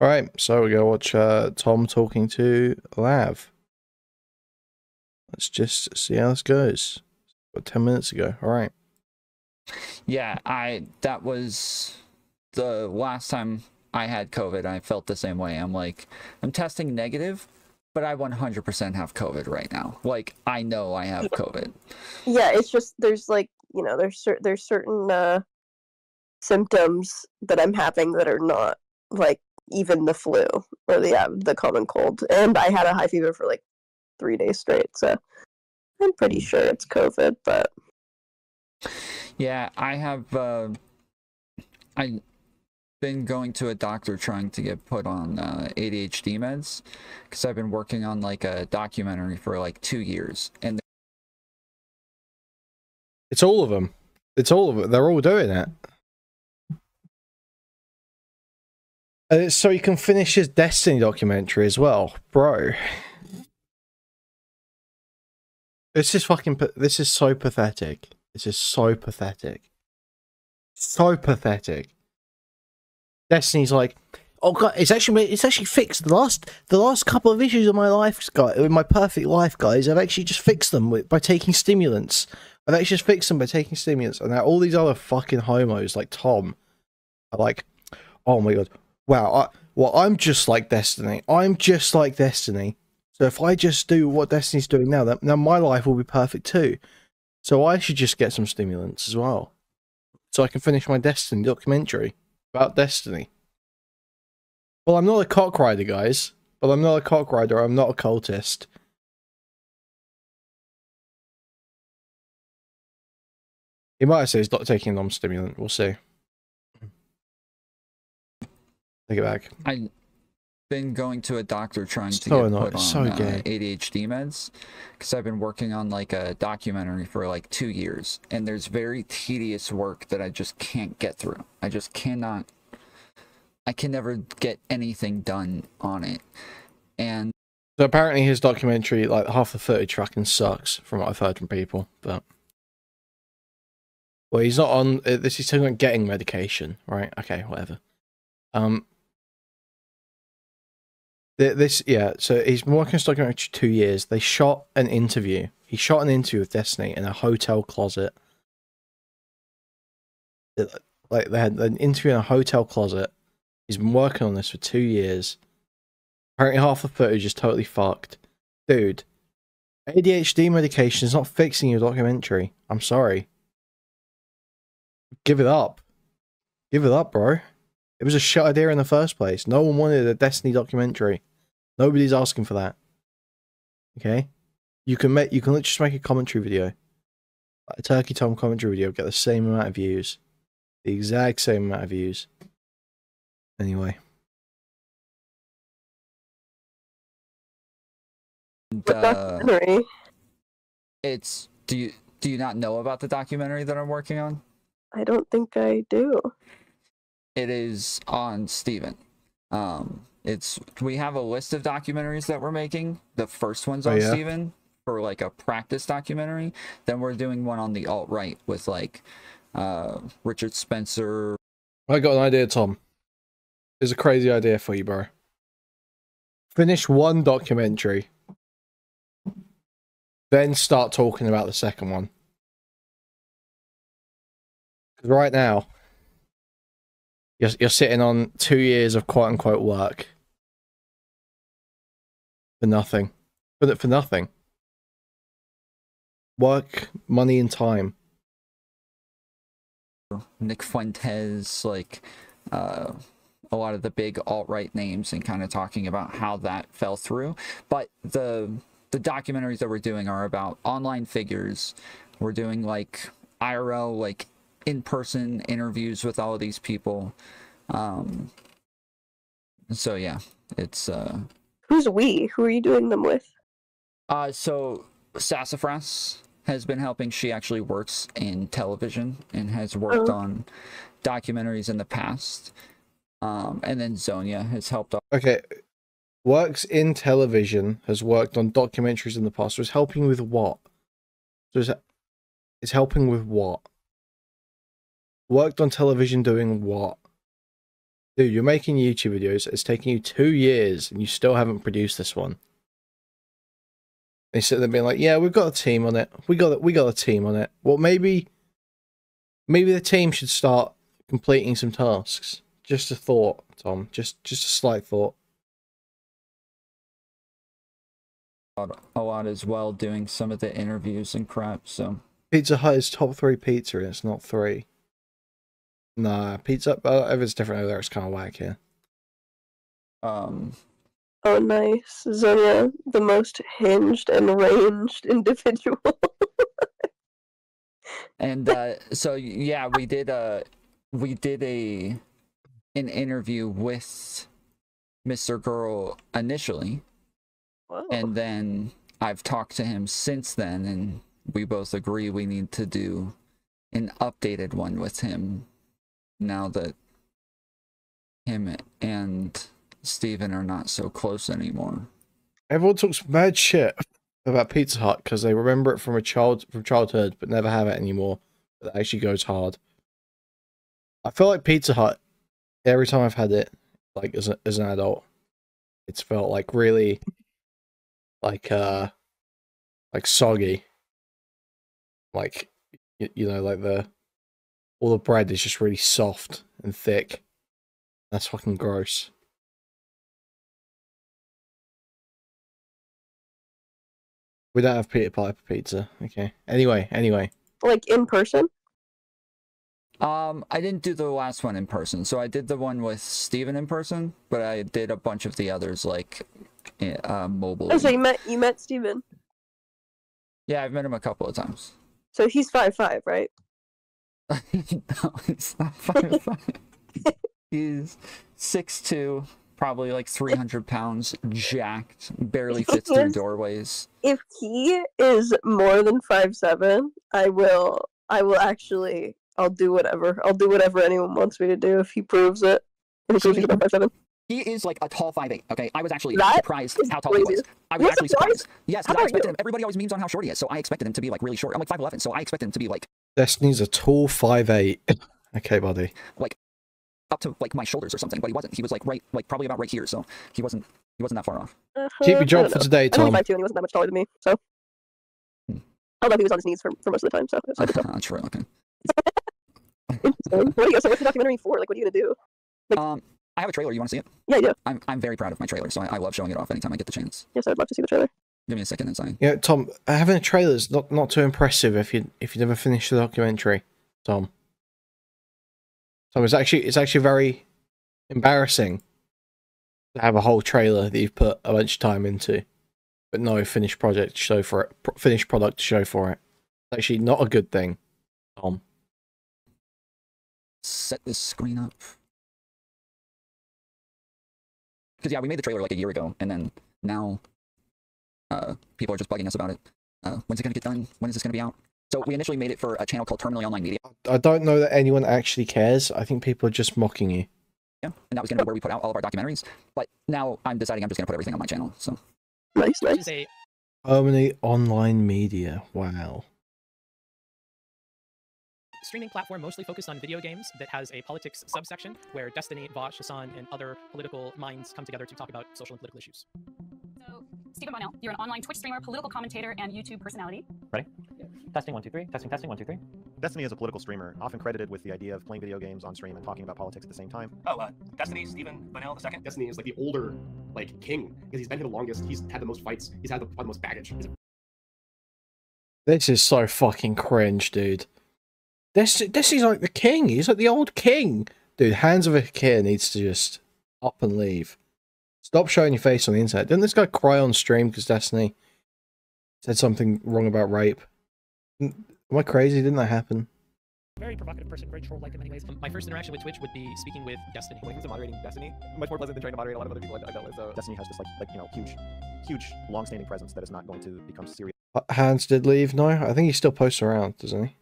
Alright, so we're gonna watch Tom talking to Lav. Let's just see how this goes. About 10 minutes ago. Alright. Yeah, that was the last time I had COVID. I felt the same way. I'm testing negative, but I 100% have COVID right now. Like, I know I have COVID. Yeah, it's just there's there's certain symptoms that I'm having that are not like even the flu or the common cold, and I had a high fever for like 3 days straight, so I'm pretty sure it's COVID. But yeah, I've been going to a doctor trying to get put on ADHD meds because I've been working on like a documentary for like 2 years, and It's all of them. It's all of it. They're all doing it. And it's so you can finish his Destiny documentary as well. Bro. This is fucking... This is so pathetic. This is so pathetic. So pathetic. Destiny's like, oh god, it's actually fixed. The last couple of issues of my life, guys, my perfect life, guys, I've actually just fixed them by taking stimulants. I've actually just fixed them by taking stimulants. And now all these other fucking homos like Tom are like, oh my god, wow, I'm just like Destiny. I'm just like Destiny. So if I just do what Destiny's doing now, now my life will be perfect too. So I should just get some stimulants as well, so I can finish my Destiny documentary about Destiny. Well, I'm not a cock rider, guys. But I'm not a cock rider. I'm not a cultist. He might say he's not taking a non-stimulant. We'll see. Take it back. I've been going to a doctor trying to So get put on gay. ADHD meds because I've been working on like a documentary for like 2 years, and there's very tedious work that I just can't get through. I just cannot. I can never get anything done on it. And So apparently his documentary, like half the footage fucking sucks from what I've heard from people, but... Well, he's not on... This is talking about getting medication, right? Okay, whatever. Yeah, so he's been working on this documentary for 2 years. They shot an interview. He shot an interview with Destiny in a hotel closet. Like, they had an interview in a hotel closet. He's been working on this for 2 years. Apparently half the footage is totally fucked. Dude, ADHD medication is not fixing your documentary. I'm sorry. Give it up. Give it up, bro. It was a shit idea in the first place. No one wanted a Destiny documentary. Nobody's asking for that. Okay? You can literally just make a commentary video. Like a Turkey Tom commentary video, get the same amount of views. The exact same amount of views. Anyway. it's do you not know about the documentary that I'm working on? I don't think I do. It is on Steven. We have a list of documentaries that we're making. The first one's on Steven for like a practice documentary. Then we're doing one on the alt-right with like Richard Spencer. I got an idea, Tom. There's a crazy idea for you, bro. Finish one documentary. Then start talking about the second one. Because right now, you're sitting on 2 years of quote-unquote work. For nothing. For nothing. Work, money, and time. Nick Fuentes, like a lot of the big alt-right names, and kind of talking about how that fell through. But the documentaries that we're doing are about online figures. We're doing like IRL, like in-person interviews with all of these people. So yeah, it's Who's we? Who are you doing them with? So Sassafras has been helping. She actually works in television and has worked on documentaries in the past. And then Zonia has helped. Okay. Works in television, has worked on documentaries in the past. So it's helping with what? So it's helping with what? Worked on television doing what? Dude, you're making YouTube videos. It's taking you 2 years, and you still haven't produced this one. They sit there being like, "Yeah, we've got a team on it. We got a team on it." Well, maybe the team should start completing some tasks. Just a thought, Tom. Just a slight thought. A lot as well, doing some of the interviews and crap. So Pizza Hut is top 3 pizza, and it's not 3. Nah, pizza. If it's different over there, it's kind of whack here. Oh, nice. Zonia, the most hinged and ranged individual. And so yeah, we did an interview with MrGirl initially. Whoa. And then I've talked to him since then, and we both agree we need to do an updated one with him now that him and Steven are not so close anymore. Everyone talks mad shit about Pizza Hut because they remember it from childhood, but never have it anymore. But it actually goes hard. I feel like Pizza Hut, every time I've had it, like as an adult, it's felt like really, like soggy. Like you know, like all the bread is just really soft and thick. That's fucking gross. We don't have Peter Piper pizza. Okay. Anyway. Like in person? I didn't do the last one in person, so I did the one with Steven in person, but I did a bunch of the others like mobile. Oh, so you met Steven? Yeah, I've met him a couple of times. So he's 5'5", right? No, he's not 5'5". He's 6'2", probably like 300 pounds, jacked, barely fits through doorways. If he is more than 5'7", I'll do whatever. I'll do whatever anyone wants me to do if he proves it. If he proves he's about 5'7". He is like a tall 5'8", okay? I was actually That surprised how tall he was. I was actually surprised. Yes, because How I expected are him. Everybody always memes on how short he is, so I expected him to be like really short. I'm like 5'11", so I expected him to be like... Destiny's a tall 5'8". Okay, buddy. Like, up to like my shoulders or something, but he wasn't. He was like probably about right here, so he wasn't that far off. Keep your job for today, Tom. I'm only 5'2", and he wasn't that much taller than me, so... Although he was on his knees for most of the time, so... True, okay. So what's the documentary for? Like, what are you gonna do? Like, I have a trailer. You want to see it? Yeah, yeah. I'm very proud of my trailer, so I love showing it off anytime I get the chance. Yes, I'd love to see the trailer. Give me a second inside. Yeah, Tom, having a trailer is not too impressive if you never finish the documentary, Tom. Tom, it's actually very embarrassing to have a whole trailer that you've put a bunch of time into, but no finished project to show for it. Finished product to show for it. It's actually not a good thing, Tom. Set this screen up. Because yeah, we made the trailer like a year ago, and then now people are just bugging us about it. When's it gonna get done? When is this gonna be out? So we initially made it for a channel called Terminally Online Media. I don't know that anyone actually cares. I think people are just mocking you. Yeah, and that was gonna be where we put out all of our documentaries. But now I'm deciding I'm just gonna put everything on my channel. So Nice. Terminally Online Media. Wow. Streaming platform mostly focused on video games that has a politics subsection where Destiny, Vosh, Hassan, and other political minds come together to talk about social and political issues. So, Stephen Bonnell, you're an online Twitch streamer, political commentator, and YouTube personality. Ready? Testing 1 2 3. Testing 1 2 3. Destiny is a political streamer, often credited with the idea of playing video games on stream and talking about politics at the same time. Oh, Destiny, Stephen Bonnell II. Destiny is like the older, like, king, because he's been here the longest, he's had the most fights, he's had the most baggage. This is so fucking cringe, dude. Destiny's like the king. He's like the old king. Dude, Hands of a Kid needs to just up and leave. Stop showing your face on the internet. Didn't this guy cry on stream because Destiny said something wrong about rape? Am I crazy? Didn't that happen? Very provocative person, very troll-like in many ways. My first interaction with Twitch would be speaking with Destiny. When it comes to moderating Destiny, much more pleasant than trying to moderate a lot of other people I've dealt with. So Destiny has just like you know, huge, long-standing presence that is not going to become serious. Hans did leave. No, I think he still posts around, doesn't he?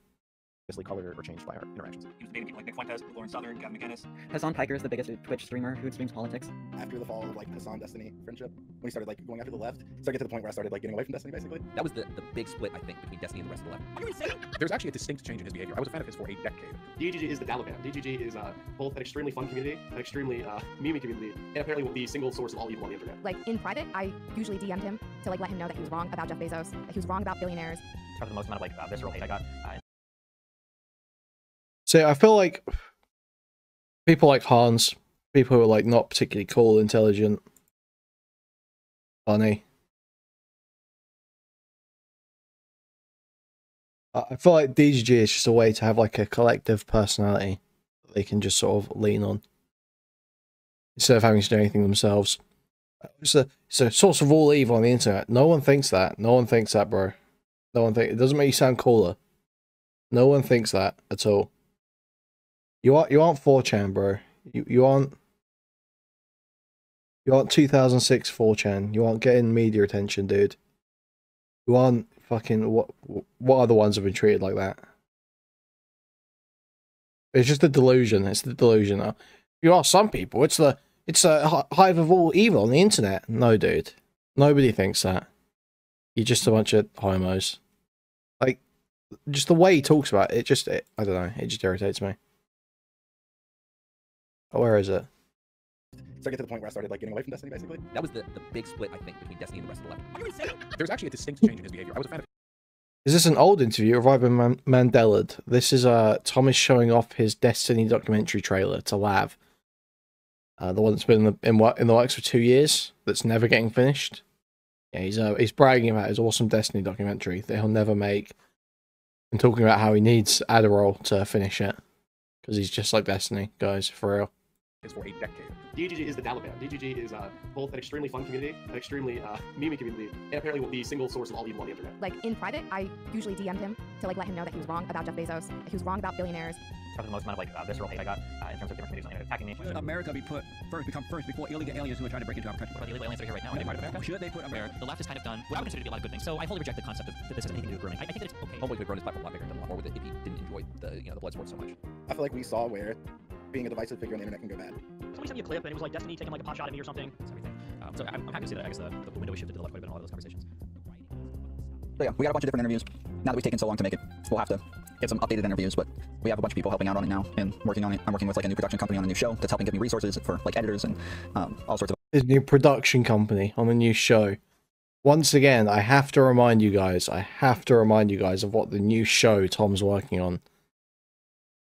colored or changed by our interactions. He was debating people like Nick Fuentes, Lauren Southern, Gavin McInnes. Hassan Piker is the biggest Twitch streamer who streams politics. After the fall of like Hassan Destiny friendship, when he started like going after the left, so I get to the point where I started like getting away from Destiny basically. That was the big split, I think, between Destiny and the rest of the left. Are you insane? There's actually a distinct change in his behavior. I was a fan of his for a decade. DGG is the Taliban. DGG is both an extremely fun community, an extremely meme community, and apparently the single source of all evil on the internet. Like in private, I usually DM'd him to like let him know that he was wrong about Jeff Bezos, that he was wrong about billionaires. Probably the most amount of like visceral hate I got. So I feel like people like Hans, people who are like not particularly cool, intelligent, funny. I feel like DGG is just a way to have like a collective personality that they can just sort of lean on instead of having to do anything themselves. It's a source of all evil on the internet. No one thinks that. No one thinks that, bro. No one thinks. It doesn't make you sound cooler. No one thinks that at all. You aren't 4chan, bro. You aren't 2006 4chan. You aren't getting media attention, dude. You aren't fucking what other ones have been treated like that? It's just a delusion. It's the delusion. Now, you ask some people, it's a hive of all evil on the internet. No, dude. Nobody thinks that. You're just a bunch of homos. Like, just the way he talks about it, I don't know. It just irritates me. Oh, where is it? So I get to the point where I started like getting away from Destiny basically. That was the big split, I think, between Destiny and the rest of the left. Are you insane? There's actually a distinct change in his behavior. I was a fan of. Is this an old interview or have I been Mandela'd? This is Thomas showing off his Destiny documentary trailer to Lav. The one that's been in the works for 2 years, that's never getting finished. Yeah, he's bragging about his awesome Destiny documentary that he'll never make, and talking about how he needs Adderall to finish it because he's just like Destiny, guys, for real. For a decade. DGG is the Taliban. DGG is both an extremely fun community, an extremely meme community, and apparently the single source of all evil on the internet. Like in private, I usually DM'd him to like let him know that he was wrong about Jeff Bezos, that he was wrong about billionaires. Probably the most amount of like visceral hate I got in terms of different communities on the internet attacking me. Should America become first before illegal aliens who are trying to break into our country? What about the illegal aliens that are here right now? Are they part of America? Should they put America? The left has kind of done what I would consider to be a lot of good things. So I wholly reject the concept that this has anything to do with grooming. I think that it's okay. Homeboy could have grown his platform a lot bigger and done a lot more with it if he didn't enjoy the blood sport so much. I feel like we saw where being a divisive figure on the internet can go bad. Somebody sent me a clip and it was like Destiny taking like a pot shot at me or something. That's everything. So I'm happy to see that. I guess the window was shifted to the left quite a bit in a lot of those conversations. So yeah, we got a bunch of different interviews. Now that we've taken so long to make it, we'll have to get some updated interviews, but we have a bunch of people helping out on it now and working on it. I'm working with like a new production company on a new show that's helping give me resources for like editors and all sorts of... His new production company on a new show. Once again, I have to remind you guys of what the new show Tom's working on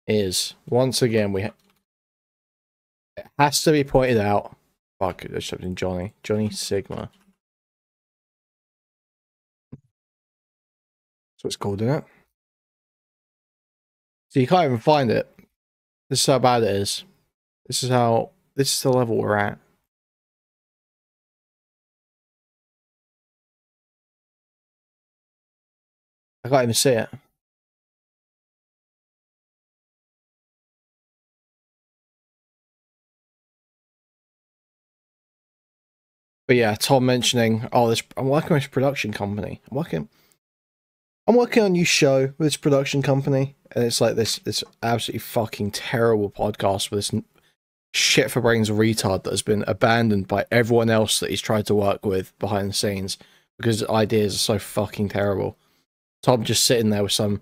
is. Once again, it has to be pointed out. Fuck, there's something Johnny Sigma. That's what it's called, isn't it? So you can't even find it. This is how bad it is. This is the level we're at. I can't even see it. But yeah, Tom mentioning, oh, I'm working with this production company. I'm working on a new show with this production company, and it's like this absolutely fucking terrible podcast with this shit for brains retard that has been abandoned by everyone else that he's tried to work with behind the scenes because his ideas are so fucking terrible. Tom just sitting there with some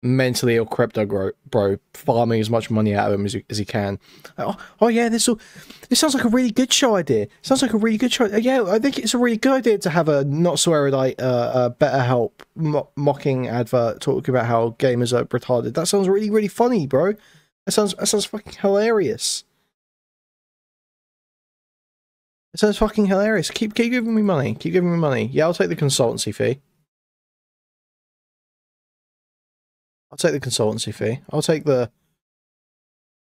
mentally ill crypto bro farming as much money out of him as he can. Oh yeah, this sounds like a really good show idea. Sounds like a really good show. Yeah, I think it's a really good idea to have a not so erudite BetterHelp mocking advert talking about how gamers are retarded. That sounds really, really funny, bro. That sounds fucking hilarious. It sounds fucking hilarious. Keep giving me money. Keep giving me money. Yeah, I'll take the consultancy fee. I'll take the consultancy fee. I'll take the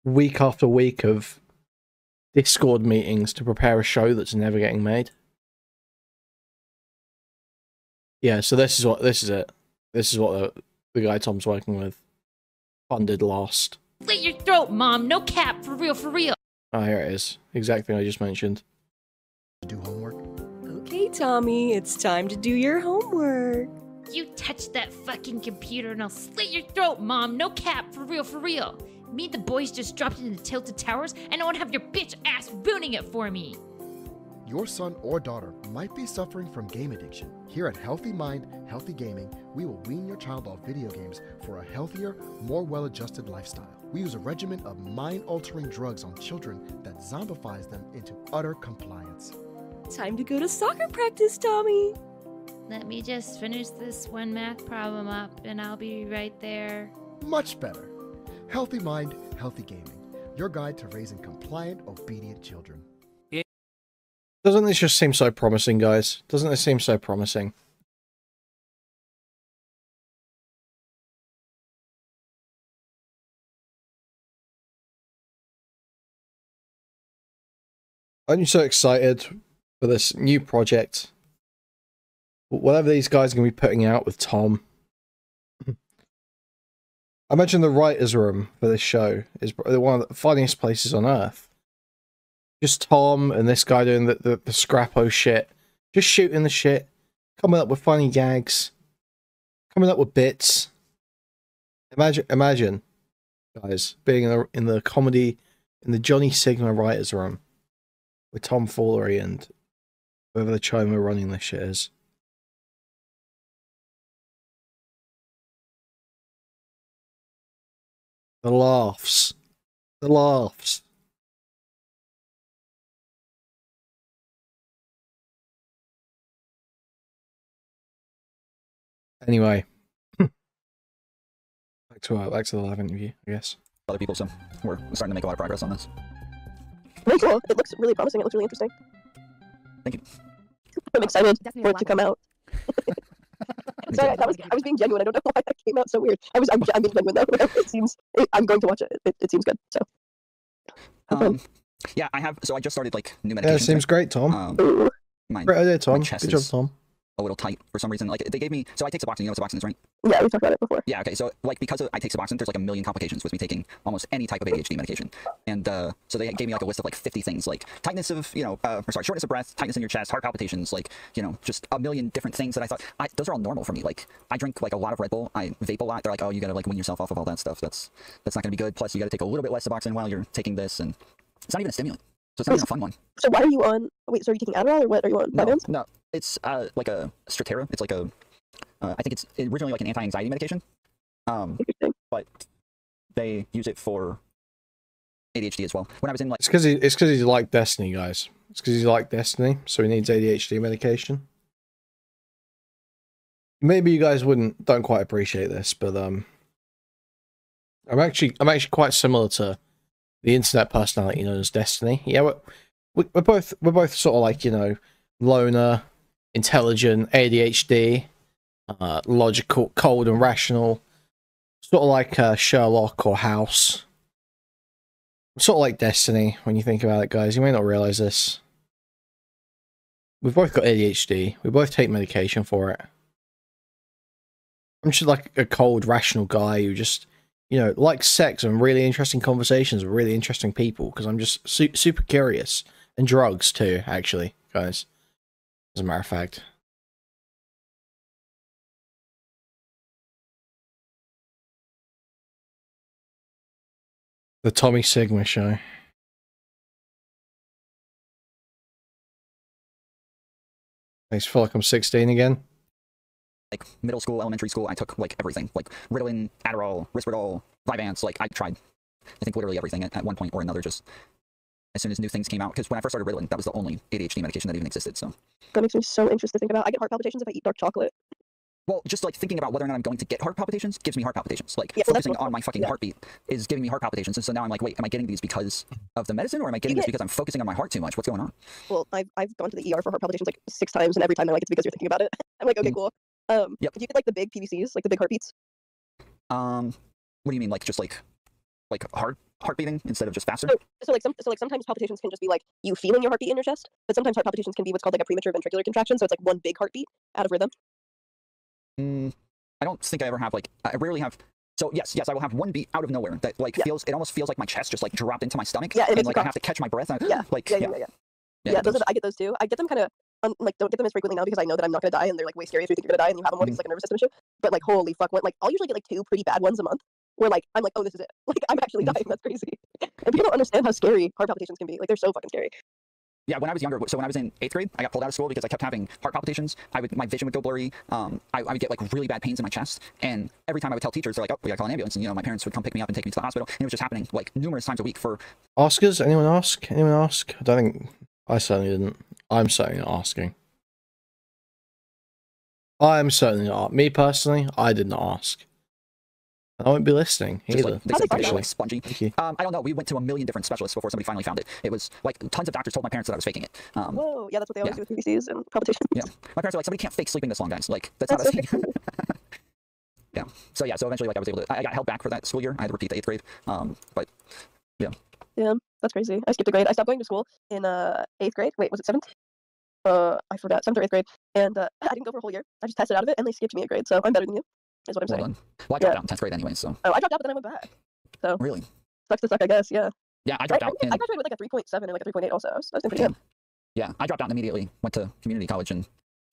week after week of Discord meetings to prepare a show that's never getting made. Yeah, so this is it. This is what the guy Tom's working with funded last. Slit your throat, Mom. No cap. For real, for real. Oh, here it is. Exact thing I just mentioned. Do homework. Okay, Tommy, it's time to do your homework. You touch that fucking computer and I'll slit your throat, Mom. No cap, for real, for real. Me and the boys just dropped into Tilted Towers, and I won't have your bitch ass ruining it for me. Your son or daughter might be suffering from game addiction. Here at Healthy Mind, Healthy Gaming, we will wean your child off video games for a healthier, more well-adjusted lifestyle. We use a regimen of mind-altering drugs on children that zombifies them into utter compliance. Time to go to soccer practice, Tommy. Let me just finish this one math problem up, and I'll be right there. Much better. Healthy Mind, Healthy Gaming. Your guide to raising compliant, obedient children. Doesn't this just seem so promising, guys? Doesn't this seem so promising? Aren't you so excited for this new project? Whatever these guys are going to be putting out with Tom. I imagine the writer's room for this show is one of the funniest places on earth. Just Tom and this guy doing the scrappo shit. Just shooting the shit. Coming up with funny gags. Coming up with bits. Imagine, guys, being in the comedy, in the Johnny Sigma writer's room. With TomFoolery and whoever the choma running this shit is. The laughs. The laughs. Anyway. back to the live interview, I guess. Other people, so we're starting to make a lot of progress on this. Very cool. It looks really promising. It looks really interesting. Thank you. I'm excited for it to come out. Sorry, I was being genuine. I don't know why that came out so weird. I'm being genuine though. I'm going to watch it. It seems good. So. Yeah, I have. So I just started like new medication. Yeah, it seems great, Tom. Great idea, Tom. Good job, Tom. A little tight for some reason. Like they gave me, so I take Suboxone. You know what Suboxone is, right? Yeah, we talked about it before. Yeah, okay. So like because I take Suboxone, there's like a million complications with me taking almost any type of ADHD medication. And so they gave me like a list of like 50 things, like tightness of, shortness of breath, tightness in your chest, heart palpitations, like, just a million different things that I thought, those are all normal for me. Like I drink like a lot of Red Bull, I vape a lot. They're like, oh, you gotta like wean yourself off of all that stuff. That's not gonna be good. Plus you gotta take a little bit less Suboxone while you're taking this, and it's not even a stimulant. So it's not even a fun one. So why are you on? Wait, so are you taking Adderall or what are you on? No, it's like a Strattera. It's like a, I think it's originally like an anti-anxiety medication. But they use it for ADHD as well. When I was in like, it's because he's like Destiny, guys. It's because he's like Destiny, so he needs ADHD medication. Maybe you guys don't quite appreciate this, but I'm actually quite similar to the internet personality known as Destiny. Yeah, we're both sort of like, loner, intelligent, ADHD, logical, cold and rational, sort of like Sherlock or House. Sort of like Destiny when you think about it, guys. You may not realize this. We've both got ADHD. We both take medication for it. I'm just like a cold, rational guy who just, likes sex and really interesting conversations with really interesting people, because I'm just super curious. And drugs too, actually, guys. As a matter of fact. The Tommy Sigma show. I feel like I'm 16 again. Like middle school, elementary school, I took like everything, like Ritalin, Adderall, Risperdal, Vyvanse. Like I tried, I think literally everything at one point or another. Just as soon as new things came out, because when I first started Ritalin, that was the only ADHD medication that even existed. So that makes me so interested to think about. I get heart palpitations if I eat dark chocolate. Well, just like thinking about whether or not I'm going to get heart palpitations gives me heart palpitations. Like focusing on my fucking heartbeat is giving me heart palpitations. And so now I'm like, wait, am I getting these because of the medicine, or am I getting this because I'm focusing on my heart too much? What's going on? Well, I've gone to the ER for heart palpitations like 6 times, and every time they're like, it's because you're thinking about it. I'm like, okay, cool. Do you get like the big PVCs, like the big heartbeats? What do you mean, like just like heart beating instead of just faster? So sometimes palpitations can just be like you feeling your heartbeat in your chest, but sometimes heart palpitations can be what's called like a premature ventricular contraction. So it's like one big heartbeat out of rhythm. I don't think I ever have I rarely have. So yes, I will have one beat out of nowhere that like feels. It almost feels like my chest just like dropped into my stomach. Yeah, and like I have to catch my breath. Yeah. I get those too. I get them kind of like don't get them as frequently now because I know that I'm not gonna die, and they're like way scary if you think you're gonna die and you have them because it's like a nervous system issue. But like holy fuck, when like I'll usually get like 2 pretty bad ones a month. Where like I'm like, oh, this is it. Like I'm actually dying. That's crazy. And people don't understand how scary heart palpitations can be. Like they're so fucking scary. Yeah, when I was younger, so when I was in 8th grade, I got pulled out of school because I kept having heart palpitations. My vision would go blurry. I would get like really bad pains in my chest. And every time I would tell teachers, they're like, oh, we gotta call an ambulance. And my parents would come pick me up and take me to the hospital. And it was just happening like numerous times a week for... Oscars? Anyone ask? Anyone ask? I don't think... I certainly didn't. I'm certainly not asking. I'm certainly not. Me personally, I did not ask. I won't be listening either. Like, they said they were like spongy. I don't know. We went to a million different specialists before somebody finally found it. It was like tons of doctors told my parents that I was faking it. Whoa, yeah, that's what they always do with PVCs and palpitations. Yeah, my parents are like, somebody can't fake sleeping this long, guys. Like that's not a thing. Yeah. So eventually, like I was able to. I got held back for that school year. I had to repeat the 8th grade. But yeah. Yeah, that's crazy. I skipped a grade. I stopped going to school in 8th grade. Wait, was it 7th? I forgot. 7th or 8th grade. And I didn't go for a whole year. I just tested out of it, and they skipped me a grade. So I'm better than you. Is what I'm saying. Done. Well, I dropped out in 10th grade anyway, so. Oh, I dropped out, but then I went back. So. Really? Sucks to suck, I guess. Yeah. Yeah, I dropped out. I graduated with like a 3.7 and like a 3.8 also. I was doing pretty good. Yeah, I dropped out and immediately went to community college and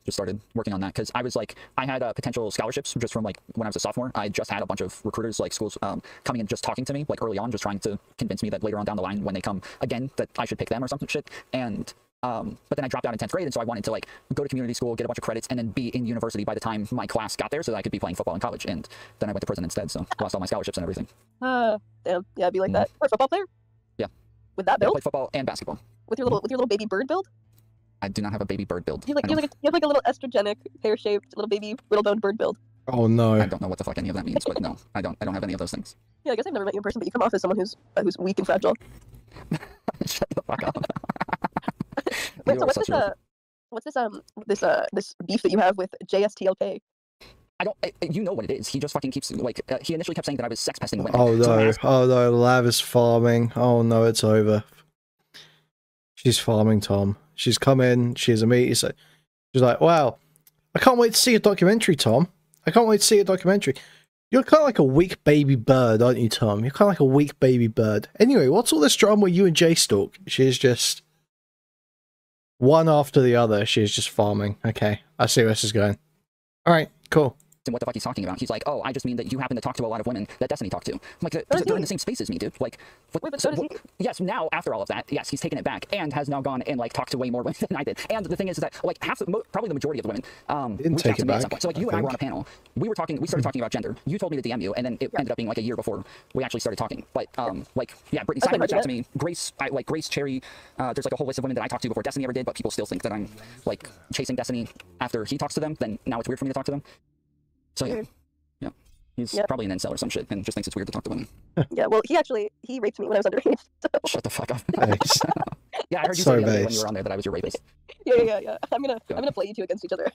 just started working on that because I was like, I had potential scholarships just from like when I was a sophomore. I just had a bunch of recruiters, like schools, coming and just talking to me like early on, just trying to convince me that later on down the line when they come again that I should pick them or something shit. And but then I dropped out in 10th grade, and so I wanted to like go to community school, get a bunch of credits, and then be in university by the time my class got there, so that I could be playing football in college. And then I went to prison instead, so lost all my scholarships and everything. Damn. Yeah, I'd be like that. For a football player? Yeah. With that build? I played football and basketball. With your little baby bird build? I do not have a baby bird build. You have like a little estrogenic, pear-shaped, little baby, little-boned bird build. Oh no. I don't know what the fuck any of that means, but no, I don't have any of those things. Yeah, I guess I've never met you in person, but you come off as someone who's weak and fragile. Shut the fuck up. Wait, so what's this beef that you have with JSTLK? I don't. You know what it is. He just fucking keeps like. He initially kept saying that I was sex pesting women. Oh no! Oh no! Lav is farming. Oh no! It's over. She's farming, Tom. She's come in. She's immediately said, she's like, "Wow, I can't wait to see a documentary, Tom. I can't wait to see a documentary. You're kind of like a weak baby bird, aren't you, Tom? You're kind of like a weak baby bird. Anyway, what's all this drama with you and J-Stalk? She's just one after the other. She's just farming. Okay, I see where this is going. All right, cool. And what the fuck he's talking about? He's like, oh, I just mean that you happen to talk to a lot of women that Destiny talked to. I'm like, they're in the same space as me, dude. Like, what, wait, but so, yes, now after all of that, yes, he's taken it back and has now gone and like talked to way more women than I did. And the thing is that like probably the majority of the women reached out to me at some point. So like you and I were on a panel. We started talking about gender. You told me to DM you, and then it ended up being like a year before we actually started talking. But like yeah, Brittany Simon reached out to me. Grace, Grace Cherry. There's like a whole list of women that I talked to before Destiny ever did, but people still think that I'm like chasing Destiny after he talks to them. Then now it's weird for me to talk to them. So yeah. He's probably an incel or some shit and just thinks it's weird to talk to women. Yeah, well, he raped me when I was underage. So. Shut the fuck up. Yeah, I heard you so say the other day when you were on there that I was your rapist. Yeah. I'm gonna play you two against each other.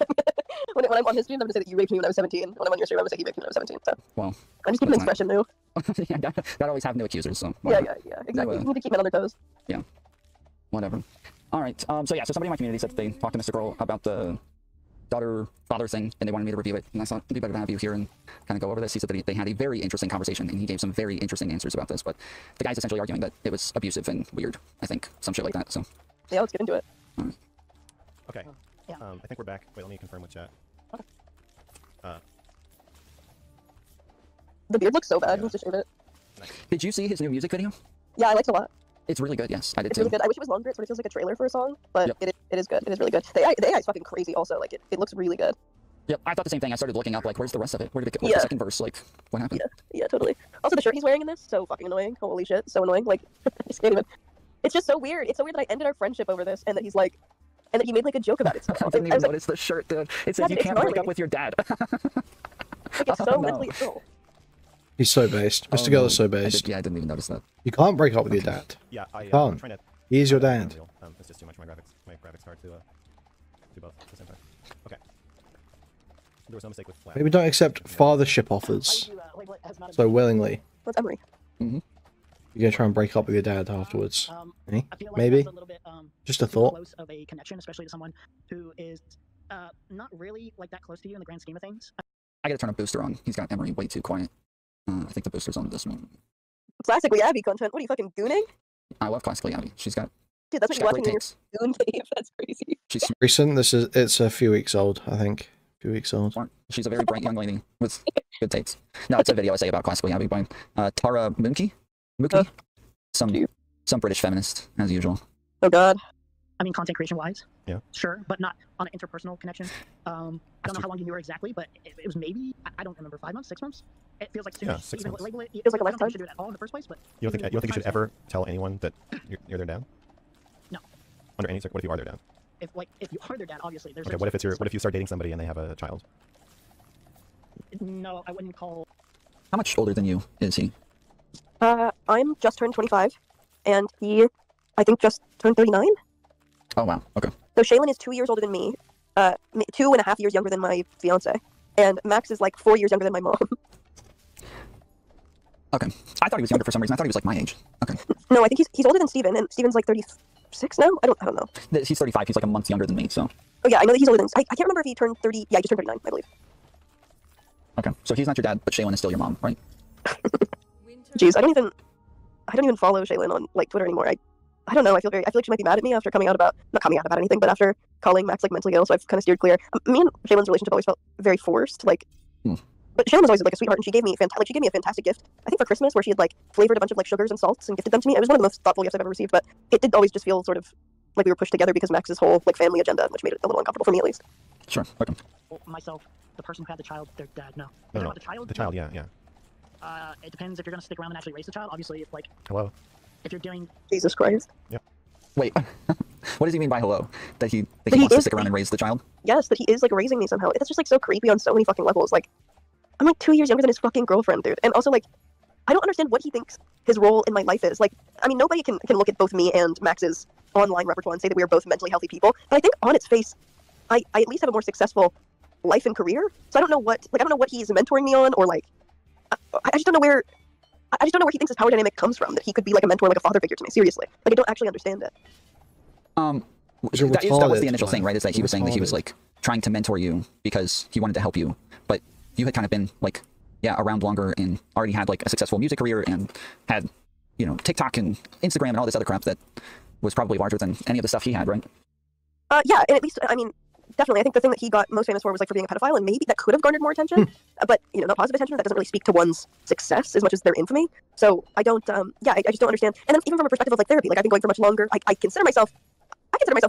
when I'm on his stream, I'm gonna say that you raped me when I was 17. When I'm on your stream, I'm gonna say he raped me when I was 17. So. Well, I'm just keeping an expression new. Yeah, gotta always have new accusers. So. Yeah, exactly. You need to keep men on their toes. Yeah. Whatever. All right. So somebody in my community said that they talked to MrGirl about the daughter-father thing, and they wanted me to review it, and I thought it'd be better to have you here and kind of go over this. He said that they had a very interesting conversation, and he gave some very interesting answers about this, but the guy's essentially arguing that it was abusive and weird, I think. Some shit like that, so. Yeah, let's get into it. All right. Okay. Yeah. I think we're back. Wait, let me confirm with chat. Okay. The beard looks so bad. Let's just shave it. Nice. Did you see his new music video? Yeah, I liked it a lot. It's really good, yes. I did it's too. Really good. I wish it was longer. It sort of feels like a trailer for a song, but it is good. It is really good. The AI is fucking crazy also. Like, it looks really good. Yep, I thought the same thing. I started looking up, like, where's the rest of it? Where did it get? Where's the second verse? Like, what happened? Yeah, totally. Also, the shirt he's wearing in this, so fucking annoying. Holy shit, so annoying. Like, I just can't even. It's just so weird. It's so weird that I ended our friendship over this, and that he's like, and that he made like a joke about it. So I didn't even notice the shirt, dude. It says you can't break up with your dad. Like, it's so mentally ill. He's so based. Mr. Girl is so based. I didn't even notice that. You can't break up with your dad. Yeah, I'm trying to. He's your dad. It's just too much. My graphics card to do both at the same time. Okay. There was no mistake with flat. Maybe don't accept fathership offers so willingly. What's Emery? You're gonna try and break up with your dad afterwards. Maybe. Just a thought. Close of a connection, especially to someone who is not really like that close to you in the grand scheme of things. I gotta turn a booster on. He's got Emery way too quiet. I think the booster's on this one. Classically Abby content. What are you fucking gooning? I love classically Abby. She's got. Dude, that's what you're watching in your goon cave. That's crazy. She's recent. It's a few weeks old, I think. A few weeks old. She's a very bright young lady with good takes. No, it's a video essay about classically happy by Tara Mookie. Some British feminist, as usual. Oh God. I mean, content creation wise, yeah, sure, but not on an interpersonal connection. I don't know how long you knew her exactly, but it was maybe, I don't remember, 5 months, 6 months. It feels like yeah, 6 months. Label it, feels like a I don't think lifetime. you should do it at all in the first place, but you don't think you should ever tell anyone that you're their dad? No. Under any what if you are their dad? If you are their dad, obviously there's. Okay, what if you start dating somebody and they have a child? No, I wouldn't call. How much older than you is he? I'm just turned 25, and he, I think, just turned 39. Oh wow. Okay. So Shaylin is 2 years older than me, 2.5 years younger than my fiance, and Max is like 4 years younger than my mom. Okay. I thought he was younger for some reason. I thought he was like my age. Okay. No, I think he's older than Steven, and Steven's like 36 now. I don't know. He's 35. He's like a month younger than me. So. Oh yeah, I know that he's older than. I can't remember if he turned 30. Yeah, he just turned 39, I believe. Okay. So he's not your dad, but Shaylin is still your mom, right? Jeez, I don't even follow Shaylin on like Twitter anymore. I don't know. I feel like she might be mad at me after not coming out about anything, but after calling Max like mentally ill. So I've kind of steered clear. Me and Shaylin's relationship always felt very forced. Like, but Shaylin was always like a sweetheart, and she gave me a fantastic gift. I think for Christmas, where she had like flavored a bunch of like sugars and salts and gifted them to me. It was one of the most thoughtful gifts I've ever received. But it did always just feel sort of like we were pushed together because Max's whole like family agenda, which made it a little uncomfortable for me at least. Sure. Okay. Myself, the person who had the child, their dad, no. No. The child, yeah. It depends if you're gonna stick around and actually raise the child. Obviously, if like. Hello. If you're doing. Jesus Christ. Yep. Wait. What does he mean by hello? That he wants to stick around and raise the child? Yes, that he is like raising me somehow. That's just like so creepy on so many fucking levels. Like, I'm like 2 years younger than his fucking girlfriend, dude. And also like, I don't understand what he thinks his role in my life is. Like, I mean, nobody can look at both me and Max's online repertoire and say that we are both mentally healthy people. But I think on its face, I at least have a more successful life and career. So I don't know what he's mentoring me on, or like, I just don't know where he thinks his power dynamic comes from. That he could be like a mentor, like a father figure to me. Seriously, like I don't actually understand it. That was the initial thing, right? Is that he was saying that he was like trying to mentor you because he wanted to help you, but you had kind of been like, around longer and already had like a successful music career and had, TikTok and Instagram and all this other crap that was probably larger than any of the stuff he had, right? Yeah, and at least, I mean, definitely, I think the thing that he got most famous for was like for being a pedophile, and maybe that could have garnered more attention, but not positive attention. That doesn't really speak to one's success as much as their infamy. So I don't, I just don't understand. And then even from a perspective of like therapy, like I've been going for much longer. I consider myself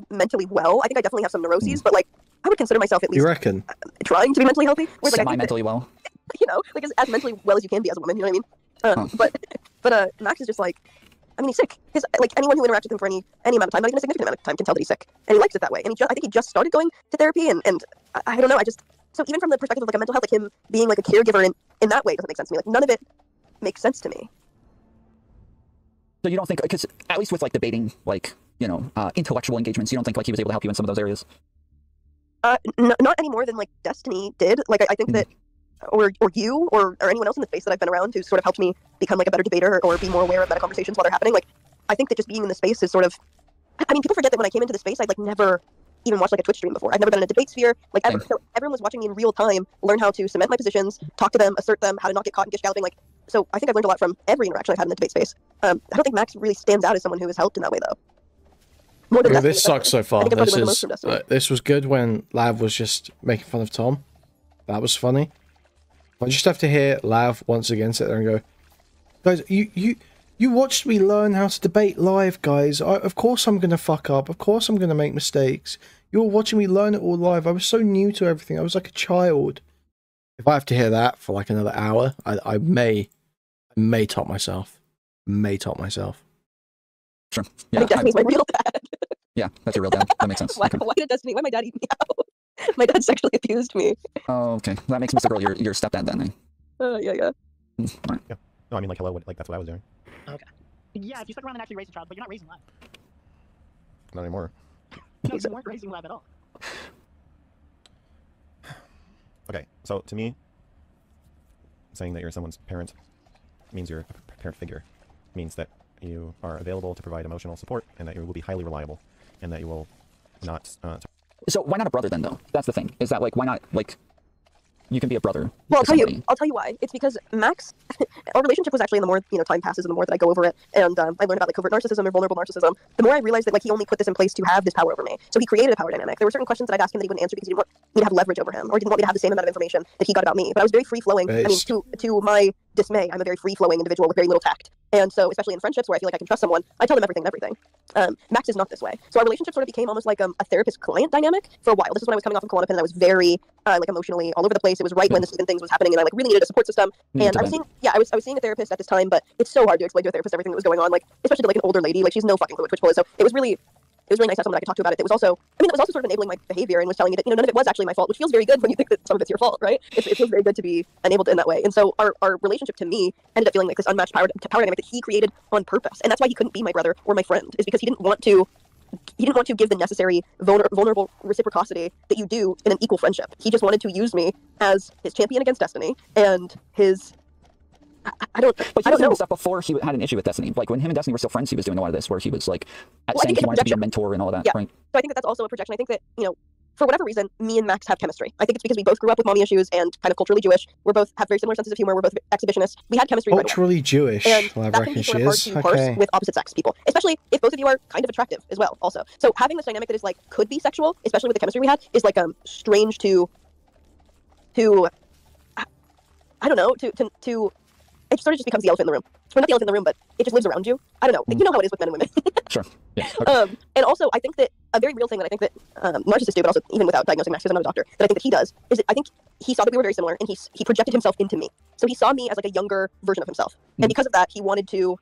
mentally well. I think I definitely have some neuroses, but like I would consider myself at least. You reckon? Trying to be mentally healthy. Whereas, like, Semi-mentally well. Like as mentally well as you can be as a woman. You know what I mean? But Max is just like. I mean, he's sick. Like anyone who interacts with him for any amount of time, not even a significant amount of time, can tell that he's sick, and he likes it that way. And I think he just started going to therapy, and I don't know. So even from the perspective of like a mental health, like him being like a caregiver in that way doesn't make sense to me. Like none of it makes sense to me. So you don't think, because at least with like debating, like intellectual engagements, you don't think like he was able to help you in some of those areas? Not any more than like Destiny did. Like I think that. Or you or anyone else in the space that I've been around who's sort of helped me become like a better debater or be more aware of meta conversations while they're happening. Like I think that just being in the space is sort of, I mean, people forget that when I came into the space, I'd like never even watched like a Twitch stream before. I'd never been in a debate sphere. Like so everyone was watching me in real time, learn how to cement my positions, talk to them, assert them, how to not get caught in gish galloping. Like, so I think I've learned a lot from every interaction I've had in the debate space. I don't think Max really stands out as someone who has helped in that way though. More than This sucks so far. This was good when Lav was just making fun of Tom. That was funny. I just have to hear Lav once again sit there and go, guys, you watched me learn how to debate live, guys. Of course I'm going to fuck up. Of course I'm going to make mistakes. You're watching me learn it all live. I was so new to everything. I was like a child. If I have to hear that for like another hour, I may top myself. Sure. Yeah, I think Destiny's my real dad. Yeah, that's your real dad. That makes sense. Why did my dad eat me out? My dad sexually abused me. Oh, okay. That makes MrGirl your stepdad then, eh? Yeah. Right. Yeah. No, I mean, like, hello, like, that's what I was doing. Okay. Yeah, if you stuck around and actually raise a child, but you're not raising Lab. Not anymore. No, you weren't raising Lab at all. Okay, so to me, saying that you're someone's parent means you're a parent figure. Means that you are available to provide emotional support, and that you will be highly reliable, and that you will not... So why not a brother then, though? That's the thing. Is that, like, why not, like... you can be a brother. Well, to I'll somebody. tell you why. It's because Max, our relationship was actually, and the more time passes and the more that I go over it, and I learn about like covert narcissism or vulnerable narcissism, the more I realized that like he only put this in place to have this power over me. So he created a power dynamic. There were certain questions that I'd ask him that he wouldn't answer because he didn't want me to have leverage over him, or didn't want me to have the same amount of information that he got about me. But I was very free flowing. I mean, to my dismay, I'm a very free flowing individual with very little tact. And so, especially in friendships where I feel like I can trust someone, I tell them everything and everything. Max is not this way. So our relationship sort of became almost like a therapist-client dynamic for a while. This is when I was coming off of Klonopin and I was very like emotionally all over the place. It was right when the Stephen things was happening and I like really needed a support system. And I was seeing, I was seeing a therapist at this time, but it's so hard to explain to a therapist everything that was going on, like especially to like an older lady. Like she's no fucking clue what Twitch pull is. So it was really nice to have someone I could talk to about it. It was also sort of enabling my behavior and was telling me that none of it was actually my fault, which feels very good when you think that some of it's your fault, right? It feels very good to be enabled in that way. And so our relationship to me ended up feeling like this unmatched power dynamic that he created on purpose, and that's why he couldn't be my brother or my friend, is because he didn't want to give the necessary vulnerable reciprocity that you do in an equal friendship. He just wanted to use me as his champion against Destiny and his. I don't know. Stuff before he had an issue with Destiny. Like when him and Destiny were still friends, he was doing a lot of this, where he was like saying he wanted to be a mentor and all of that. Yeah. Right? So I think that's also a projection. I think that for whatever reason, me and Max have chemistry. I think it's because we both grew up with mommy issues and kind of culturally Jewish. We both have very similar senses of humor. We're both exhibitionists. We had chemistry. Culturally Jewish. And I that reckon can be she sort of hard is. to parse with opposite sex people, especially if both of you are kind of attractive as well. Also, so having this dynamic that is like could be sexual, especially with the chemistry we had, is like strange to I don't know to. It sort of just becomes the elephant in the room. Well, not the elephant in the room, but it just lives around you. I don't know. You know how it is with men and women. Sure. Yeah. Okay. And also, I think that a very real thing that I think that narcissists do, but also even without diagnosing Max, because I'm not a doctor, that I think that he does, is that I think he saw that we were very similar, and he projected himself into me. So he saw me as like a younger version of himself. And because of that, he wanted to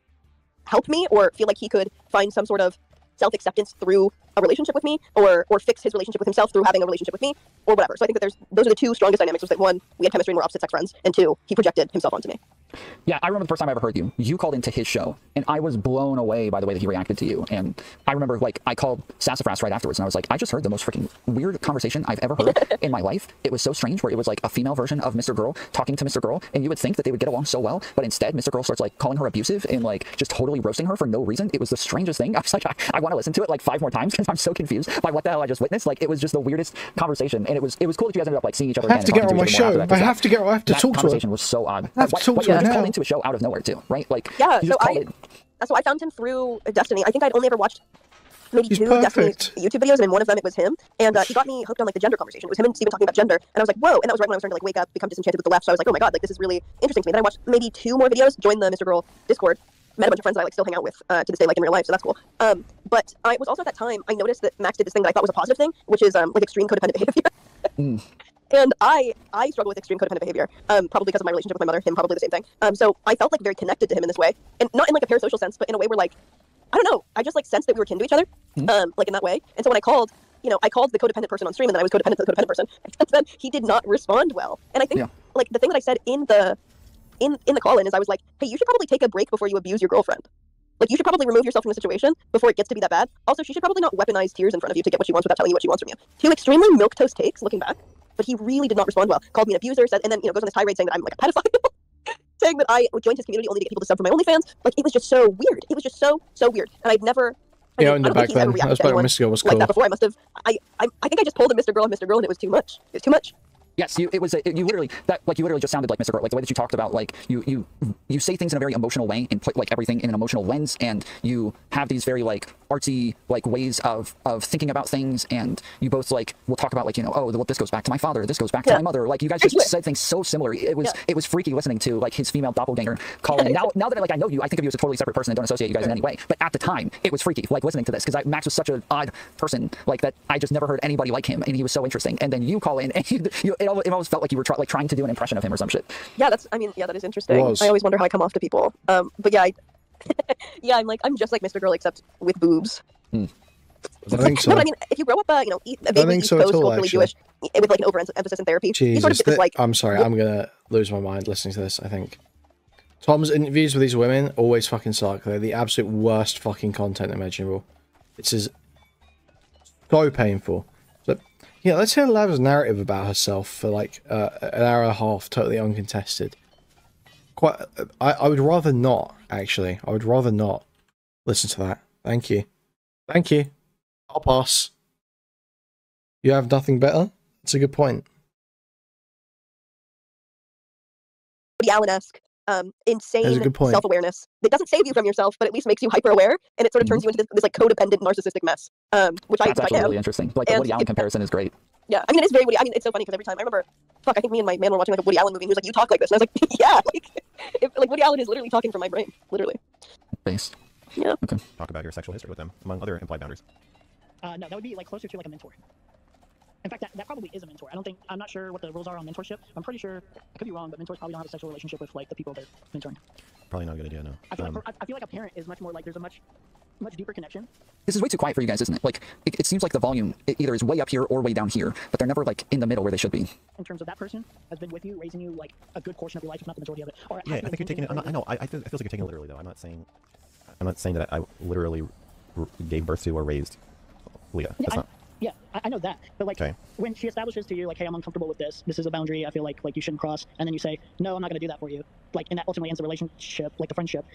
help me or feel like he could find some sort of self-acceptance through a relationship with me, or fix his relationship with himself through having a relationship with me, or whatever. So I think that those are the two strongest dynamics. Was that one, we had chemistry and we're opposite sex friends, and two, he projected himself onto me. Yeah, I remember the first time I ever heard you. You called into his show, and I was blown away by the way that he reacted to you. And I remember, like, I called Sassafras right afterwards, and I was like, I just heard the most freaking weird conversation I've ever heard in my life. It was so strange, where it was like a female version of MrGirl talking to MrGirl, and you would think that they would get along so well, but instead, MrGirl starts like calling her abusive and like just totally roasting her for no reason. It was the strangest thing. I was like, I want to listen to it like 5 more times because I'm so confused by what the hell I just witnessed. Like, it was just the weirdest conversation, and it was cool that you guys ended up like seeing each other. I have to get her on my show. I have to talk to her. That conversation was so odd. I have to talk to her now. now. Into a show out of nowhere too, right? Like, yeah. You just so I found him through Destiny. I think I'd only ever watched maybe 2 Destiny YouTube videos, and in one of them it was him, and he got me hooked on like the gender conversation. It was him and Steven talking about gender, and I was like, whoa! And that was right when I was starting to like wake up, become disenchanted with the left. So I was like, oh my god, like this is really interesting to me. Then I watched maybe 2 more videos, joined the MrGirl Discord, met a bunch of friends that I like still hang out with to this day, like in real life. So that's cool. But I was also at that time, I noticed that Max did this thing that I thought was a positive thing, which is like extreme codependent behavior. And I struggle with extreme codependent behavior, probably because of my relationship with my mother, him probably the same thing. So I felt like very connected to him in this way, and not in like a parasocial sense, but in a way where like, I don't know, I just like sensed that we were kin to each other, like in that way. And so when I called, I called the codependent person on stream, and then I was codependent to the codependent person, and then he did not respond well. And I think like the thing that I said in the call-in is I was like, hey, you should probably take a break before you abuse your girlfriend. Like, you should probably remove yourself from the situation before it gets to be that bad. Also, she should probably not weaponize tears in front of you to get what she wants without telling you what she wants from you. 2 extremely milquetoast takes, looking back, but he really did not respond well. Called me an abuser, said, and then, goes on this tirade saying that I'm like a pedophile, saying that I joined his community only to get people to sub for my OnlyFans. Like, it was just so weird. It was just so weird. And I'd never... I owned it back then. That was back when MrGirl was cool. Like that before, I must have... I think I just pulled a MrGirl, and it was too much. It was too much. Yes, you literally just sounded like MrGirl. Like the way that you talked about, like you say things in a very emotional way and put like everything in an emotional lens, and you have these very like artsy like ways of thinking about things, and you both like will talk about like oh, well, this goes back to my father, this goes back to my mother. Like you guys just said things so similar. It was freaky listening to like his female doppelganger call in. Now that like I know you, I think of you as a totally separate person and don't associate you guys in any way. But at the time, it was freaky like listening to this because Max was such an odd person like that. I just never heard anybody like him, and he was so interesting. And then you call in, and it almost felt like you were trying to do an impression of him or some shit. Yeah, that is interesting. I always wonder how I come off to people. But yeah, I'm just like MrGirl except with boobs. I think so. No, but I mean, if you grow up, vaguely East Coast, culturally Jewish, with like an overemphasis in therapy, you sort of get this like. I'm sorry, I'm gonna lose my mind listening to this. I think Tom's interviews with these women always fucking suck. They're the absolute worst fucking content imaginable. It's so painful. Yeah, let's hear Lav's narrative about herself for like an hour and a half, totally uncontested. I would rather not, actually. I would rather not listen to that. Thank you. Thank you. I'll pass. You have nothing better? That's a good point. Woody Allen-esque, insane good point. self-awareness that doesn't save you from yourself, but at least makes you hyper-aware, and it sort of turns you into this like codependent, narcissistic mess. Which That's I actually am. really interesting. Like, the And Woody Allen comparison is great. Yeah, I mean, it's very Woody. I mean, it's so funny because every time I remember, I think me and my man were watching like a Woody Allen movie, and he was like, "You talk like this," and I was like, "Yeah." Like Woody Allen is literally talking from my brain, literally. Based. Yeah. Okay. Talk about your sexual history with them, among other implied boundaries. No, that would be like closer to like a mentor. In fact, that probably is a mentor. I'm not sure what the rules are on mentorship. I'm pretty sure, I could be wrong, but mentors probably don't have a sexual relationship with like the people they're mentoring. Probably not a good idea, no. I feel like a parent is much more like there's a much deeper connection. This is way too quiet for you guys, isn't it? Like, it seems like the volume either is way up here or way down here, but they're never like in the middle where they should be. In terms of that person has been with you, raising you like a good portion of your life, if not the majority of it. Or Yeah, I think you're taking it. I know. I feel like you're taking it literally, though. I'm not saying that I literally gave birth to or raised Leah. That's not. Yeah, I know that, but like when she establishes to you like, hey, I'm uncomfortable with this. This is a boundary I feel like you shouldn't cross, and then you say, no, I'm not going to do that for you. Like, and that ultimately ends the relationship, like the friendship.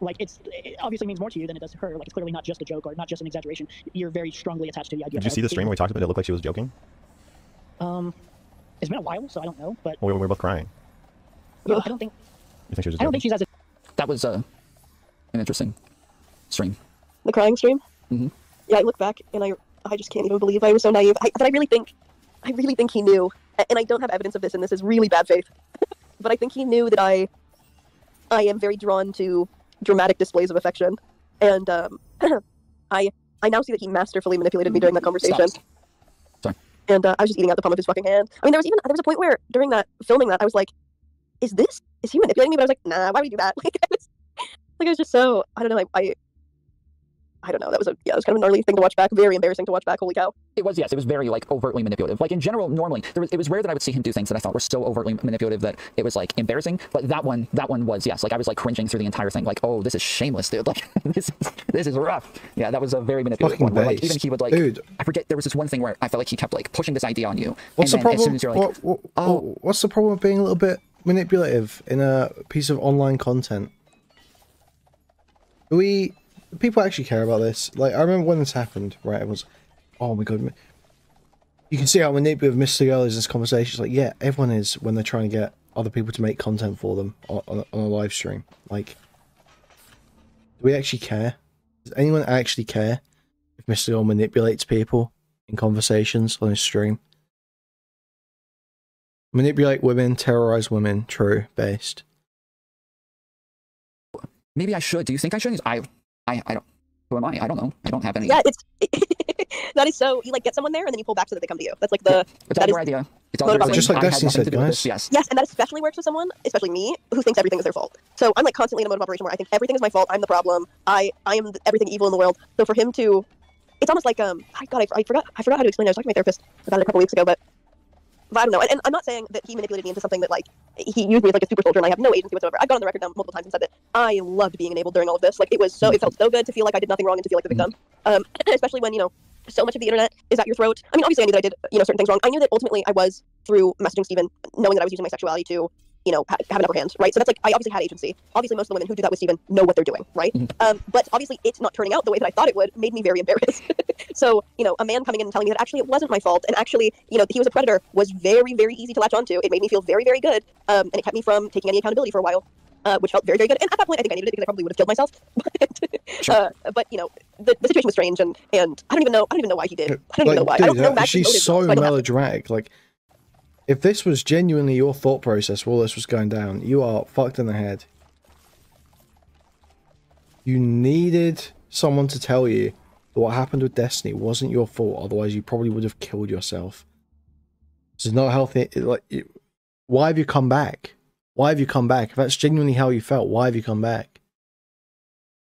Like it obviously means more to you than it does to her. Like it's clearly not just a joke or not just an exaggeration. You're very strongly attached to the idea. Did you see the stream where we talked about it? It looked like she was joking. It's been a while, so I don't know, but We were both crying. yeah, I don't think. You think she was? I don't think she's as. That was an interesting stream. The crying stream. Mm-hmm. Yeah, I look back and I just can't even believe I was so naive. But I really think he knew, and I don't have evidence of this, and this is really bad faith. But I think he knew that I am very drawn to dramatic displays of affection, and I now see that he masterfully manipulated me during that conversation. Sorry. And I was just eating out the palm of his fucking hand. I mean, there was a point where during that filming that I was like, is he manipulating me? But I was like, nah, why would you do that? I was just so, I don't know, I don't know. That was it was kind of a gnarly thing to watch back. Very embarrassing to watch back. Holy cow. It was, yes. It was very, like, overtly manipulative. Like, in general, normally, it was rare that I would see him do things that I thought were so overtly manipulative that it was, like, embarrassing. But that one was, yes. Like, I was, like, cringing through the entire thing. Like, oh, this is shameless, dude. Like, this is rough. Yeah, that was a very manipulative one. Where, like, even he would, like, dude. I forget, there was this one thing where I felt like he kept, like, pushing this idea on you. What's and the then problem? As soon as you're like, what's the problem with being a little bit manipulative in a piece of online content? People actually care about this. Like, I remember when this happened, right? It was, oh my god. You can see how manipulative MrGirl is in this conversation. It's like, yeah, everyone is when they're trying to get other people to make content for them on a live stream. Like, do we actually care? Does anyone actually care if MrGirl manipulates people in conversations on his stream? Manipulate women, terrorize women, true, based. maybe I should. Do you think I should? I don't. Who am I? I don't know. I don't have any. Yeah, it's that is so. You like get someone there and then you pull back so that they come to you. That's like the. It's all your idea. It's all just like Destiny said, guys. Yes. Yes, and that especially works with someone, especially me, who thinks everything is their fault. So I'm like constantly in a mode of operation where I think everything is my fault. I'm the problem. I am everything evil in the world. So for him to, it's almost like I forgot how to explain it. I was talking to my therapist about it a couple weeks ago, but I don't know. And I'm not saying that he manipulated me into something that like he used me as like a super soldier and I have no agency whatsoever. I've gone on the record now multiple times and said that I loved being enabled during all of this. Like it felt so good to feel like I did nothing wrong and to feel like the victim. Especially when, you know, so much of the internet is at your throat. I mean, obviously I knew that I did, you know, certain things wrong. I knew that ultimately I was, through messaging Steven, knowing that I was using my sexuality to, you know, have an upper hand, right? So that's like, I obviously had agency. Obviously most of the women who do that with Steven know what they're doing, right? But obviously it's not turning out the way that I thought it would made me very embarrassed. So, you know, a man coming in and telling me that actually it wasn't my fault, and actually, you know, he was a predator was very, very easy to latch onto. It made me feel very, very good, and it kept me from taking any accountability for a while, which felt very, very good. And at that point, I think I needed it because I probably would have killed myself. But you know, the situation was strange, and I don't even know why he did. I don't even know why. Dude, I don't know Max's she's motives, so I don't have to. melodramatic. Like, if this was genuinely your thought process while this was going down, you are fucked in the head. You needed someone to tell you that what happened with Destiny wasn't your fault, otherwise you probably would have killed yourself. This is not healthy. Why have you come back? Why have you come back? If that's genuinely how you felt, why have you come back?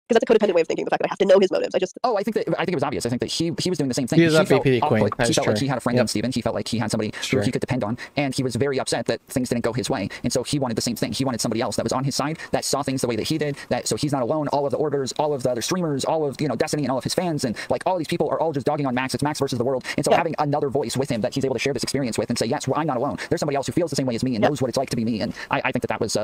Because that's a codependent way of thinking. The fact that I have to know his motives. I think it was obvious. I think that he was doing the same thing. He was that BPD queen. He felt like he had a friend in Steven. He felt like he had somebody who he could depend on, and he was very upset that things didn't go his way. And so he wanted the same thing. He wanted somebody else that was on his side, that saw things the way that he did. So he's not alone. All of the orders, all of the other streamers, all of Destiny, and all of his fans, and like all these people are all just dogging on Max. It's Max versus the world. And so having another voice with him that he's able to share this experience with and say, yes, well, I'm not alone. There's somebody else who feels the same way as me and knows what it's like to be me. And I think that was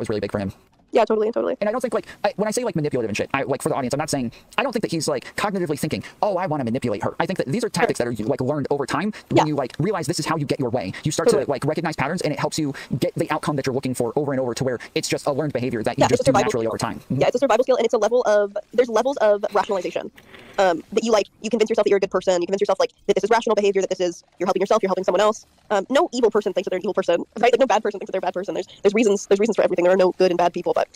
really big for him. Yeah, totally. And I don't think when I say like manipulative and shit, like for the audience, I'm not saying, I don't think that he's like cognitively thinking, oh, I want to manipulate her. I think that these are tactics that are like learned over time. When you like realize this is how you get your way, you start to like recognize patterns, and it helps you get the outcome that you're looking for over and over, to where it's just a learned behavior that you just do naturally over time. Yeah, it's a survival skill, and it's a level of, there's levels of rationalization. That you convince yourself that you're a good person, you convince yourself like that this is rational behavior, that this is, you're helping yourself, you're helping someone else. No evil person thinks that they're an evil person, right? Like no bad person thinks that they're a bad person. There's reasons for everything. There are no good and bad people, but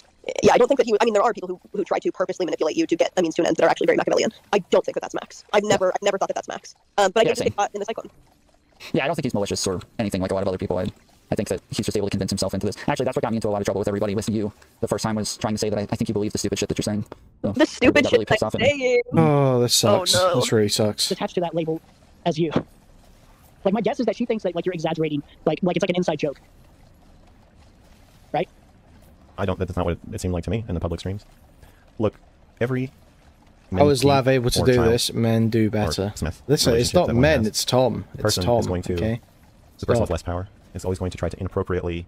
yeah, I don't think that I mean, there are people who try to purposely manipulate you to get a means to an end that are actually very Machiavellian. I don't think that that's Max. I've never thought that that's Max. But I get to take part in the cyclone. Yeah, I don't think he's malicious or anything like a lot of other people. I think that he's just able to convince himself into this. Actually, that's what got me into a lot of trouble with everybody, with you. The first time was trying to say that I think you believe the stupid shit that you're saying. So the stupid shit really that I'm saying. Oh, this sucks. Oh, no. This really sucks. Attached to that label as you. Like, my guess is that she thinks that like you're exaggerating, like it's like an inside joke, right? That's not what it seemed like to me in the public streams. Look, every how is Lav able to do this? Men do better. Listen, it's not men, it's Tom. It's Tom. Is going to, okay? The person with less power is always going to try to inappropriately.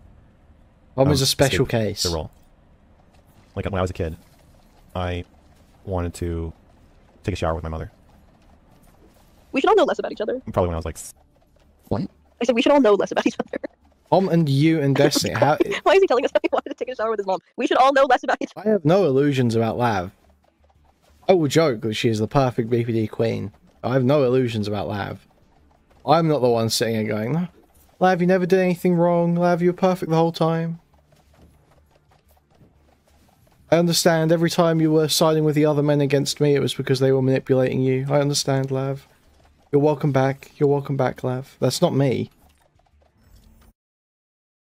Tom is a special case. The role. Like when I was a kid, I wanted to take a shower with my mother. We should all know less about each other. Probably when I was like, what? I said we should all know less about each other. Tom and you and Destiny. How... Why is he telling us that he wanted to take a shower with his mom? We should all know less about each other. I have no illusions about Lav. I will joke that she is the perfect BPD queen. I have no illusions about Lav. I'm not the one sitting and going, no, Lav, you never did anything wrong. Lav, you were perfect the whole time. I understand every time you were siding with the other men against me, it was because they were manipulating you. I understand, Lav. You're welcome back. You're welcome back, Lav. That's not me.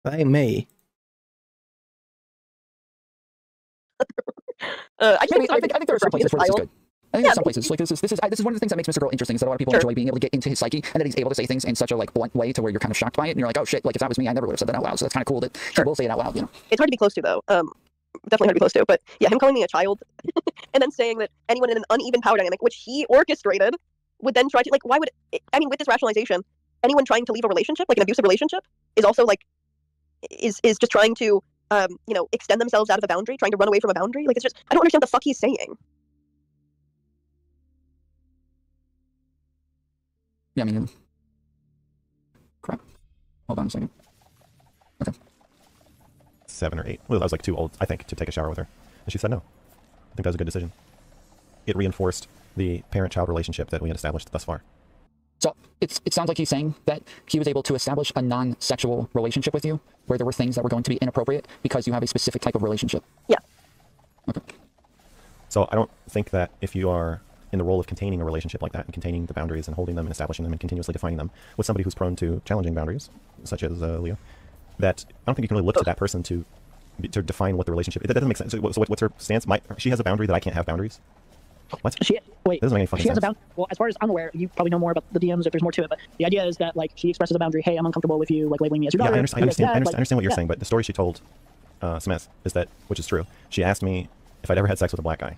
That ain't me. I think there are some places where this is good. I think there's some places like this is one of the things that makes MrGirl interesting, is that a lot of people enjoy being able to get into his psyche, and that he's able to say things in such a like blunt way to where you're kind of shocked by it, and you're like, oh shit, like if that was me, I never would have said that out loud. So that's kind of cool that he will say it out loud, you know. It's hard to be close to though. Definitely hard to be close to. But yeah, him calling me a child, and then saying that anyone in an uneven power dynamic, which he orchestrated, would then try to like, why would I mean, with this rationalization, anyone trying to leave a relationship, like an abusive relationship, is also like is just trying to you know, extend themselves out of a boundary, trying to run away from a boundary. Like, it's just, I don't understand what the fuck he's saying. Yeah, I mean, crap. Hold on a second. Okay. 7 or 8. Well, I was like too old, I think, to take a shower with her. And she said no. I think that was a good decision. It reinforced the parent-child relationship that we had established thus far. So it sounds like he's saying that he was able to establish a non-sexual relationship with you, where there were things that were going to be inappropriate because you have a specific type of relationship. Yeah. Okay. So I don't think that if you are in the role of containing a relationship like that, and containing the boundaries and holding them and establishing them and continuously defining them with somebody who's prone to challenging boundaries, such as Leo, that I don't think you can really look to that person to define what the relationship is. That doesn't make sense. So what's her stance? She has a boundary that I can't have boundaries? What? Wait, doesn't make any fucking sense. Well, as far as I'm aware, you probably know more about the DMs if there's more to it, but the idea is that like she expresses a boundary. Hey, I'm uncomfortable with you like labeling me as your daughter. Yeah, I understand what you're saying, but the story she told Smith is that, which is true, she asked me if I'd ever had sex with a black guy,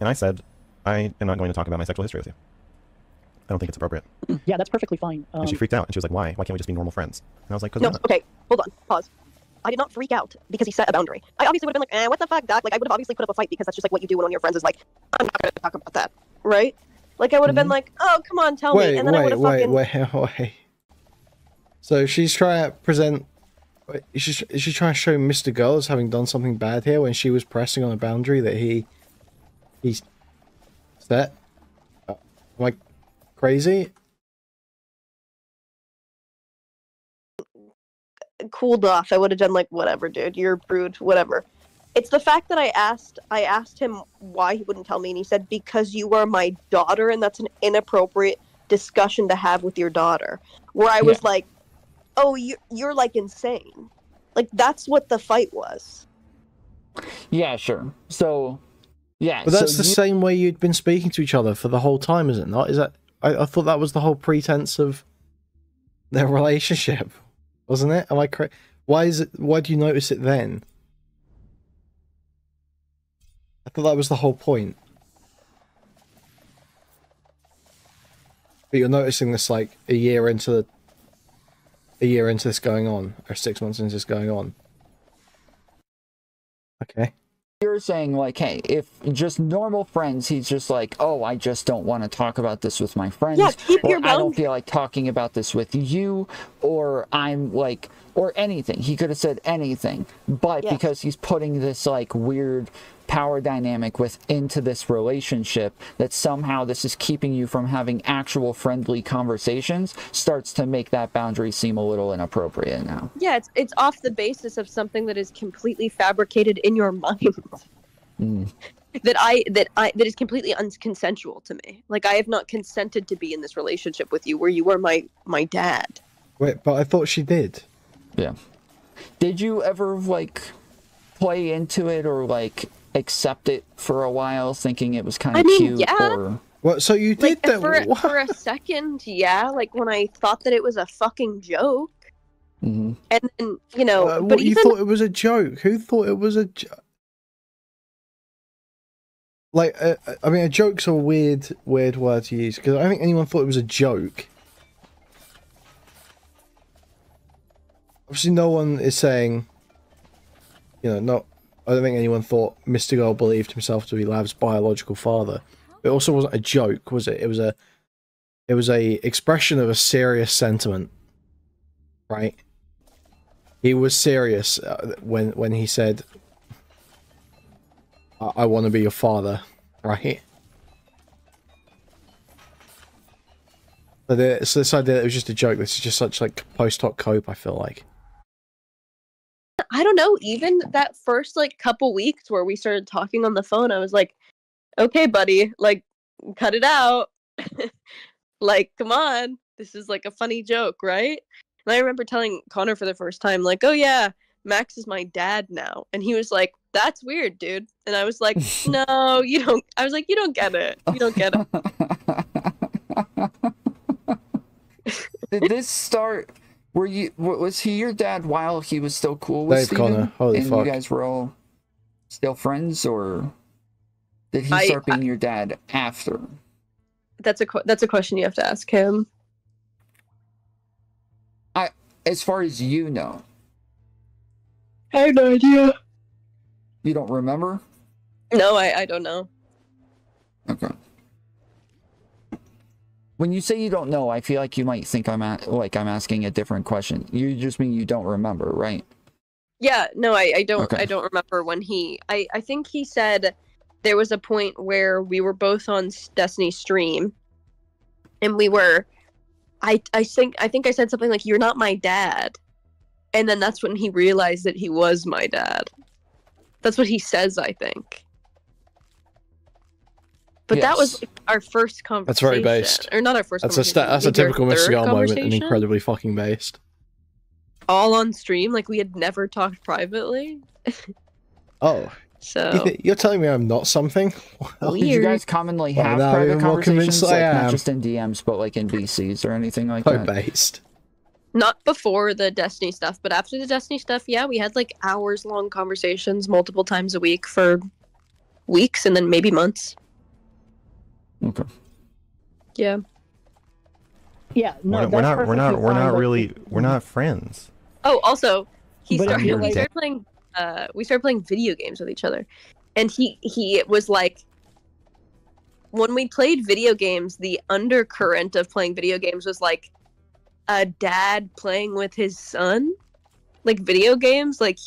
and I said I am not going to talk about my sexual history with you. I don't think it's appropriate. Yeah, that's perfectly fine. And she freaked out, and she was like, "Why? Why can't we just be normal friends?" And I was like, "Cause no, okay, hold on, pause. I did not freak out because he set a boundary. I obviously would have been like, what the fuck, Doc? Like, I would have obviously put up a fight because that's just like what you do when one of your friends is like, I'm not going to talk about that, right? Like, I would have been like, oh, come on, tell me. And then I would have fucking... Wait. So she's trying to present... Is she trying to show MrGirl as having done something bad here when she was pressing on a boundary that he's set? Am I crazy? Cooled off. I would have done like, whatever, dude, you're rude, whatever. It's the fact that I asked him why he wouldn't tell me, and he said, because you are my daughter, and that's an inappropriate discussion to have with your daughter. Where I was like, oh, you're like insane. Like, that's what the fight was. Yeah, sure. So, yeah. But that's the same way you'd been speaking to each other for the whole time, is it not? Is that... I thought that was the whole pretense of their relationship. Wasn't it? Am I correct? Why do you notice it then? I thought that was the whole point. But you're noticing this like a year into this going on, or 6 months into this going on. Okay. you're saying, like, hey, if just normal friends, he's just like, oh, I just don't want to talk about this with my friends. Yeah, keep or your I don't feel like talking about this with you, or I'm like, or anything. He could have said anything. But because he's putting this, like, weird power dynamic into this relationship, that somehow this is keeping you from having actual friendly conversations, starts to make that boundary seem a little inappropriate now. Yeah, it's off the basis of something that is completely fabricated in your mind. that is completely unconsensual to me. Like, I have not consented to be in this relationship with you where you are my dad. Wait, but I thought she did. Yeah. Did you ever, like, play into it or, like, accept it for a while, thinking it was kind of cute? Yeah. Or... What? So you did that? For a second, yeah. Like, when I thought that it was a fucking joke. And then, you know... but you thought it was a joke? Who thought it was a joke? Like, I mean, a joke's a weird word to use, because I don't think anyone thought it was a joke. Obviously, no one is saying, you know, I don't think anyone thought MrGirl believed himself to be Lav's biological father. It also wasn't a joke, was it? It was a expression of a serious sentiment, right? He was serious when he said, I want to be your father, right? So this idea that it was just a joke, this is just such, like, post-hoc cope, I feel like. I don't know, even that first, like, couple weeks where we started talking on the phone, I was like, okay, buddy, like, cut it out. Like, come on. This is, like, a funny joke, right? And I remember telling Connor for the first time, like, oh, yeah, Max is my dad now. And he was like, that's weird, dude. And I was like, no, you don't. I was like, you don't get it. You don't get it. Did this start... was he your dad while he was still cool with Dave Steven? Connor, holy and fuck. You guys were all still friends, or did he start being your dad after? That's a question you have to ask him. As far as you know. I have no idea. You don't remember? No, I don't know. Okay. When you say you don't know, I feel like you might think I'm asking a different question. You just mean you don't remember, right? Yeah, no, I don't. Okay. I don't remember when he. I think he said there was a point where we were both on Destiny's stream, and we were. I think I said something like, "You're not my dad," and then that's when he realized that he was my dad. That's what he says, I think. But that was, like, our first conversation. That's very based. Or not our first conversation. That's a typical MrGirl moment, and conversation. incredibly fucking based. All on stream, like we had never talked privately. Oh. So you're telling me I'm not something? Did you guys commonly have private conversations, like not just in DMs, but like in VCs or anything like that? Based. Not before the Destiny stuff, but after the Destiny stuff, yeah, we had like hours-long conversations multiple times a week for weeks and then maybe months. Okay. Yeah. Yeah. No, we're not friends. Oh, also, we But started playing video games with each other, and he was like, when we played video games, the undercurrent of playing video games was like a dad playing with his son, like video games, like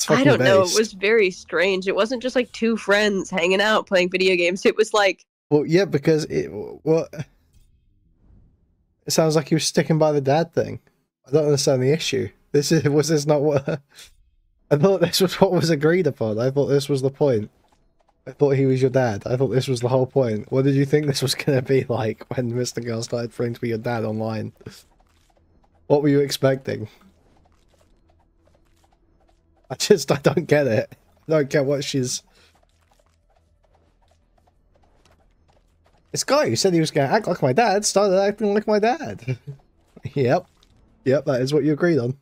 I don't know, it was very strange. It wasn't just like two friends hanging out playing video games. It was like, well, yeah, because it sounds like he was sticking by the dad thing. I don't understand the issue. Was this not what I thought this was what was agreed upon? I thought this was the point. I thought he was your dad. I thought this was the whole point. What did you think this was going to be like when MrGirl started pretending to be your dad online? What were you expecting? I don't get it. I don't get what she's... This guy who said he was going to act like my dad started acting like my dad. Yep. Yep, that is what you agreed on.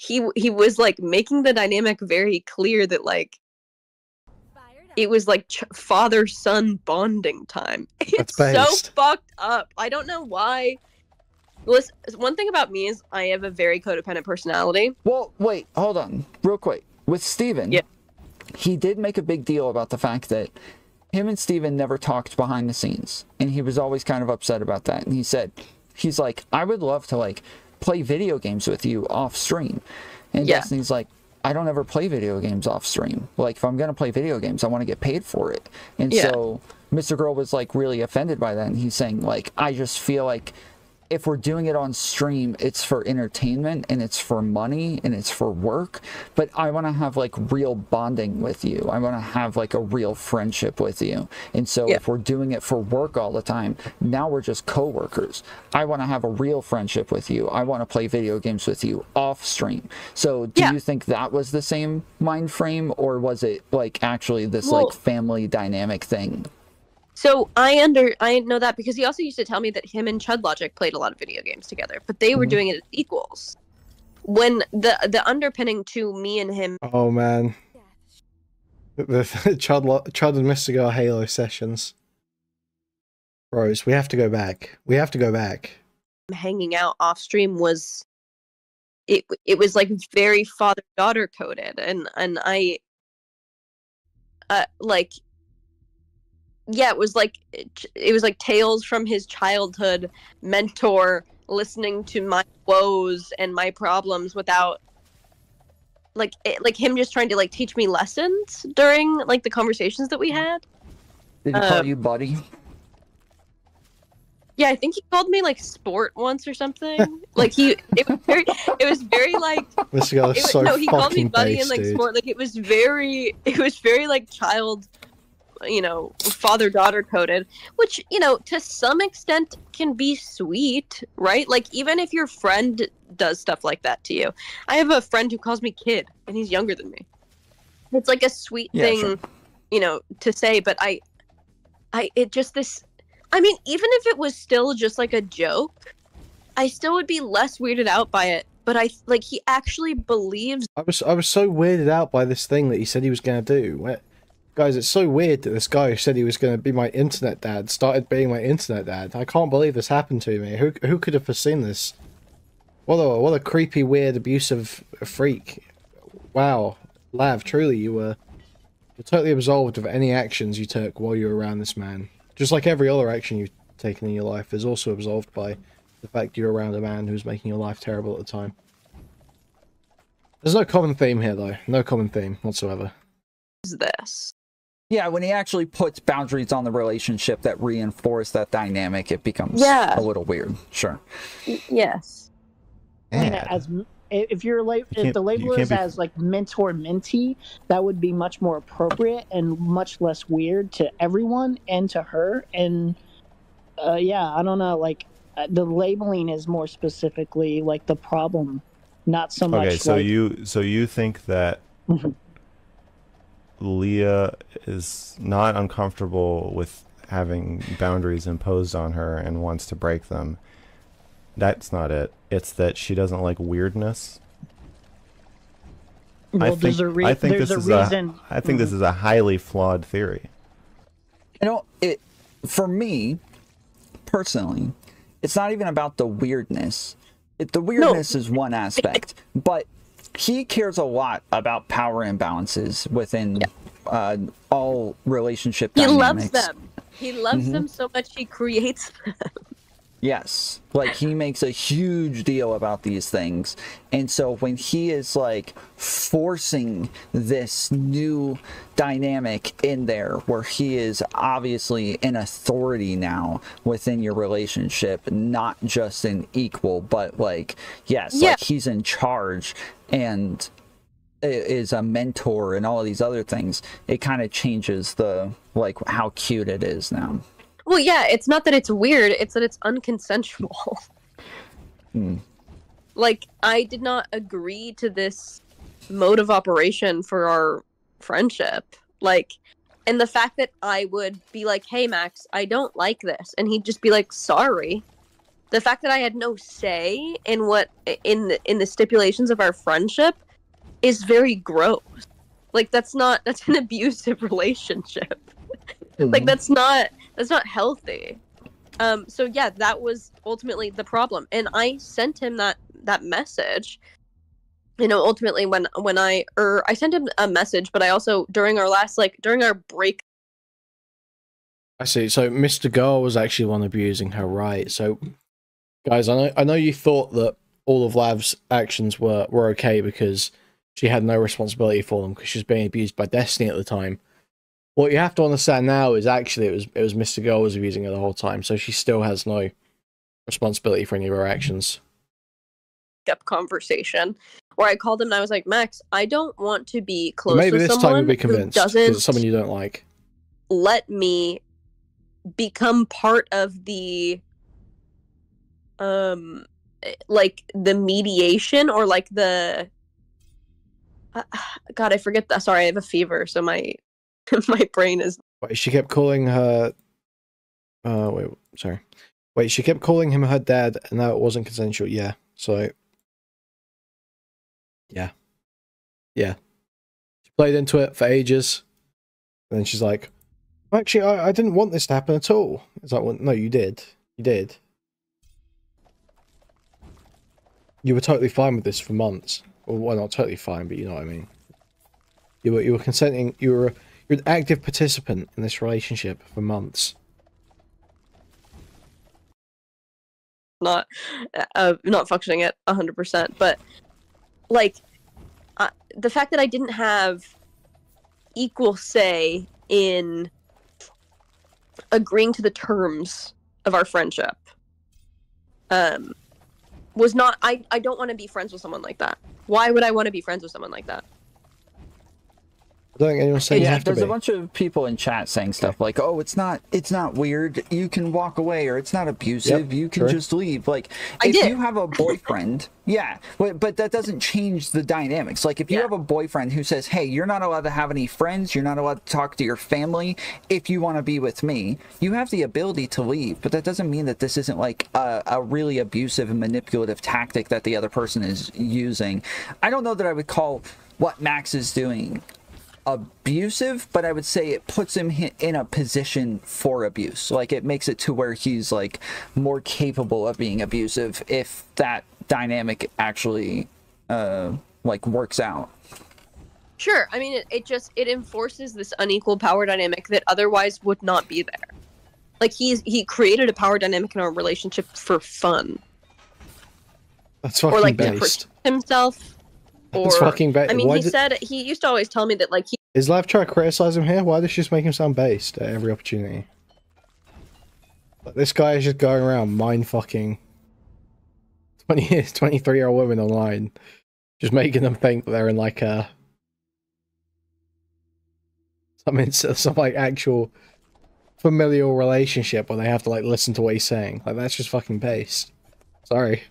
he was like making the dynamic very clear that like it was like father-son bonding time. It's so fucked up. I don't know why Listen, one thing about me is I have a very codependent personality. Well, wait, hold on, real quick. With Steven, he did make a big deal about the fact that him and Steven never talked behind the scenes, and he was always kind of upset about that. And he said, he's like, I would love to like play video games with you off stream. And Destiny's like, I don't ever play video games off stream. Like, if I'm gonna play video games, I want to get paid for it. And so MrGirl was like really offended by that, and he's saying like, I just feel like if we're doing it on stream, it's for entertainment and it's for money and it's for work, but I want to have like real bonding with you. I want to have like a real friendship with you. And so if we're doing it for work all the time, now we're just co-workers. I want to have a real friendship with you. I want to play video games with you off stream. So do you think that was the same mind frame, or was it like actually this like family dynamic thing? So I know that because he also used to tell me that him and Chud Logic played a lot of video games together, but they were doing it as equals. When the underpinning to me and him. Oh man, the Chud and MrGirl Halo sessions. Bros, we have to go back. We have to go back. Hanging out off stream was, it was like very father-daughter coded, and I like. Yeah, it was like tales from his childhood mentor, listening to my woes and my problems without like him just trying to like teach me lessons during like the conversations that we had. Did he call you buddy? Yeah, I think he called me like sport once or something. Like it was very like MrGirl is so no, he called me fucking buddy based, and like dude. sport. Like it was very like child, you know, father-daughter coded, which, you know, to some extent can be sweet, right? Like, even if your friend does stuff like that to you. I have a friend who calls me kid, and he's younger than me. It's like a sweet thing, you know, to say, but I mean, even if it was still just like a joke, I still would be less weirded out by it. But he actually believes. I was so weirded out by this thing that he said he was going to do. Guys, it's so weird that this guy who said he was going to be my internet dad started being my internet dad. I can't believe this happened to me. Who could have foreseen this? What a creepy, weird, abusive freak. Wow. Lav, truly, you're totally absolved of any actions you took while you were around this man. Just like every other action you've taken in your life is also absolved by the fact you're around a man who's making your life terrible at the time. There's no common theme here, though. No common theme whatsoever. This. Yeah, when he actually puts boundaries on the relationship that reinforce that dynamic, it becomes a little weird. Sure. Yes. I mean, if the label is as like mentor mentee, that would be much more appropriate and much less weird to everyone and to her. And yeah, I don't know, like the labeling is more specifically like the problem, not so much. Okay, so like... you think that Leah is not uncomfortable with having boundaries imposed on her and wants to break them. That's not it. It's that she doesn't like weirdness. Well, I think this is a highly flawed theory. You know, for me personally, it's not even about the weirdness. The weirdness is one aspect, but he cares a lot about power imbalances within all relationship dynamics. He loves them. He loves them so much he creates them. Yes, like he makes a huge deal about these things. And so when he is like forcing this new dynamic in there where he is obviously an authority now within your relationship, not just an equal, but like, like he's in charge and is a mentor and all of these other things, it kind of changes the like how cute it is now. Well, yeah, it's not that it's weird, it's that it's unconsensual. Like, I did not agree to this mode of operation for our friendship. Like, and the fact that I would be like, hey, Max, I don't like this. And he'd just be like, sorry. The fact that I had no say in what, in the stipulations of our friendship is very gross. Like, that's an abusive relationship. Like, that's not healthy. So yeah, that was ultimately the problem, and I sent him that message. You know, ultimately when I sent him a message, but I also during our break. I see. So MrGirl was actually one abusing her, right? So, guys, I know you thought that all of Lav's actions were okay because she had no responsibility for them because she was being abused by Destiny at the time. What you have to understand now is actually it was MrGirl was abusing her the whole time, so she still has no responsibility for any of her actions. Up conversation where I called him and I was like, Max, I don't want to be close Maybe with this time someone you'll be convinced who because doesn't it's someone you don't like. let me become part of the like the mediation or like the God, I forget that. Sorry, I have a fever, so my my brain is. Wait, she kept calling her. Wait, sorry. Wait, she kept calling him her dad, and now it wasn't consensual. Yeah, so. Yeah. Yeah. She played into it for ages, and then she's like, "Actually, I didn't want this to happen at all." It's like, well, no, you did. You did. You were totally fine with this for months. Well, not totally fine, but you know what I mean. You were consenting. You're an active participant in this relationship for months. Not functioning at 100%, but like the fact that I didn't have equal say in agreeing to the terms of our friendship was not. I don't want to be friends with someone like that. Why would I want to be friends with someone like that? I don't think anyone's saying you have to be. There's a bunch of people in chat saying stuff like, "Oh, it's not weird. You can walk away, or it's not abusive. You can just leave." Like, if you have a boyfriend, yeah, but that doesn't change the dynamics. Like, if you have a boyfriend who says, "Hey, you're not allowed to have any friends. You're not allowed to talk to your family. If you want to be with me, you have the ability to leave." But that doesn't mean that this isn't like a really abusive and manipulative tactic that the other person is using. I don't know that I would call what Max is doing abusive, but I would say it puts him in a position for abuse. Like, it makes it to where he's like more capable of being abusive if that dynamic actually like works out. Sure. I mean, it enforces this unequal power dynamic that otherwise would not be there. Like, he created a power dynamic in our relationship for fun. That's fucking or like based. to protect himself. Or, That's fucking based. I mean, he used to always tell me that like Is Lav trying to criticize him here? Why does she just make him sound based at every opportunity? Like, this guy is just going around mind fucking 23-year-old women online, just making them think that they're in like a some like actual familial relationship where they have to like listen to what he's saying. Like, that's just fucking based. Sorry.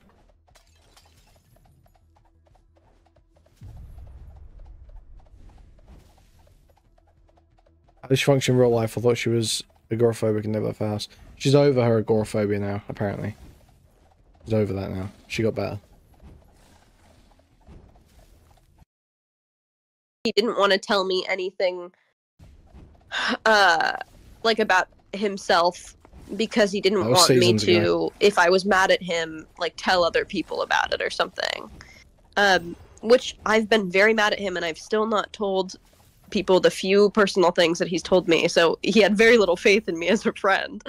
How does she function in real life? I thought she was agoraphobic and never left the house. She's over her agoraphobia now, apparently. She's over that now. She got better. he didn't want to tell me anything like about himself because he didn't want me to, if I was mad at him, like tell other people about it or something. Which I've been very mad at him, and I've still not told people the few personal things that he's told me, so he had very little faith in me as a friend.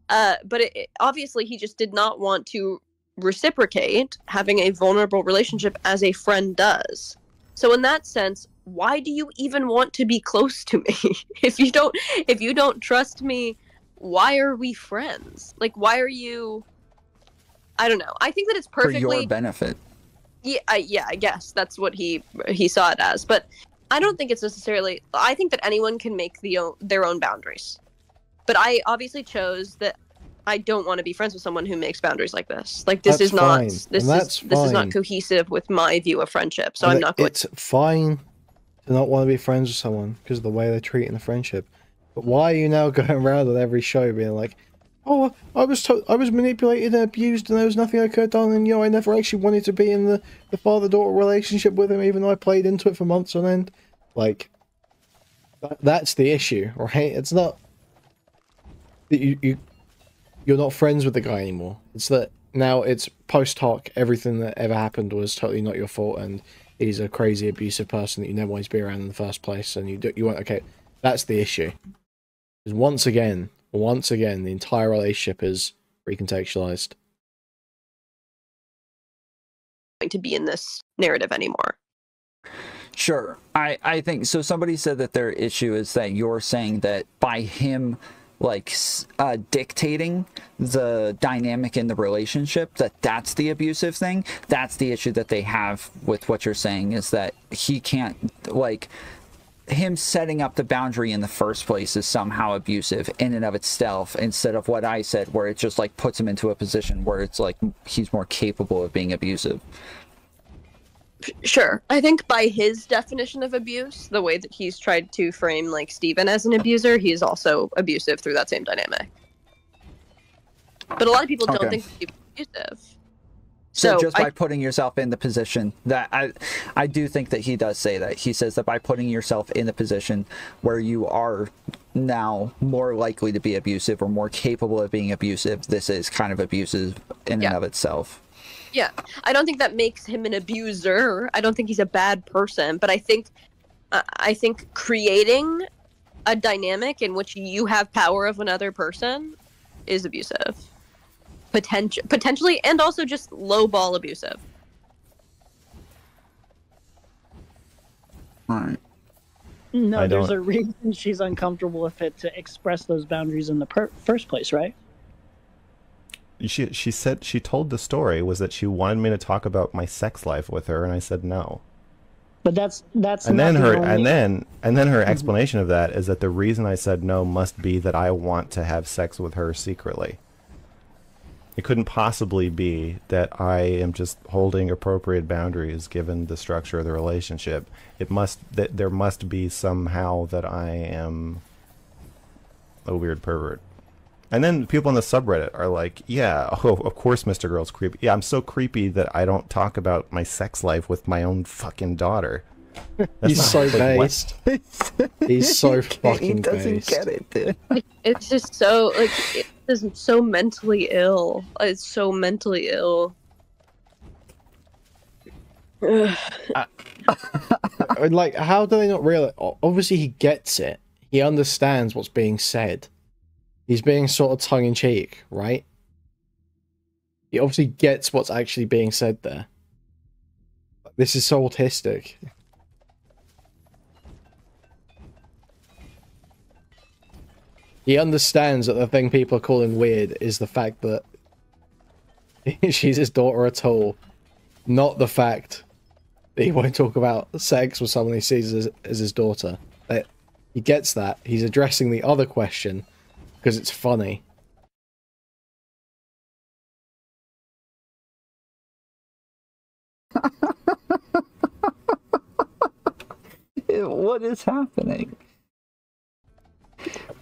But obviously he just did not want to reciprocate having a vulnerable relationship as a friend does. So in that sense, why do you even want to be close to me? If you don't trust me, why are we friends? Like, why are you... I don't know. I think that it's perfectly... For your benefit. Yeah, I guess that's what he saw it as. But I don't think it's necessarily... I think that anyone can make their own boundaries. But I obviously chose that I don't want to be friends with someone who makes boundaries like this. Like, this is not... This is not cohesive with my view of friendship, so I'm not going... It's fine to not want to be friends with someone because of the way they're treating the friendship. But why are you now going around on every show being like, oh, I was manipulated and abused and there was nothing I could have done, and you know, I never actually wanted to be in the father-daughter relationship with him even though I played into it for months on end. Like, that's the issue, right? It's not that you you're not friends with the guy anymore. It's that now it's post hoc. Everything that ever happened was totally not your fault, and he's a crazy abusive person that you never wanted to be around in the first place. And you weren't okay. That's the issue. Because once again, the entire relationship is recontextualized. Going to be in this narrative anymore. Sure. I think so. Somebody said that their issue is that you're saying that by him like dictating the dynamic in the relationship, that's the abusive thing. That's the issue that they have with what you're saying, is that he can't, like, him setting up the boundary in the first place is somehow abusive in and of itself, instead of what I said, where it just like puts him into a position where it's like he's more capable of being abusive. Sure. I think by his definition of abuse, the way that he's tried to frame like Steven as an abuser, he is also abusive through that same dynamic. But a lot of people don't think he's abusive. So just by putting yourself in the position that I do think that he does say that. He says that by putting yourself in the position where you are now more likely to be abusive or more capable of being abusive, this is kind of abusive in and of itself. Yeah, I don't think that makes him an abuser. I don't think he's a bad person, but I think creating a dynamic in which you have power of another person is abusive. Potentially, and also just lowball abusive. Right. No, there's a reason she's uncomfortable with it to express those boundaries in the first place, right? She said, she told the story was that she wanted me to talk about my sex life with her, and I said no. But that's and then her explanation of that is that the reason I said no must be that I want to have sex with her secretly. It couldn't possibly be that I am just holding appropriate boundaries given the structure of the relationship. There must be somehow that I am a weird pervert. And then people on the subreddit are like, yeah, oh, of course MrGirl's creepy. Yeah, I'm so creepy that I don't talk about my sex life with my own fucking daughter. He's so based. He's so fucking based. He doesn't get it, dude. Like, it's just so, like, it's so mentally ill. It's so mentally ill. Like, how do they not realize? Obviously, he gets it. He understands what's being said. He's being sort of tongue-in-cheek, right? He obviously gets what's actually being said there. This is so autistic. He understands that the thing people are calling weird is the fact that she's his daughter at all, not the fact that he won't talk about sex with someone he sees as his daughter. He gets that. He's addressing the other question because it's funny. What is happening?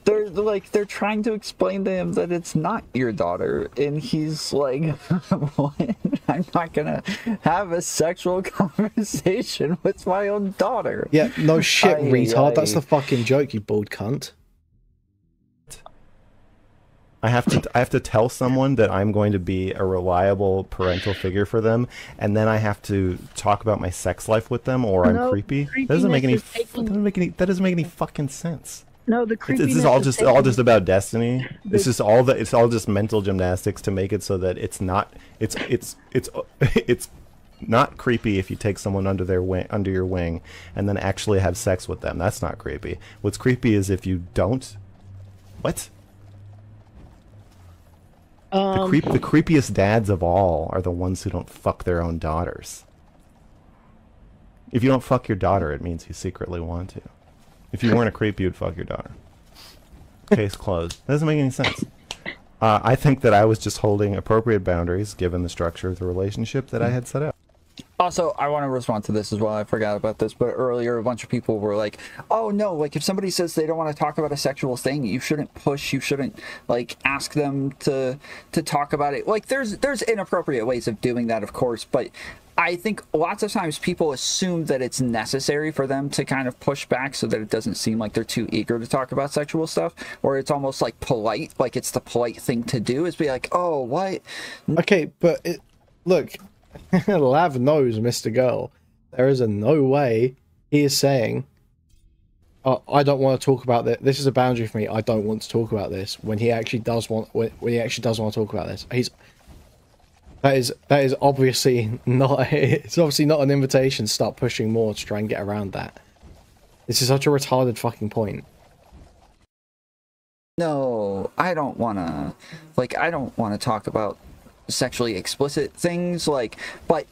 They're trying to explain to him that it's not your daughter, and he's like, what? I'm not gonna have a sexual conversation with my own daughter. Yeah, no shit, retard. That's the fucking joke, you bald cunt. I have to tell someone that I'm going to be a reliable parental figure for them, and then I have to talk about my sex life with them, or I'm creepy. That doesn't make any fucking sense. No, the creepiness. This is all just about Destiny. It's all just mental gymnastics to make it so that it's not not creepy if you take someone under your wing and then actually have sex with them. That's not creepy. What's creepy is if you don't. What? The creepiest dads of all are the ones who don't fuck their own daughters. If you don't fuck your daughter, it means you secretly want to. If you weren't a creep, you'd fuck your daughter. Case closed. That doesn't make any sense. I think that I was just holding appropriate boundaries given the structure of the relationship that I had set up. Also, I want to respond to this as well. I forgot about this, but earlier a bunch of people were like, oh no, like if somebody says they don't want to talk about a sexual thing, you shouldn't push, you shouldn't like ask them to talk about it. Like there's inappropriate ways of doing that, of course, but I think lots of times people assume that it's necessary for them to kind of push back so that it doesn't seem like they're too eager to talk about sexual stuff, or it's almost like polite, like it's the polite thing to do is be like, oh, what? Okay, but look, Lav knows MrGirl. There is no way he is saying, oh, I don't want to talk about this. This is a boundary for me. I don't want to talk about this. When he actually does want, when he actually does want to talk about this, that is obviously not. It's obviously not an invitation to start pushing more to try and get around that. This is such a retarded fucking point. No, I don't want to. Like, I don't want to talk about sexually explicit things. Like, but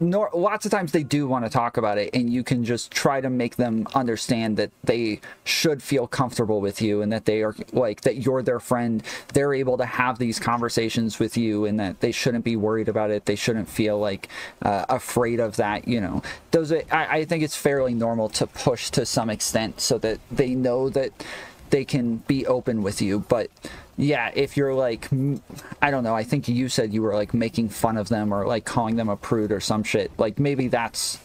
lots of times they do want to talk about it, and you can just try to make them understand that they should feel comfortable with you, and that they are like that you're their friend. They're able to have these conversations with you, and that they shouldn't be worried about it. They shouldn't feel like afraid of that. You know, I think it's fairly normal to push to some extent so that they know that they can be open with you. But yeah, if you're like, I don't know, I think you said you were like making fun of them or like calling them a prude or some shit, like maybe that's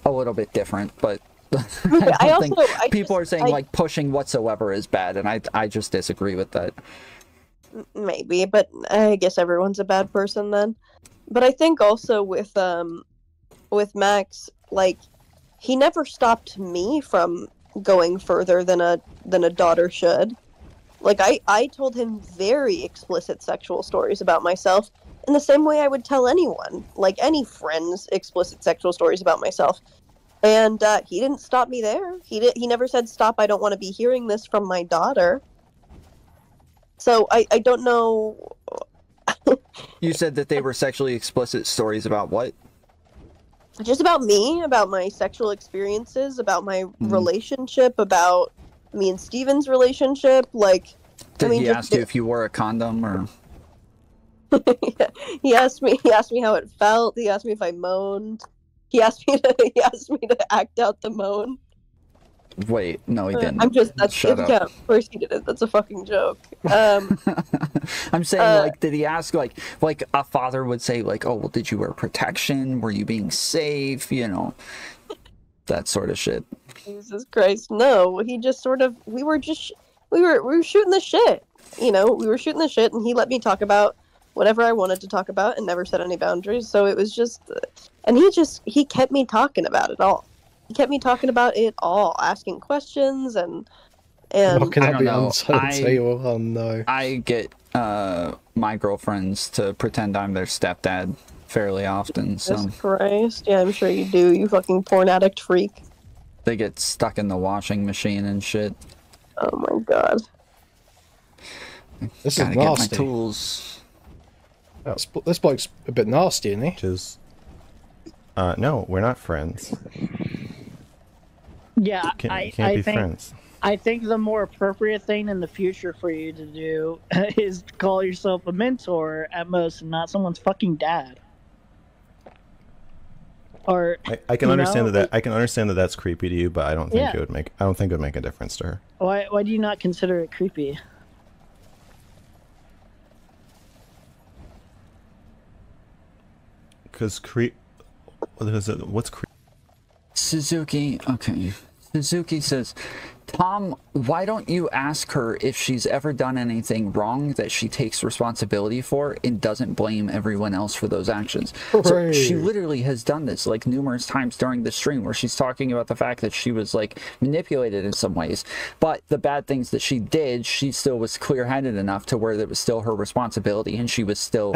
a little bit different. But I don't think people are saying like pushing whatsoever is bad, and I just disagree with that. Maybe, but I guess everyone's a bad person then. But I think also with Max, like, he never stopped me from going further than a daughter should. Like, I told him very explicit sexual stories about myself in the same way I would tell anyone, like any friend's explicit sexual stories about myself. And he didn't stop me there. He never said, stop, I don't want to be hearing this from my daughter. So I don't know. You said that they were sexually explicit stories about what? Just about me, about my sexual experiences, about my relationship, about me and Steven's relationship. Like, Did he ask you if you wore a condom, or? He asked me how it felt. He asked me if I moaned. He asked me to act out the moan. Wait, no, he didn't. Shut up. Yeah, of course he didn't. That's a fucking joke. I'm saying, like, did he ask, like a father would say, like, oh, well, did you wear protection? Were you being safe? You know, that sort of shit. Jesus Christ, no. He just sort of, we were shooting the shit. You know, we were shooting the shit, and he let me talk about whatever I wanted to talk about and never set any boundaries. So it was just, and he kept me talking about it all. He kept me talking about it all, asking questions and Not gonna I don't be know. on the table. Oh no. I get my girlfriends to pretend I'm their stepdad fairly often. So Jesus Christ. Yeah, I'm sure you do. You fucking porn addict freak. they get stuck in the washing machine and shit. Oh my god. This Gotta is get my nasty. tools. This bloke's a bit nasty, isn't he? Which is, no, we're not friends. Yeah, Can't I be think friends. I think the more appropriate thing in the future for you to do is call yourself a mentor at most, and not someone's fucking dad. Or I can understand know, I can understand that that's creepy to you, but I don't think it would make. I don't think it would make a difference to her. Why do you not consider it creepy? Because what's creep? Suzuki, okay. Suzuki says, Tom, why don't you ask her if she's ever done anything wrong that she takes responsibility for and doesn't blame everyone else for those actions? So she literally has done this like numerous times during the stream where she's talking about the fact that she was like manipulated in some ways, but the bad things that she did, she still was clear-headed enough to where it was still her responsibility and she was still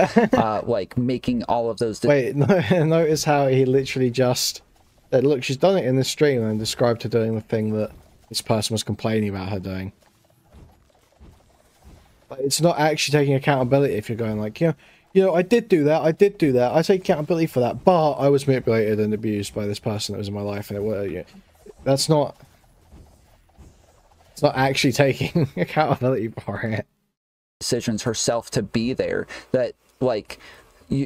like making all of those. Wait, notice how he literally just said, look, she's done it in the stream and described her doing the thing that this person was complaining about her doing. But it's not actually taking accountability if you're going like, you know, I did do that, I take accountability for that, but I was manipulated and abused by this person that was in my life, and it was, that's not, it's not actually taking accountability for it. Decisions herself to be there, that like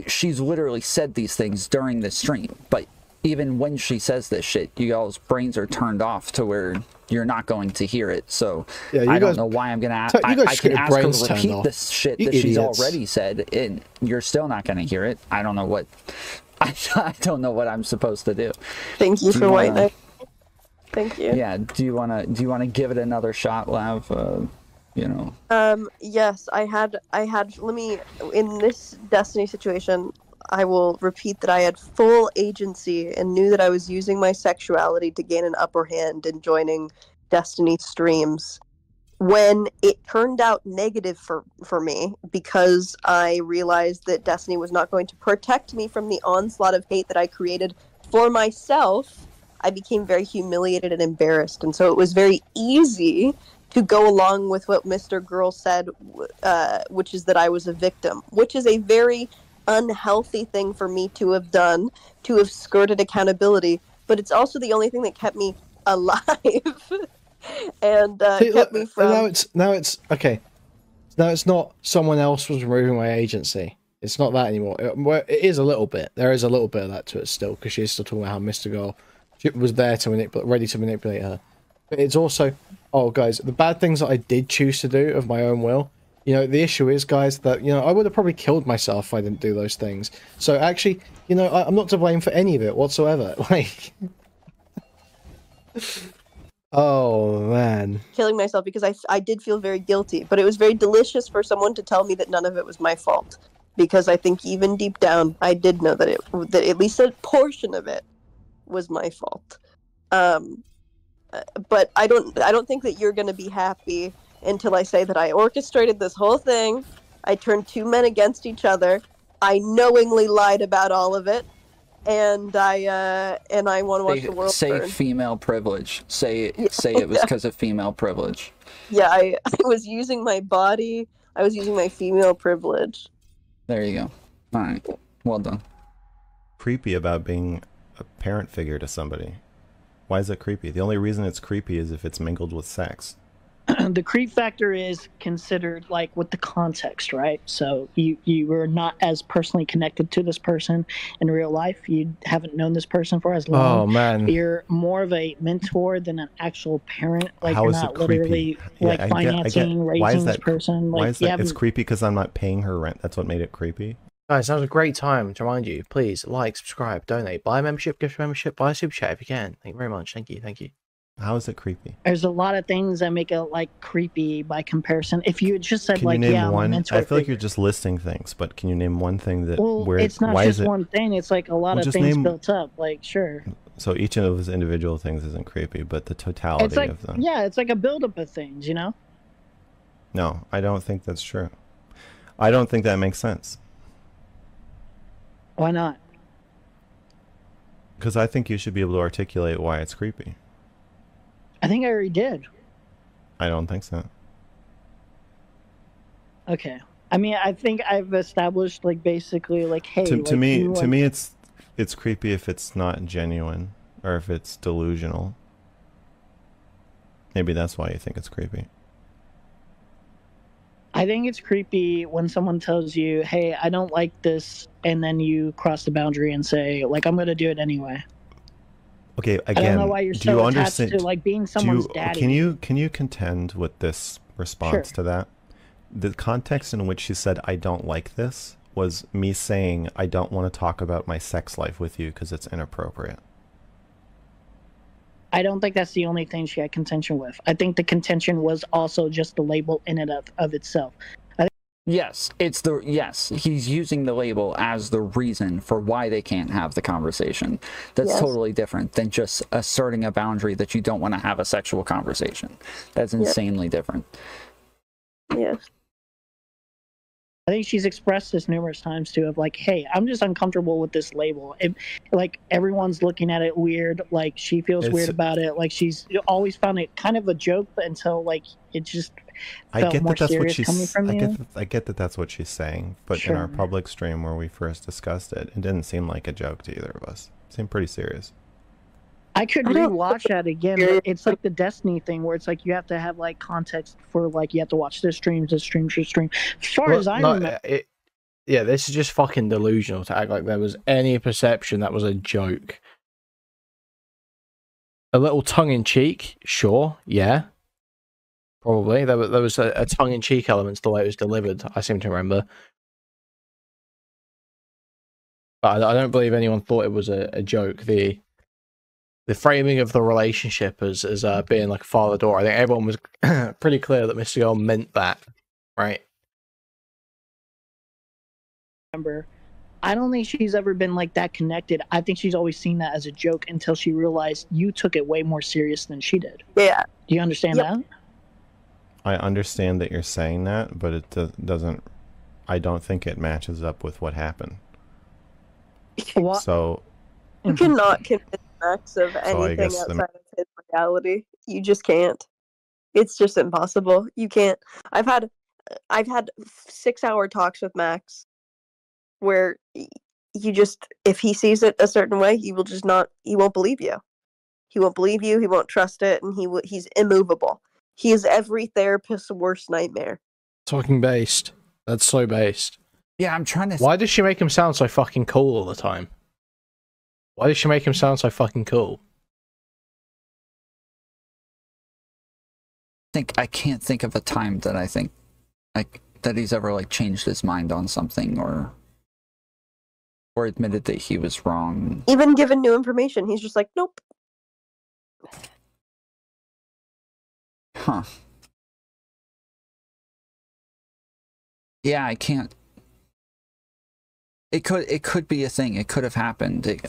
she's literally said these things during the stream, but even when she says this shit, you y'all's brains are turned off to where you're not going to hear it. So yeah, I don't know why I'm gonna ask. I can ask her to repeat this shit that she's already said, and you're still not gonna hear it. I don't know what. I don't know what I'm supposed to do. Thank you for White Knight. Thank you. Yeah. Do you wanna give it another shot, Lav? You know. Yes, I had. Let me. In this Destiny situation, I will repeat that I had full agency and knew that I was using my sexuality to gain an upper hand in joining Destiny streams. When it turned out negative for me, because I realized that Destiny was not going to protect me from the onslaught of hate that I created for myself, I became very humiliated and embarrassed. And so it was very easy to go along with what MrGirl said, which is that I was a victim, which is a very unhealthy thing for me to have done, to have skirted accountability. But it's also the only thing that kept me alive. And kept me from. Now it's okay. Now it's not someone else was removing my agency. It's not that anymore. It is a little bit. There is a little bit of that to it still, because she's still talking about how MrGirl was there to manipulate, ready to manipulate her. But it's also, oh guys, the bad things that I did choose to do of my own will. You know, the issue is, guys, that I would have probably killed myself if I didn't do those things. So actually, I'm not to blame for any of it whatsoever. Like. Oh man, killing myself because I did feel very guilty, but it was very delicious for someone to tell me that none of it was my fault, because I think even deep down I did know that that at least a portion of it was my fault. But I don't think that you're going to be happy until I say that I orchestrated this whole thing. I turned two men against each other. I knowingly lied about all of it. And I want to watch the world say burn. Female privilege. Say it was because of female privilege. Yeah, I was using my body. I was using my female privilege. There you go. All right. Well done. Creepy about being a parent figure to somebody. Why is it creepy? The only reason it's creepy is if it's mingled with sex. The creep factor is considered like with the context, right? So you were not as personally connected to this person in real life. You haven't known this person for as long. Oh man, you're more of a mentor than an actual parent. Like how you're is not it creepy? literally like financing, raising this person. Why Like is that? It's creepy because I'm not paying her rent. That's what made it creepy. Guys, that was a great time to remind you. Please like, subscribe, donate, buy a membership, gift membership, buy a super chat if you can. Thank you very much. Thank you. Thank you. How is it creepy? There's a lot of things that make it like creepy by comparison. If you had just said can like, you name yeah, one? I'm a mentor I feel like you're just listing things, but can you name one thing that? Well, where it's not why just is it, one thing. It's like a lot of things built up. Like, sure. So each of those individual things isn't creepy, but the totality It's like, of them. yeah, it's like a buildup of things, you know? No, I don't think that's true. I don't think that makes sense. Why not? Because I think you should be able to articulate why it's creepy. I think I already did. I don't think so. Okay. I mean, I think I've established like basically like, hey, to me, it's creepy if it's not genuine or if it's delusional. Maybe that's why you think it's creepy. I think it's creepy when someone tells you, hey, I don't like this, and then you cross the boundary and say, like, I'm going to do it anyway. Okay, again, I don't know why you're so attached to like being someone's daddy. Can you contend with this response to that? The context in which she said, I don't like this, was me saying, I don't want to talk about my sex life with you because it's inappropriate. I don't think that's the only thing she had contention with. I think the contention was also just the label in and of itself. Yes, he's using the label as the reason for why they can't have the conversation. That's totally different than just asserting a boundary that you don't want to have a sexual conversation. That's insanely different. Yes. I think she's expressed this numerous times too, of like, hey, I'm just uncomfortable with this label. Like everyone's looking at it weird. Like she feels weird about it. Like she's always found it kind of a joke, but until like it just felt more serious coming from you. I get that that's what she's saying, but in our public stream where we first discussed it, it didn't seem like a joke to either of us. It seemed pretty serious. I could rewatch that again. It's like the Destiny thing where it's like you have to have like context for like you have to watch this stream. As far as I remember, yeah, this is just fucking delusional to act like there was any perception that was a joke. A little tongue-in-cheek, sure, yeah. Probably. There was a tongue-in-cheek element to the way it was delivered, I seem to remember. But I don't believe anyone thought it was a joke. The framing of the relationship as being like a father-daughter, I think everyone was pretty clear that MrGirl meant that, right? I don't think she's ever been like that connected. I think she's always seen that as a joke until she realized you took it way more serious than she did. Yeah. Do you understand that? I understand that you're saying that, but it doesn't. I don't think it matches up with what happened. What? So You cannot convince Max of anything guess outside of his reality. You just can't. It's just impossible. You can't. I've had 6-hour talks with Max where you just, if he sees it a certain way, he won't believe you. He won't believe you, he won't trust it, and he's immovable. He is every therapist's worst nightmare. Talking based. That's so based. Yeah, I'm trying to... Why does she make him sound so fucking cool all the time? Why does she make him sound so fucking cool? I can't think of a time that I think that he's ever like changed his mind on something or admitted that he was wrong. Even given new information, he's just like, nope. Huh. Yeah, I can't. It could be a thing. It could have happened.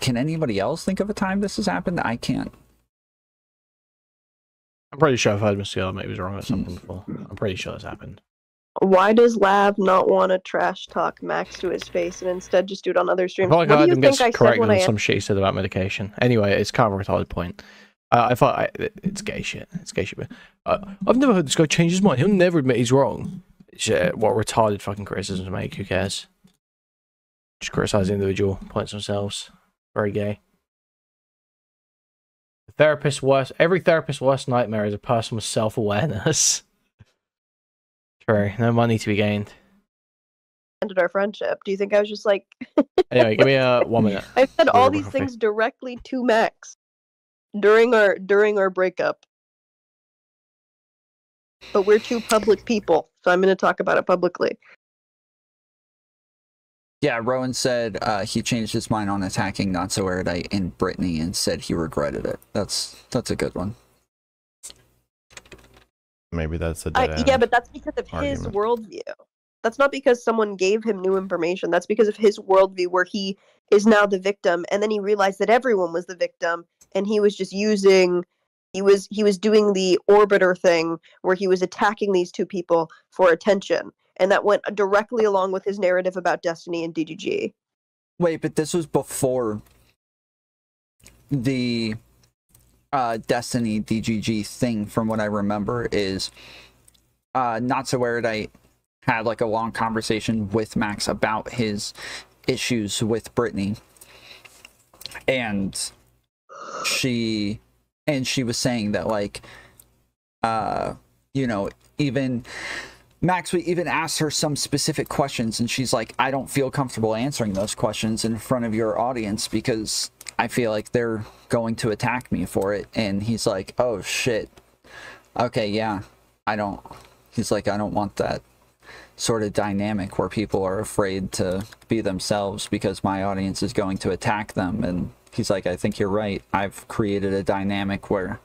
Can anybody else think of a time this has happened? I can't. I'm pretty sure I've heard MrGirl admit he was wrong at something before. I'm pretty sure it's happened. Why does Lab not want to trash talk Max to his face and instead just do it on other I streams? feel like What I do you heard him think I get said corrected when on I some shit he said about medication. Anyway, it's kind of a retarded point. I thought it's gay shit. It's gay shit. I've never heard this guy change his mind. He'll never admit he's wrong. What retarded fucking criticisms to make? Who cares? Just criticize the individual points themselves. Very gay. Every therapist's worst nightmare is a person with self-awareness. True. No money to be gained. ended our friendship. Do you think I was just like... Anyway, give me 1 minute. I said all these things directly to Max during our breakup. But we're two public people, so I'm going to talk about it publicly. Yeah, Rowan said he changed his mind on attacking Not So Erudite in Brittany and said he regretted it. That's a good one. Maybe that's a dead yeah, but that's because of argument. his worldview. That's not because someone gave him new information. That's because of his worldview, where he is now the victim, and then he realized that everyone was the victim, and he was just using... He was doing the orbiter thing, where he was attacking these two people for attention. And that went directly along with his narrative about Destiny and DGG. Wait, but this was before the Destiny DGG thing, from what I remember, is Not So Erudite had like a long conversation with Max about his issues with Brittany. And she was saying that, like, you know, even Max would even ask her some specific questions, and she's like, I don't feel comfortable answering those questions in front of your audience because I feel like they're going to attack me for it. And he's like, oh shit. Okay, yeah. He's like, I don't want that sort of dynamic where people are afraid to be themselves because my audience is going to attack them. And he's like, I think you're right. I've created a dynamic where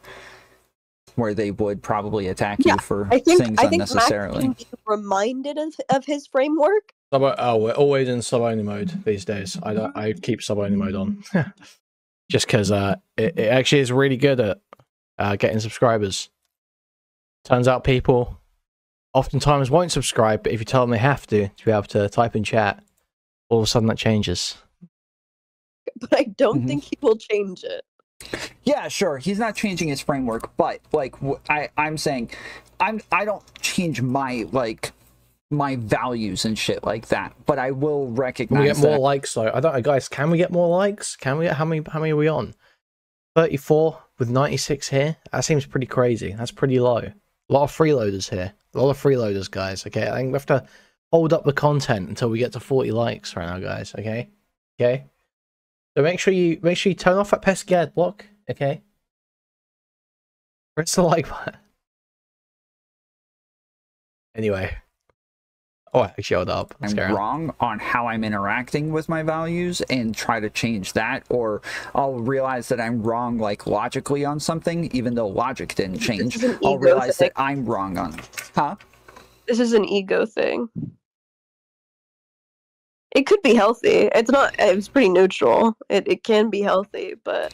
they would probably attack you for things unnecessarily. Max can be reminded of his framework. Oh, we're always in sub-only mode these days. I keep sub-only mode on. Just because it actually is really good at getting subscribers. Turns out people oftentimes won't subscribe, but if you tell them they have to be able to type in chat, all of a sudden that changes. But I don't think he will change it. Yeah, sure. He's not changing his framework, but like I'm saying, I don't change my my values and shit like that. But I will recognize. Can we get more likes though? I don't know, guys. Can we get more likes? Can we get how many are we on? 34 with 96 here. That seems pretty crazy. That's pretty low. A lot of freeloaders here. A lot of freeloaders, guys. Okay, I think we have to hold up the content until we get to 40 likes right now, guys. Okay. So make sure you turn off that pesky ad block, okay? Press the like button. Anyway. Oh, actually, hold up. I'm wrong on how I'm interacting with my values and try to change that, or I'll realize that I'm wrong, like, logically on something, even though logic didn't change. I'll realize that I'm wrong on it. Huh? This is an ego thing. It could be healthy. It's not. It's pretty neutral. It can be healthy, but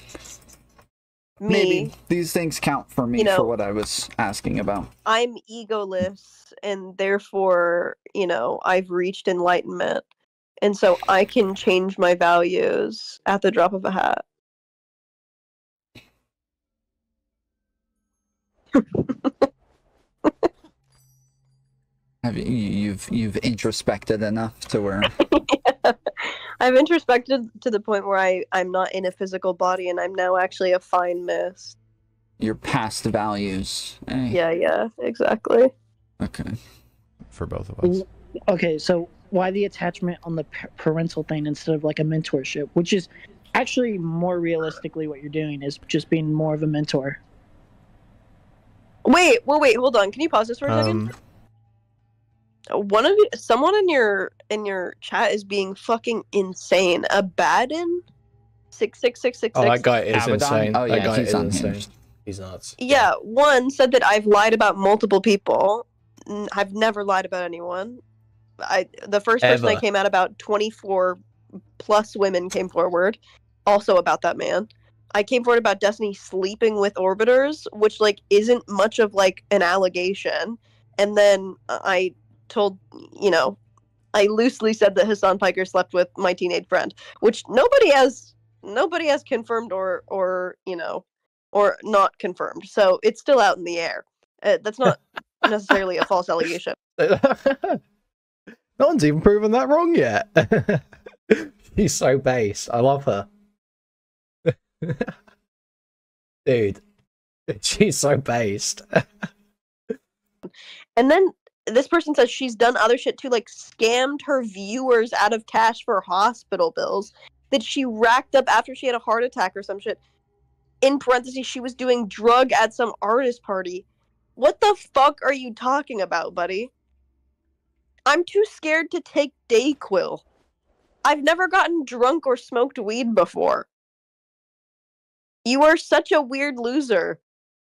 Maybe these things count for me for what I was asking about. I'm egoless, and therefore, I've reached enlightenment, and so I can change my values at the drop of a hat. Have you've introspected enough to where I've introspected to the point where I'm not in a physical body, and I'm now actually a fine mist. your past values. Yeah, exactly. Okay. For both of us. Okay, so why the attachment on the parental thing instead of like a mentorship, which is actually more realistically what you're doing is just being more of a mentor. Wait, hold on. Can you pause this for a second? Someone in your chat is being fucking insane. Abaddon 66666. Oh, that guy is Abaddon? insane. Oh, yeah, that guy he's is unhinged. insane. He's nuts. Yeah, one said that I've lied about multiple people. I've never lied about anyone. The first person I Ever. came out about, 24 plus women came forward, also about that man. I came forward about Destiny sleeping with orbiters, which like isn't much of like an allegation. And then I told, I loosely said that Hassan Piker slept with my teenage friend, which nobody has confirmed or not confirmed. So it's still out in the air. That's not necessarily a false allegation. No one's even proven that wrong yet. She's so base. I love her. Dude, she's so based. And then this person says she's done other shit too, like scammed her viewers out of cash for hospital bills that she racked up after she had a heart attack or some shit. In parentheses, she was doing drug at some artist party. What the fuck are you talking about, buddy? I'm too scared to take Dayquil. I've never gotten drunk or smoked weed before. You are such a weird loser.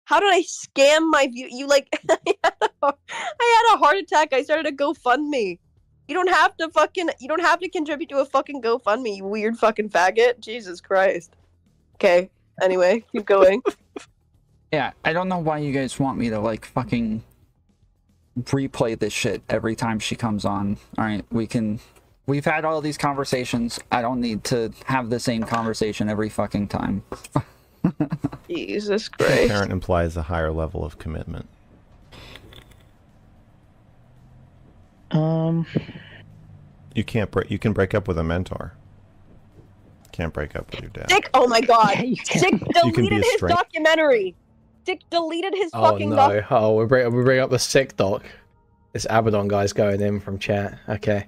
How did I scam my view? You like, I had a heart attack. I started a GoFundMe. You don't have to contribute to a fucking GoFundMe, you weird fucking faggot. Jesus Christ. Okay. Anyway, keep going. Yeah, I don't know why you guys want me to like fucking replay this shit every time she comes on. Alright, we've had all these conversations. I don't need to have the same conversation every fucking time. Jesus Christ. Parent implies a higher level of commitment. You can break up with a mentor. Can't break up with your dad. Dick, oh my god. Dick You can be deleted a his strength. documentary. Dick deleted his Oh fucking no. Oh, we bring up the sick doc. This Abaddon guy's going in from chat. Okay.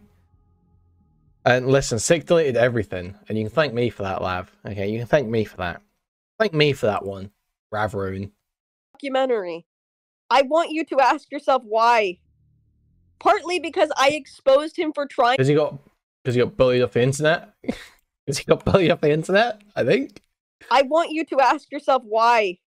And listen, Sick deleted everything. And you can thank me for that, Lav. Okay, you can thank me for that. Thank me for that one, Ravroon. documentary. I want you to ask yourself why. Partly because I exposed him for trying. Because he got bullied off the internet? Because he got bullied off the internet, I think? I want you to ask yourself why.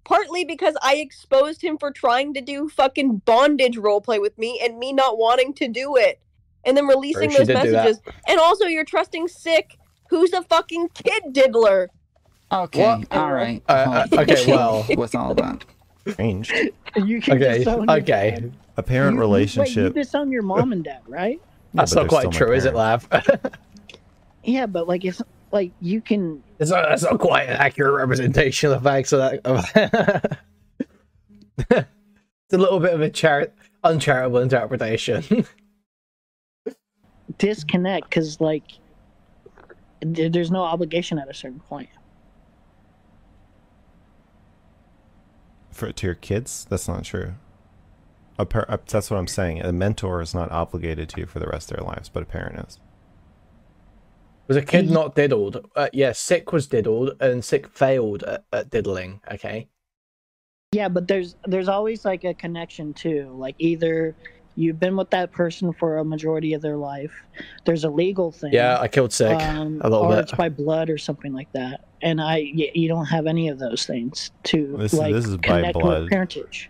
Partly because I exposed him for trying to do fucking bondage roleplay with me and me not wanting to do it. And then releasing She those did do that. messages. And also you're trusting Sick, who's a fucking kid diddler. Okay, What? alright. Okay, well. With all that. Changed. You can disown your dad. A parent Wait, relationship. you disown your mom and dad, right? That's but not they're quite still my true, is it, parents. Lav? Yeah, but like it's like you can. That's not quite an accurate representation of the facts of that. It's a little bit of a uncharitable interpretation. Disconnect because like there's no obligation at a certain point. To your kids? That's not true. That's what I'm saying. A mentor is not obligated to you for the rest of their lives, but a parent is. Was a kid not diddled? Yeah, Sick was diddled, and Sick failed at diddling. Okay. Yeah, but there's always like a connection too. Like either you've been with that person for a majority of their life. There's a legal thing. Yeah, I killed Sick a little or bit. it's by blood or something like that. And you don't have any of those things to This is by connect blood. with parentage.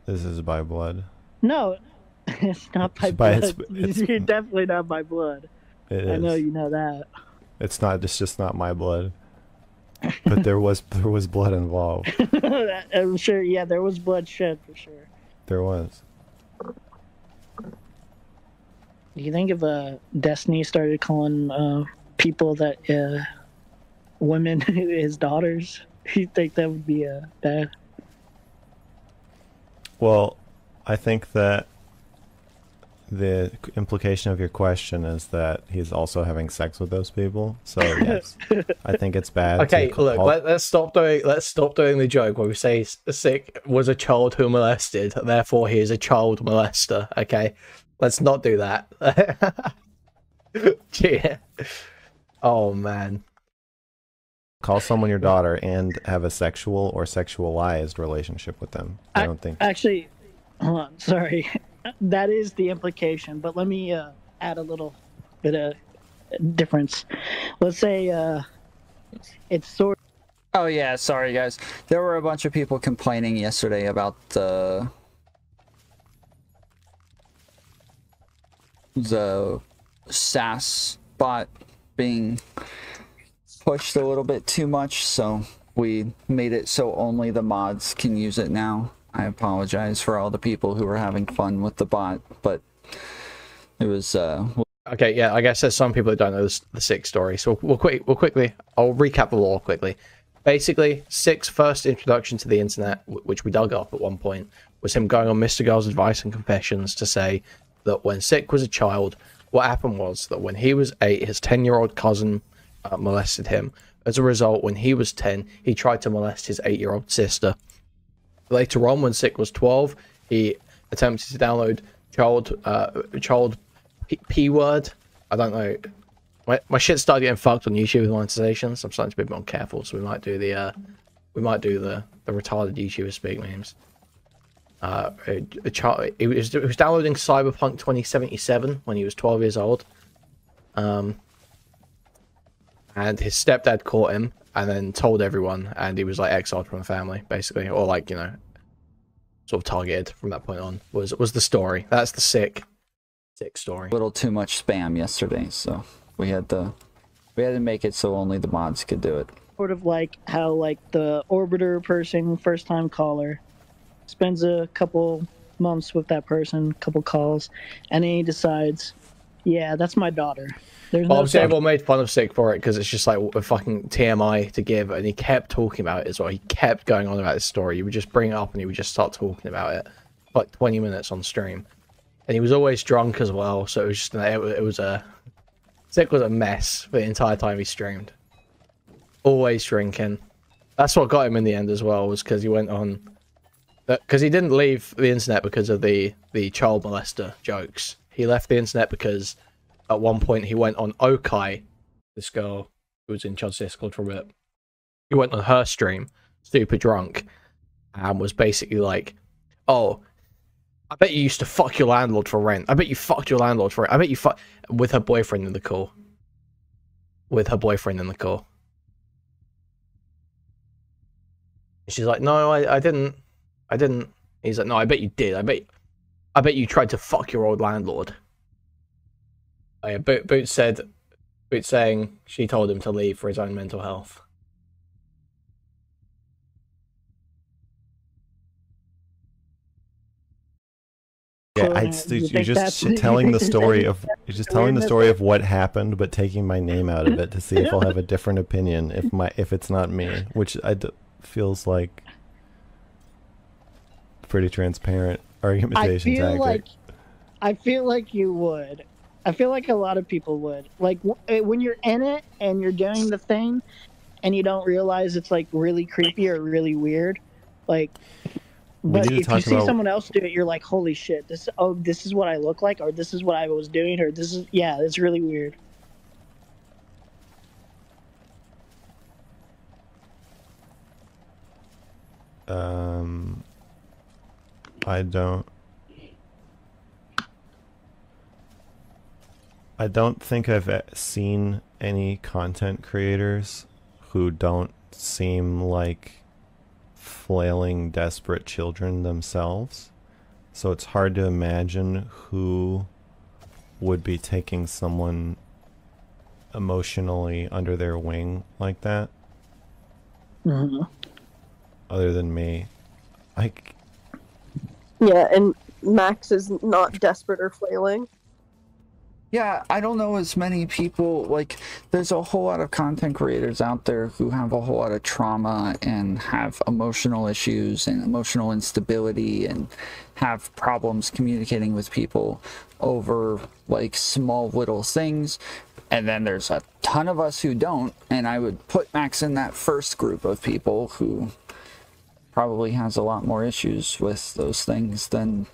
This is by blood. No, it's not by blood. You're definitely not by blood. I know you know that. It's not. It's just not my blood. But there was blood involved. I'm sure. Yeah, there was blood shed for sure. There was. Do you think if Destiny started calling people that women his daughters, you think that would be bad? Well, I think that the implication of your question is that he's also having sex with those people. So yes, I think it's bad. Okay, look, let's stop doing the joke where we say Sick was a child who molested, therefore he is a child molester. Okay, let's not do that. Yeah. Oh man. Call someone your daughter and have a sexual or sexualized relationship with them. I don't think. Actually, hold on. Sorry. That is the implication, but let me add a little bit of difference. Let's say it's sort. Oh yeah, sorry guys. There were a bunch of people complaining yesterday about the SAS bot being pushed a little bit too much, so we made it so only the mods can use it now. I apologize for all the people who were having fun with the bot, but it was okay, yeah, I guess there's some people that don't know the Sick story, so we'll quickly I'll recap the lore quickly. Basically, Sick's first introduction to the internet, which we dug up at one point, was him going on MrGirl's advice and confessions to say that when Sick was a child, what happened was that when he was 8, his 10-year-old cousin molested him. As a result, when he was 10, he tried to molest his 8-year-old sister. Later on, when Sick was 12, he attempted to download child P-word. I don't know. My shit started getting fucked on YouTube with monetization, so I'm starting to be a bit more careful. So we might do the retarded YouTuber speak memes. He was downloading Cyberpunk 2077 when he was 12 years old. And his stepdad caught him and then told everyone, and he was like exiled from the family, basically, or like, you know, sort of targeted from that point on. Was the story. That's the sick story. A little too much spam yesterday, so we had to make it so only the mods could do it. Sort of like how like the Orbiter person, first time caller, spends a couple months with that person, couple calls, and then he decides, yeah, that's my daughter. There's no obviously everyone made fun of Sick for it because it's just like a fucking TMI to give, and he kept talking about it as well. He kept going on about this story. You would just bring it up and he would just start talking about it for like 20 minutes on stream. And he was always drunk as well, so it was just Sick was a mess for the entire time he streamed. Always drinking. That's what got him in the end as well, was because he went on, because he didn't leave the internet because of the child molester jokes. He left the internet because at one point he went on Okai, this girl who was in Chud's Discord for a bit. He went on her stream, super drunk, and was basically like, oh, I bet you used to fuck your landlord for rent. I bet you fucked your landlord for rent. I bet you fuck... With her boyfriend in the call. She's like, no, I didn't. He's like, no, I bet you did. I bet you tried to fuck your old landlord. Oh, yeah, Boots saying she told him to leave for his own mental health. Yeah, you're just telling the story of what happened, but taking my name out of it to see if I'll have a different opinion if it's not me, which feels like pretty transparent argumentation tactic. I feel like you would. I feel like a lot of people would. Like when you're in it and you're doing the thing, and you don't realize it's like really creepy or really weird, like. But if you see someone else do it, you're like, holy shit, this is what I look like, or this is what I was doing, or this is, yeah, it's really weird. I don't think I've seen any content creators who don't seem like flailing, desperate children themselves. So it's hard to imagine who would be taking someone emotionally under their wing like that. Mm-hmm. Other than me. Yeah, and Max is not desperate or flailing. Yeah, I don't know as many people, like, there's a whole lot of content creators out there who have a whole lot of trauma and have emotional issues and emotional instability and have problems communicating with people over, like, small little things. And then there's a ton of us who don't, and I would put Max in that first group of people who probably has a lot more issues with those things than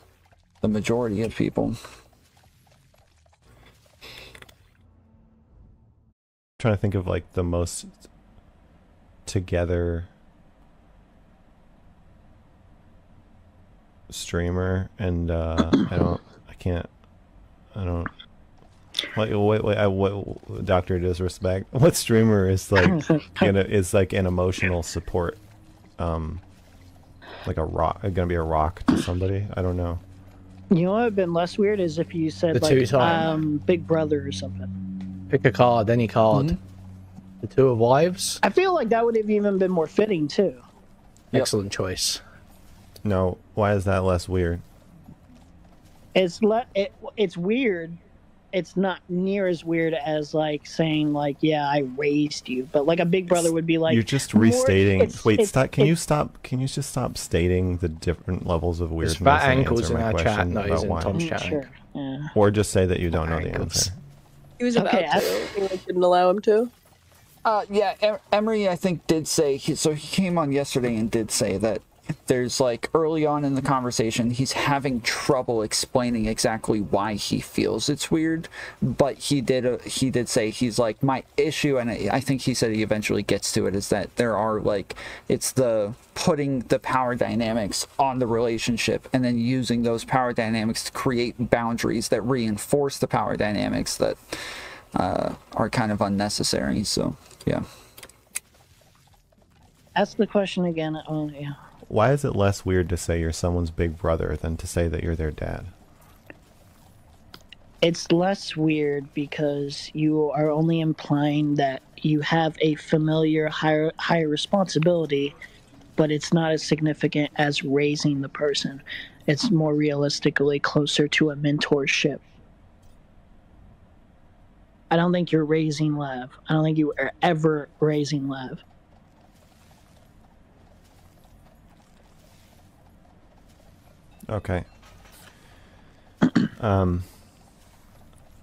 the majority of people. Trying to think of like the most together streamer, and I don't what Dr. Disrespect, what streamer is like an emotional support, like a rock, gonna be a rock to somebody? I don't know. You know what would have been less weird is if you said like Big Brother or something. Pick a card, any card. Mm-hmm. The Two of Wives. I feel like that would have even been more fitting too. Excellent choice. No, why is that less weird? It's weird. It's not near as weird as like saying like, yeah, I raised you, but like a Big Brother would be like, you're just restating. Can you just stop stating the different levels of weirdness? There's fat ankles in our chat. No, he's in Tom's chat. Sure. Yeah. Or just say that you don't know the answer. He was about to. I didn't allow him to. Yeah, Emery, I think, did say, so he came on yesterday and did say that there's, like, early on in the conversation, he's having trouble explaining exactly why he feels it's weird, but he did say, he's like, my issue, and I think he said he eventually gets to it, is that there are, like, it's the putting the power dynamics on the relationship and then using those power dynamics to create boundaries that reinforce the power dynamics that are kind of unnecessary. So yeah, ask the question again. Oh yeah, why is it less weird to say you're someone's big brother than to say that you're their dad? It's less weird because you are only implying that you have a familiar higher responsibility, but it's not as significant as raising the person. It's more realistically closer to a mentorship. I don't think you're raising Lev. I don't think you are ever raising Lev. Okay.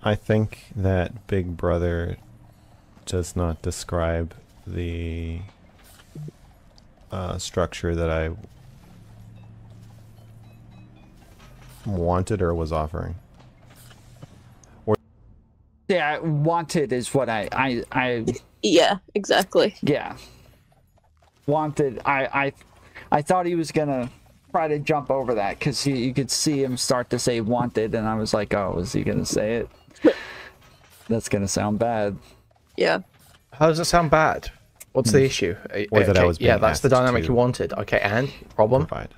I think that Big Brother does not describe the structure that I wanted or was offering. Yeah, wanted is what I Yeah, exactly. Yeah. Wanted, I thought he was gonna try to jump over that because you could see him start to say wanted, and I was like, oh, is he gonna say it? That's gonna sound bad. Yeah. How does it sound bad? What's the issue? Or that I was being that's the asked dynamic you wanted. Okay, and problem? Provide.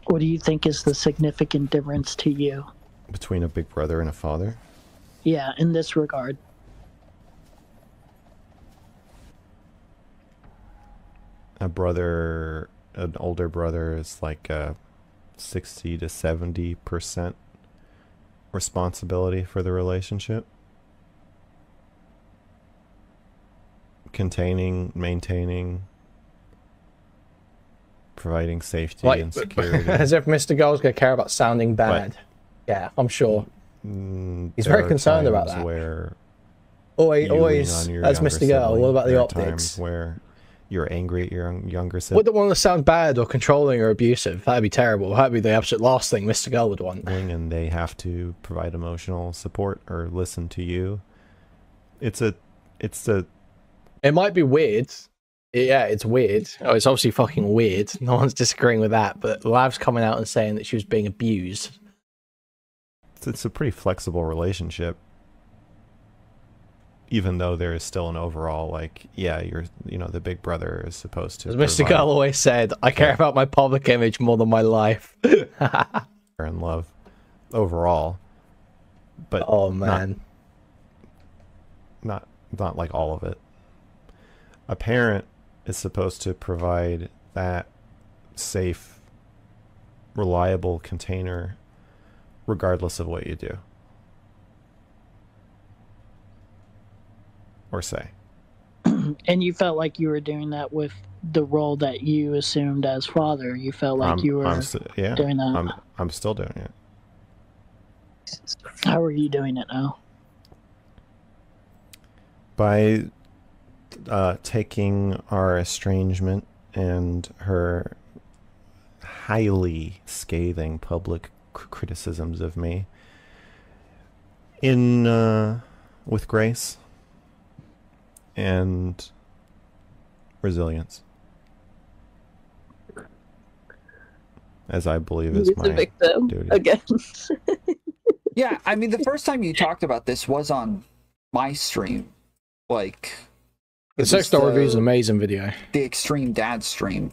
What do you think is the significant difference to you? Between a big brother and a father? Yeah, in this regard. An older brother is like a 60 to 70% responsibility for the relationship. Containing, maintaining, providing safety and security. As if MrGirl's gonna care about sounding bad. Yeah, I'm sure. He's very concerned about that. Where always, as MrGirl, what about the optics? Times where you're angry at your younger sibling. Wouldn't want to sound bad or controlling or abusive. That'd be terrible. That'd be the absolute last thing MrGirl would want. And they have to provide emotional support or listen to you. It might be weird Yeah, it's weird. Oh, it's obviously fucking weird. No one's disagreeing with that, but Lav's coming out and saying that she was being abused. It's a pretty flexible relationship. Even though there is still an overall, like, yeah, the big brother is supposed to. As Mr. Girl always said, I care about my public image more than my life. And love overall. But oh man. Not like all of it. A parent is supposed to provide that safe, reliable container regardless of what you do. Or say. And you felt like you were doing that with the role that you assumed as father. You felt like you were doing that. I'm still doing it. How are you doing it now? By taking our estrangement and her highly scathing public criticisms of me with grace and resilience, as I believe is my duty. Again. Yeah, I mean, the first time you talked about this was on my stream. Like, the Sex Doll Review is an amazing video. The Extreme Dad stream.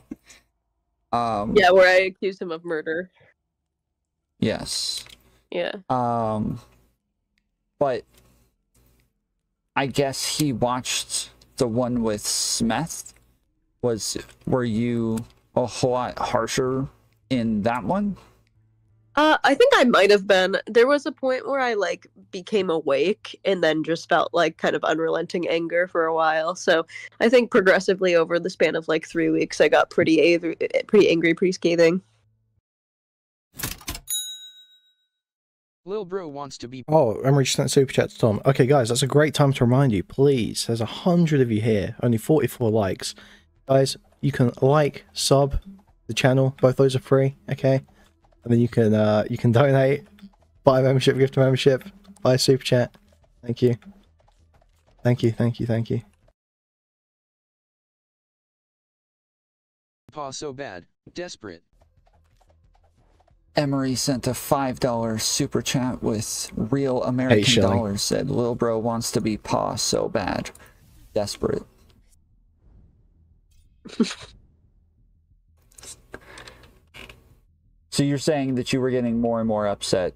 Yeah, where I accused him of murder. Yes. Yeah. But I guess he watched the one with Smith. Were you a whole lot harsher in that one? I think I might have been. There was a point where I like became awake and then just felt like kind of unrelenting anger for a while. So I think progressively over the span of like 3 weeks, I got pretty angry, pretty scathing. Lil Bro wants to be. Oh, Emery just sent super chat to Tom. Okay, guys, that's a great time to remind you. Please, there's 100 of you here, only 44 likes. Guys, you can like, sub the channel. Both those are free. Okay, and then you can donate, buy a membership, gift a membership, buy a super chat. Thank you. Thank you. Thank you. Thank you. Pa so bad, desperate. Emery sent a $5 super chat with real American dollars. Said, Lil Bro wants to be Pa so bad. Desperate. So you're saying that you were getting more and more upset?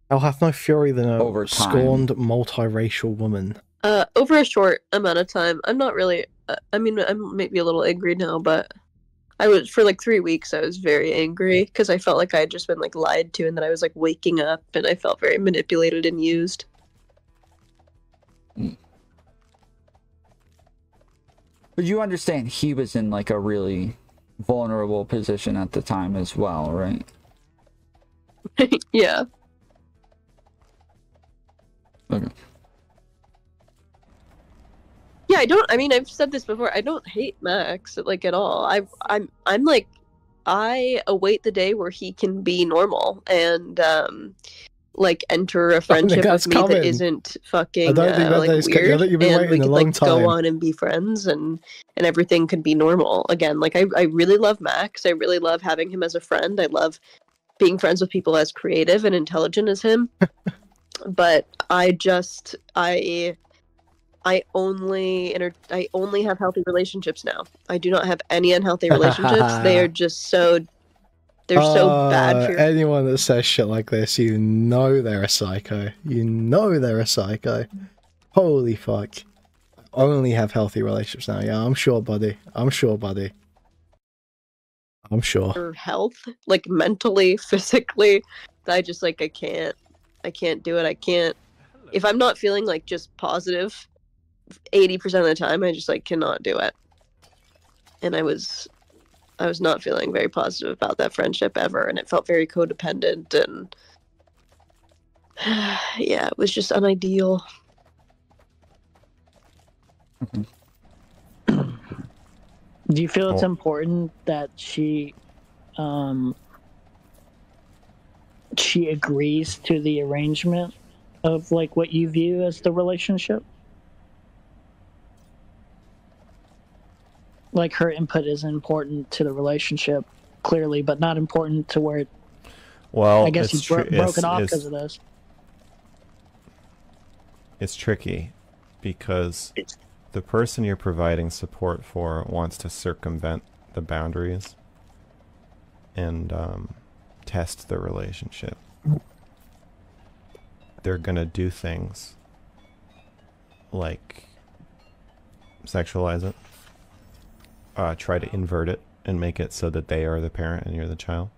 I'll have no fury than a over time. Scorned multiracial woman. Over a short amount of time. I'm not really... I mean, I'm maybe a little angry now, but... I was, for like 3 weeks, I was very angry because I felt like I had just been like lied to and that I was like waking up and I felt very manipulated and used. But you understand he was in like a really vulnerable position at the time as well, right? Yeah. Okay. Yeah, I mean, I've said this before. I don't hate Max, like, at all. I'm like, I await the day where he can be normal and, like, enter a friendship with me that isn't fucking, like, weird. You've been waiting a long time. Go on and be friends and everything can be normal again. Like, I really love Max. I really love having him as a friend. I love being friends with people as creative and intelligent as him. But I only have healthy relationships now. I do not have any unhealthy relationships. They are just so bad for anyone that says shit like this. You know they're a psycho. You know they're a psycho. Holy fuck! I only have healthy relationships now. Yeah, I'm sure, buddy. I'm sure, buddy. I'm sure. Your health, like mentally, physically, I just like I can't do it. I can't. If I'm not feeling like just positive 80% of the time, I just like cannot do it. And I was not feeling very positive about that friendship ever, and it felt very codependent, and yeah, it was just unideal. Do you feel it's important that she agrees to the arrangement of like what you view as the relationship? like her input is important to the relationship, clearly, but not important to where. Well, I guess you broke it off because of this. It's tricky because the person you're providing support for wants to circumvent the boundaries and test the relationship. They're gonna do things like sexualize it, try to invert it and make it so that they are the parent and you're the child,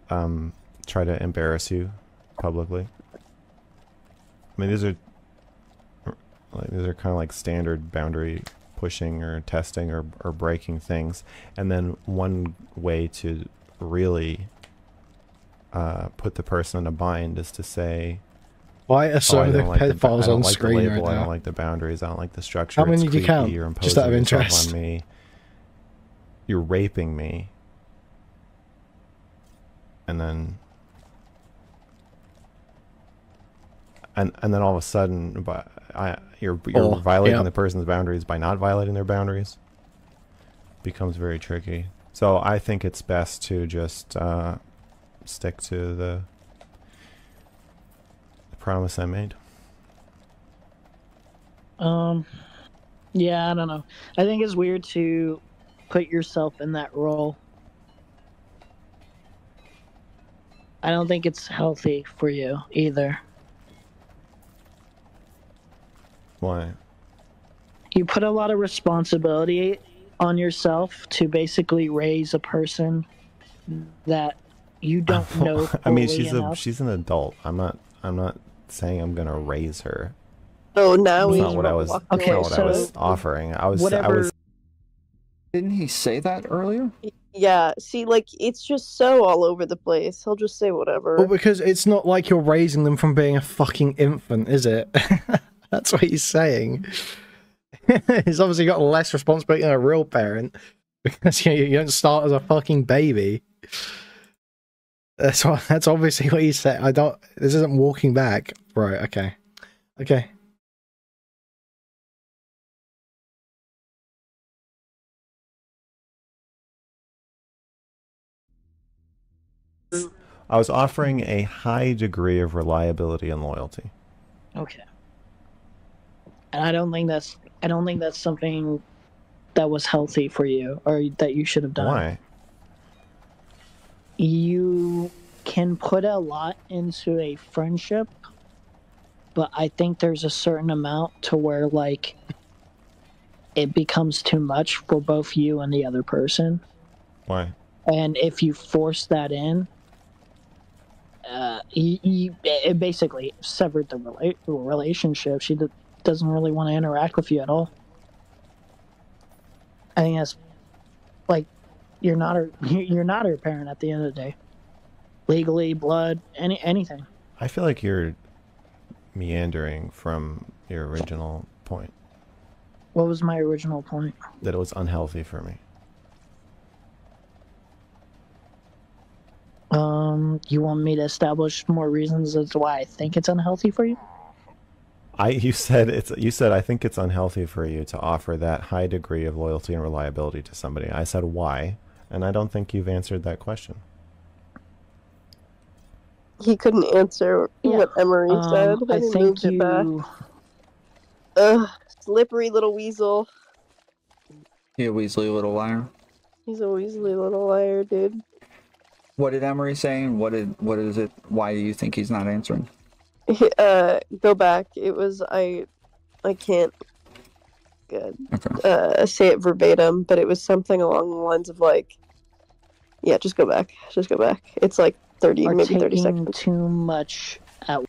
try to embarrass you publicly. I mean, these are kind of like standard boundary pushing or testing or breaking things. And then one way to really put the person in a bind is to say, why are so many pedophiles on screen right now? I don't like the boundaries. I don't like the structure. How many it's do you count? You're Just out of imposing yourself interest. on me. You're raping me. And then and then all of a sudden, you're violating the person's boundaries by not violating their boundaries. Becomes very tricky. So I think it's best to just stick to the promise I made. Yeah, I don't know. I think it's weird to put yourself in that role. I don't think it's healthy for you either. Why? You put a lot of responsibility on yourself to basically raise a person that you don't know. I mean, enough. she's an adult. I'm not saying I'm gonna raise her. Oh, now That's he's not what I was. okay, Not what I was offering. I was. Didn't he say that earlier? Yeah, see, like, it's just so all over the place. He'll just say whatever. Well, because it's not like you're raising them from being a fucking infant, is it? That's what he's saying. He's obviously got less responsibility than a real parent because you don't start as a fucking baby. That's obviously what he said. This isn't walking back. Right, okay. Okay. I was offering a high degree of reliability and loyalty. Okay. And I don't think that's something that was healthy for you or that you should have done. Why? You can put a lot into a friendship, but I think there's a certain amount to where, like, it becomes too much for both you and the other person. Why? And if you force that in, it basically severed the relationship. She doesn't really want to interact with you at all. I think that's like you're not her parent at the end of the day. Legally, blood, anything. I feel like you're meandering from your original point. What was my original point? That it was unhealthy for me. You want me to establish more reasons as to why I think it's unhealthy for you? You said I think it's unhealthy for you to offer that high degree of loyalty and reliability to somebody. I said why, and I don't think you've answered that question. He couldn't answer what Emery said. I think moved it back. Ugh, slippery little weasel. He a Weasley little liar. He's a Weasley little liar, dude. What did Emery say? And what is it? Why do you think he's not answering? Go back. It was I can't say it verbatim, but it was something along the lines of like, yeah, just go back. Just go back. It's like 30, maybe 30 seconds. Too much at.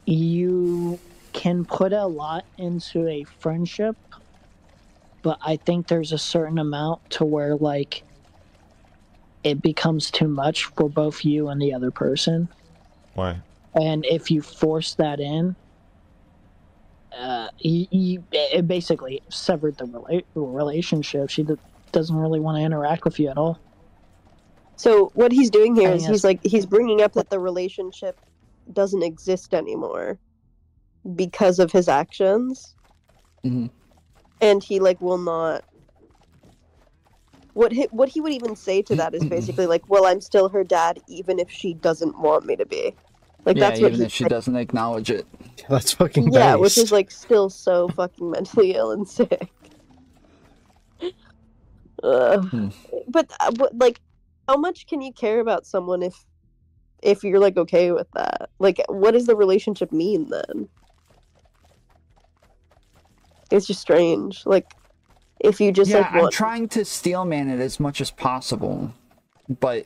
You can put a lot into a friendship, but I think there's a certain amount to where, like, it becomes too much for both you and the other person. Why? And if you force that in, it basically severed the relationship. She doesn't really want to interact with you at all. So what he's doing here is he's bringing up that the relationship doesn't exist anymore because of his actions. Mm-hmm. And he, like, will not what he would even say to that is basically like, well, I'm still her dad even if she doesn't want me to be. Like, Yeah, that's what even if she doesn't acknowledge it. That's fucking yeah, which based. is like still so fucking mentally ill and sick. But like, how much can you care about someone if you're like okay with that? Like, what does the relationship mean then? It's just strange. Like, if you just yeah, like want... I'm trying to steelman it as much as possible, but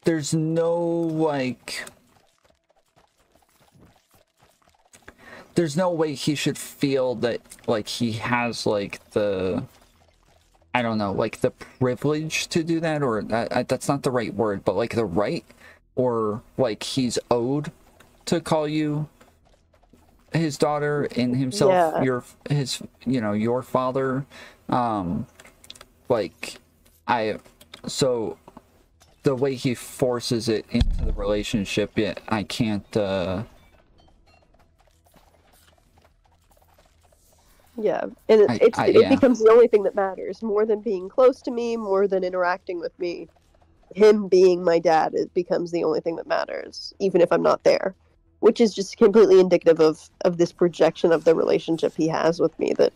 there's no like, there's no way he should feel that like he has like the, I don't know, like the privilege to do that, or that's not the right word, but like the right, or like he's owed to call you his daughter and himself your father. Like so the way he forces it into the relationship, I can't Yeah, and it becomes the only thing that matters, more than being close to me, more than interacting with me. Him being my dad, it becomes the only thing that matters, even if I'm not there. Which is just completely indicative of this projection of the relationship he has with me, that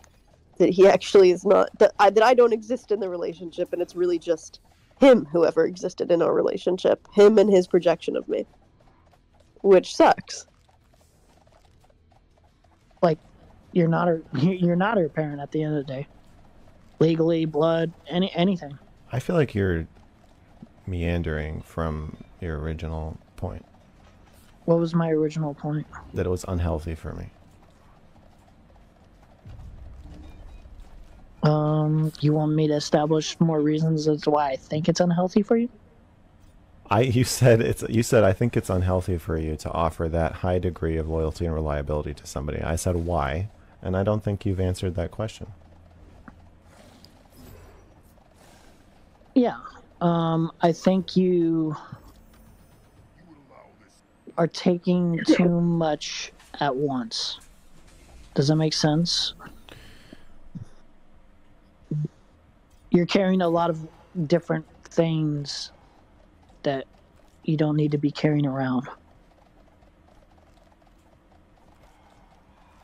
he actually is not, that I don't exist in the relationship, and it's really just him who ever existed in our relationship, him and his projection of me, which sucks. Like, you're not her parent at the end of the day, legally, blood, anything. I feel like you're meandering from your original point. What was my original point? That it was unhealthy for me. You want me to establish more reasons as to why I think it's unhealthy for you? You said I think it's unhealthy for you to offer that high degree of loyalty and reliability to somebody. I said why, and I don't think you've answered that question. Yeah. I think you are taking too much at once. Does that make sense? You're carrying a lot of different things that you don't need to be carrying around.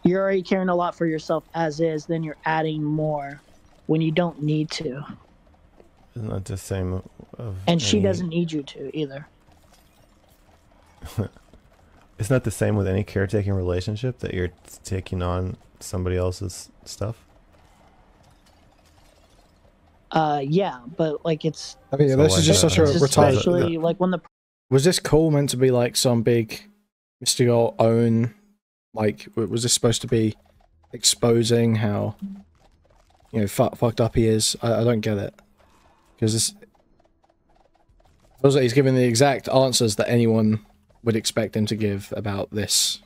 You're already carrying a lot for yourself as is, then you're adding more when you don't need to. Isn't that the same of And she doesn't need you to either. Isn't that the same with any caretaking relationship, that you're taking on somebody else's stuff? Yeah, but like it's... I mean, this is just such a retarded... Especially like when the... Was this call meant to be like some big MrGirl own, like, was this supposed to be exposing how, you know, fucked up he is? I don't get it. Because this... feels like he's giving the exact answers that anyone would expect him to give about this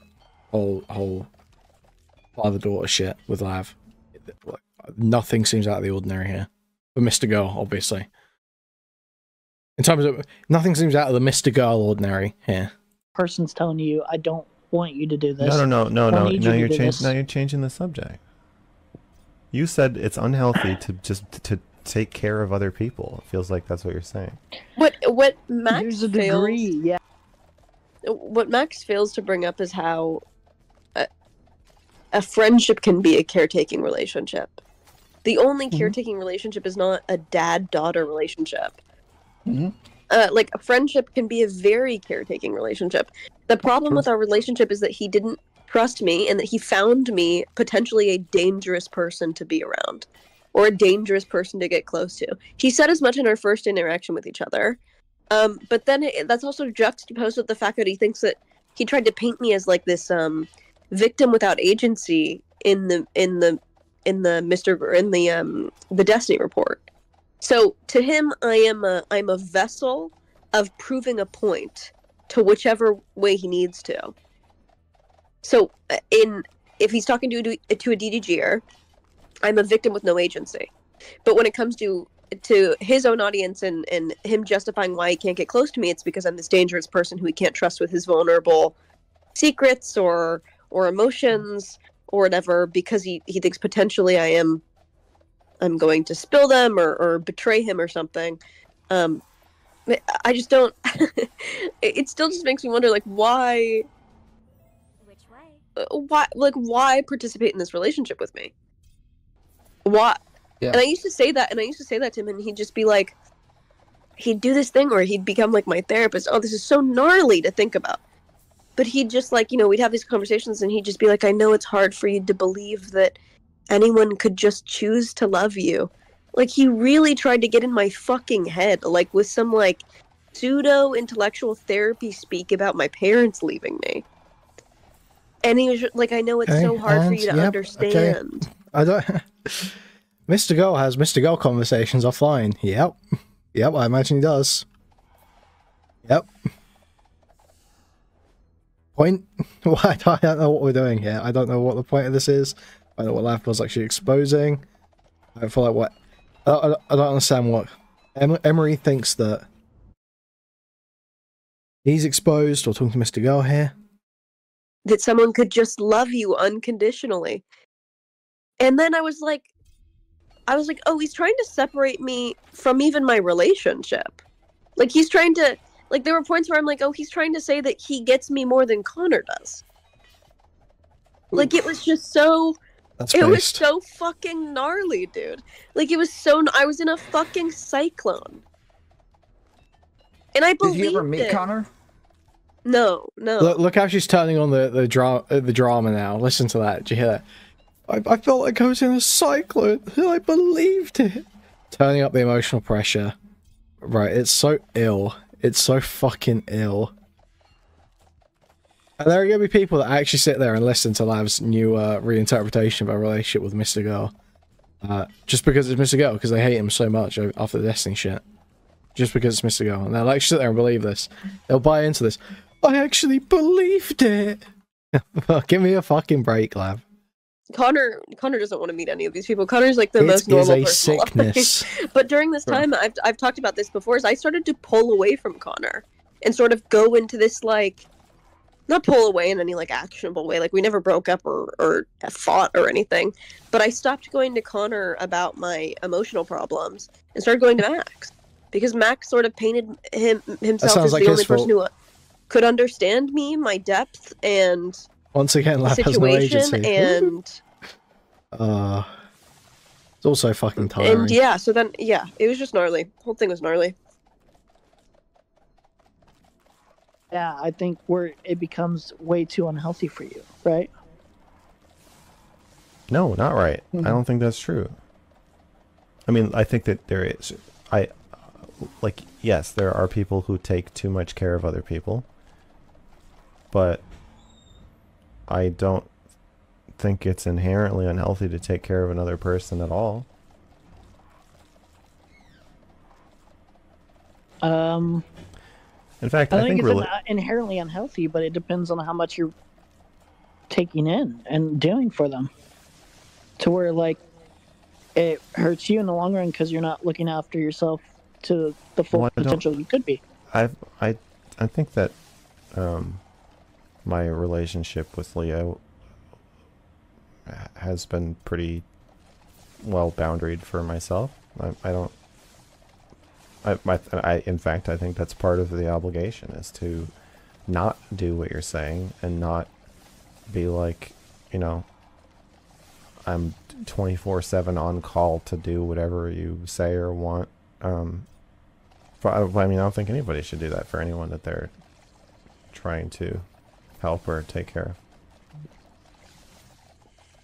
whole father-daughter shit with Lav. Nothing seems out of the ordinary here. For MrGirl, obviously. In terms of, nothing seems out of the MrGirl ordinary here. Person's telling you, I don't want you to do this. No. Now you're you're changing the subject. You said it's unhealthy to just to take care of other people. It feels like that's what you're saying. What Max There's a degree, yeah. What Max fails to bring up is how a friendship can be a caretaking relationship. The only caretaking relationship is not a dad-daughter relationship. Like, a friendship can be a very caretaking relationship. The problem with our relationship is that he didn't trust me, and that he found me potentially a dangerous person to be around, or a dangerous person to get close to. He said as much in our first interaction with each other, but then that's also juxtaposed with the fact that he thinks that he tried to paint me as like this victim without agency in the Destiny report. So to him, I'm a vessel of proving a point to whichever way he needs to. So if he's talking to a DDGer, I'm a victim with no agency. But when it comes to his own audience and him justifying why he can't get close to me, it's because I'm this dangerous person who he can't trust with his vulnerable secrets or emotions or whatever, because he thinks potentially I am I'm going to spill them or betray him or something. I just don't. It still just makes me wonder, like, why? Which way? Why participate in this relationship with me? Why? Yeah. And I used to say that to him, and he'd just be like, he'd do this thing where he'd become like my therapist. Oh, this is so gnarly to think about. But he'd just, like, you know, we'd have these conversations, and he'd just be like, I know it's hard for you to believe that anyone could just choose to love you. Like, he really tried to get in my fucking head, like, with some, like, pseudo-intellectual therapy speak about my parents leaving me. And he was like, I know it's so hard for you to understand. Okay. I don't... Mr. Girl has Mr. Girl conversations offline. Yep. Yep, I imagine he does. Yep. Point? I don't know what we're doing here. I don't know what the point of this is. I don't know what Lav was actually exposing. I feel like what... I don't understand what... Emery thinks that he's exposed, or talking to Mr. Girl here. That someone could just love you unconditionally. And then I was like, oh, he's trying to separate me from even my relationship. Like, he's trying to... Like, there were points where I'm like, oh, he's trying to say that he gets me more than Connor does. Like, it was just so... It was so fucking gnarly, dude. Like, it was so... I was in a fucking cyclone. And I believed it. Did you ever meet Connor? No, no. Look how she's turning on the drama now. Listen to that. Did you hear that? I felt like I was in a cyclone, and I believed it. Turning up the emotional pressure. Right, it's so ill. It's so fucking ill. And there are going to be people that actually sit there and listen to Lav's new reinterpretation of our relationship with Mr. Girl. Just because it's Mr. Girl, because they hate him so much after the Destiny shit. Just because it's Mr. Girl. And they'll actually sit there and believe this. They'll buy into this. I actually believed it! Give me a fucking break, Lav. Connor doesn't want to meet any of these people. Connor's like the most normal person. It is a sickness. But during this time, I've talked about this before, is I started to pull away from Connor and sort of go into this, like, not pull away in any, like, actionable way. Like, we never broke up or fought or anything. But I stopped going to Connor about my emotional problems and started going to Max. Because Max sort of painted himself as the only person who could understand me, my depth, and once again, Lav has no agency. And it's also fucking tiring. And yeah, so then, yeah, it was just gnarly. The whole thing was gnarly. Yeah, I think it becomes way too unhealthy for you, right? No, not right. I don't think that's true. I mean, I think that there is... like, yes, there are people who take too much care of other people. But I don't think it's inherently unhealthy to take care of another person at all. In fact, I think it's inherently unhealthy, but it depends on how much you're taking in and doing for them. To where, like, it hurts you in the long run because you're not looking after yourself to the full potential you could be. I think that my relationship with Leo has been pretty well boundaried for myself. In fact, I think that's part of the obligation, is to not do what you're saying and not be like, you know, I'm 24/7 on call to do whatever you say or want. But I mean, I don't think anybody should do that for anyone that they're trying to help or take care of.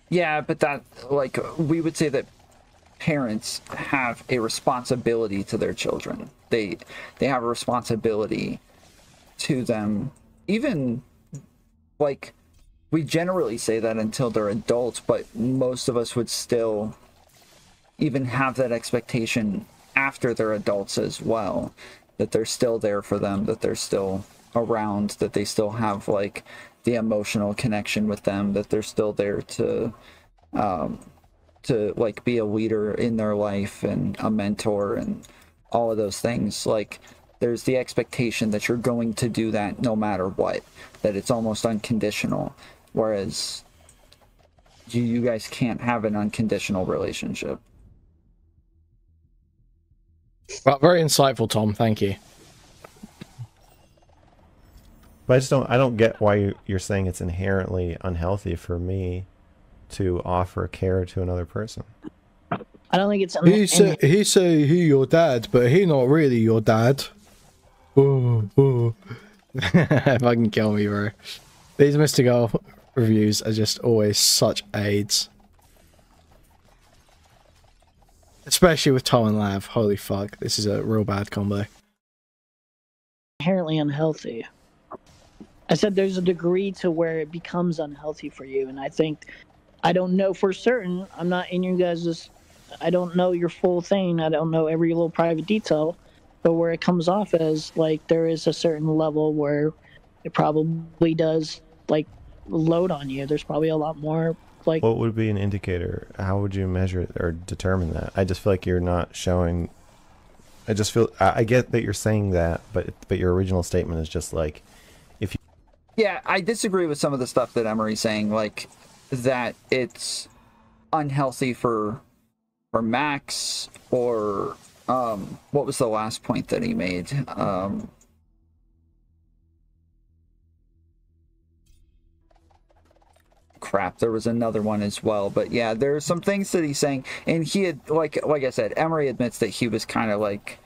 Yeah, but that, like, we would say that parents have a responsibility to their children. They have a responsibility to them. Even, like, we generally say that until they're adults, but most of us would still even have that expectation after they're adults as well, that they're still there for them, that they're still around, that they still have, like, the emotional connection with them, that they're still there to like, be a leader in their life and a mentor and all of those things. Like, there's the expectation that you're going to do that no matter what, that it's almost unconditional, whereas you guys can't have an unconditional relationship. Well, very insightful, Tom. Thank you. But I don't get why you're saying it's inherently unhealthy for me to offer care to another person. I don't think it's. He say he your dad, but he not really your dad. Oh. Fucking kill me, bro. These MrGirl reviews are just always such aids. Especially with Tom and Lav. Holy fuck. This is a real bad combo. Inherently unhealthy. I said there's a degree to where it becomes unhealthy for you, and I think, I don't know for certain, I'm not in your guys', I don't know your full thing, I don't know every little private detail, but where it comes off as, like, there is a certain level where it probably does, like, load on you. There's probably a lot more, like... What would be an indicator? How would you measure it or determine that? I just feel like you're not showing... I just feel... I get that you're saying that, but your original statement is just like, if you... Yeah, I disagree with some of the stuff that Emery's saying, like, that it's unhealthy for Max, or, what was the last point that he made? Crap, there was another one as well, but yeah, there are some things that he's saying, and he had, like I said, Emery admits that he was kind of like,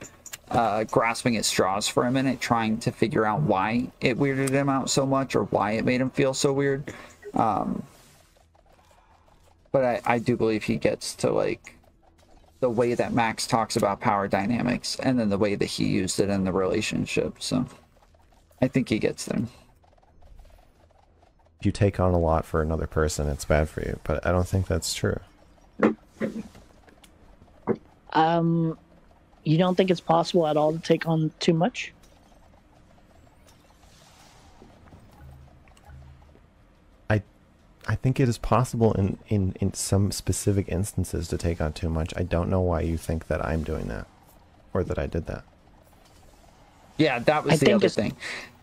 grasping at straws for a minute, trying to figure out why it weirded him out so much, or why it made him feel so weird. But I do believe he gets to, like, the way that Max talks about power dynamics, and then the way that he used it in the relationship, so I think he gets there. If you take on a lot for another person, it's bad for you, but I don't think that's true. You don't think it's possible at all to take on too much? I think it is possible in some specific instances to take on too much. I don't know why you think that I'm doing that, or that I did that. Yeah, that was the other thing.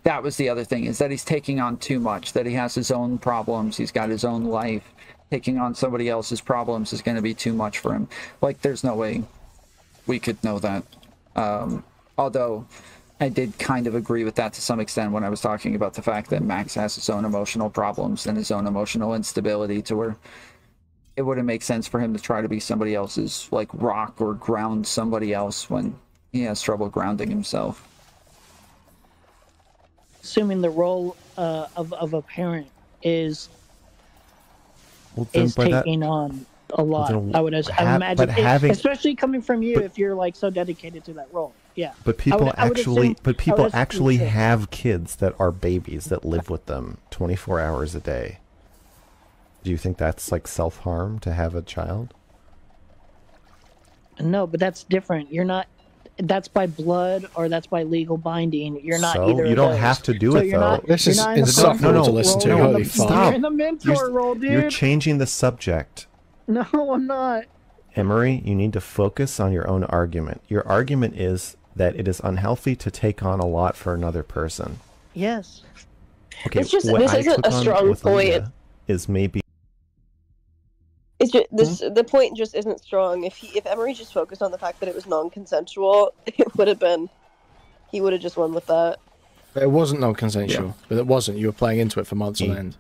That was the other thing, is that he's taking on too much, that he has his own problems, he's got his own life. Taking on somebody else's problems is going to be too much for him. Like, there's no way we could know that. Although I did kind of agree with that to some extent when I was talking about the fact that Max has his own emotional problems and his own emotional instability, to where it wouldn't make sense for him to try to be somebody else's, like, rock or ground somebody else when he has trouble grounding himself. Assuming the role of a parent is taking on a lot, I would imagine, especially coming from you, if you're, like, so dedicated to that role. Yeah. But people actually have kids that are babies that live with them 24 hours a day. Do you think that's, like, self-harm to have a child? No, but that's different. You're not. That's by blood, or that's by legal binding. You're not so either. You don't have to do it, though. This is insufferable to listen to. Holy fuck. You're in the mentor role, dude. You're changing the subject. No, I'm not. Emery, you need to focus on your own argument. Your argument is that it is unhealthy to take on a lot for another person. Yes. Okay, it's just, what this I isn't took a on strong with point. Leah is maybe... It's just, the point just isn't strong. If Emery just focused on the fact that it was non-consensual, it would have been, he would have just won with that. It wasn't non-consensual, but it wasn't. You were playing into it for months on end.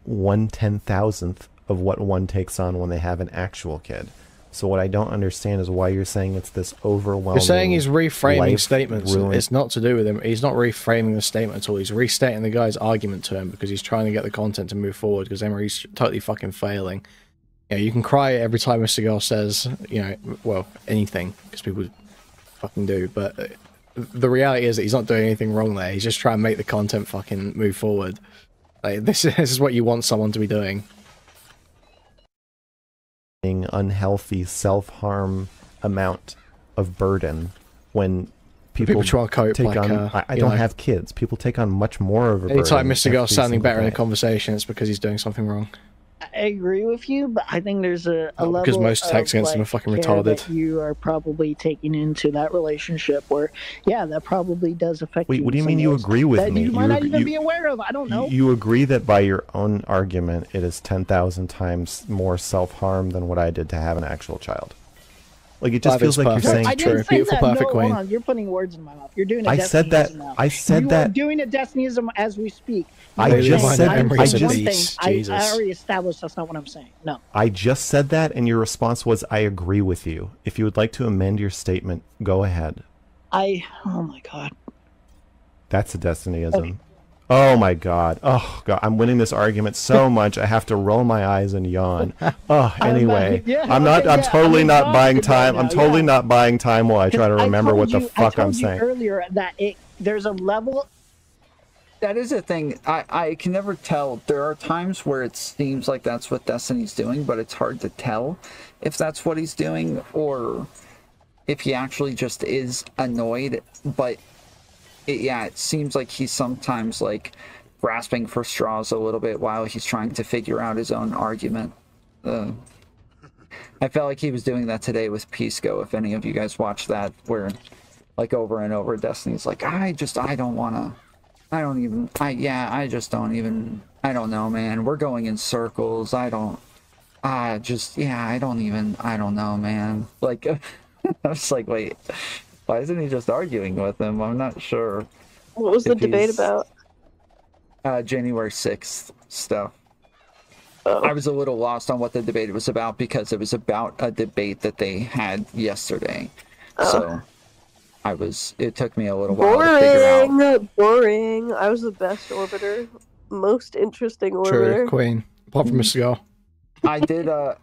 1/10,000th of what one takes on when they have an actual kid. So what I don't understand is why you're saying it's this overwhelming... You're saying he's reframing statements. It's not to do with him. He's not reframing the statement at all. He's restating the guy's argument to him because he's trying to get the content to move forward, because Emery's totally fucking failing. You know, you can cry every time MrGirl says, you know, well, anything, because people fucking do, but the reality is that he's not doing anything wrong there. He's just trying to make the content fucking move forward. Like, this is what you want someone to be doing. Unhealthy self-harm amount of burden when people try to cope, take like, on... I don't have kids. People take on much more of a burden. Anytime MrGirl's sounding better in a day. conversation, it's because he's doing something wrong. I agree with you, but I think there's a level because most attacks against like, him are fucking care retarded. that you are probably taking into that relationship where, yeah, that probably does affect you. Wait, what do you mean you agree with me? You might not even be aware of. I don't know. You agree that by your own argument, it is 10,000 times more self-harm than what I did to have an actual child. Like, it just feels like you're saying. I didn't say Beautiful, that. perfect No, queen. hold on. You're putting words in my mouth. You're doing a I said that. Destinyism now. I said you that. are doing a Destinyism as we speak. I just said. I'm I saying one just. thing. I already established that's not what I'm saying. No. I just said that, and your response was, "I agree with you." If you would like to amend your statement, go ahead. Oh my god. That's a Destinyism. Okay. Oh my god. Oh god. I'm winning this argument so much. I have to roll my eyes and yawn. Oh, anyway. I'm totally not buying time. I'm totally not buying time while I try to remember what the fuck I'm saying. I told you earlier that there's a level. That is a thing. I can never tell. There are times where it seems like that's what Destiny's doing, but it's hard to tell if that's what he's doing or if he actually just is annoyed. But it seems like he's sometimes like grasping for straws a little bit while he's trying to figure out his own argument. I felt like he was doing that today with Pisco, if any of you guys watched that, where like over and over Destiny's like, I just don't know, man. We're going in circles. I don't know, man. Like, I was like, wait, why isn't he just arguing with him? I'm not sure. What was the debate about? January 6th stuff. I was a little lost on what the debate was about because it was about a debate that they had yesterday. So it took me a little while to figure out. Boring. I was the best orbiter. Most interesting orbiter. True, queen. Apart from MrGirl. I did, I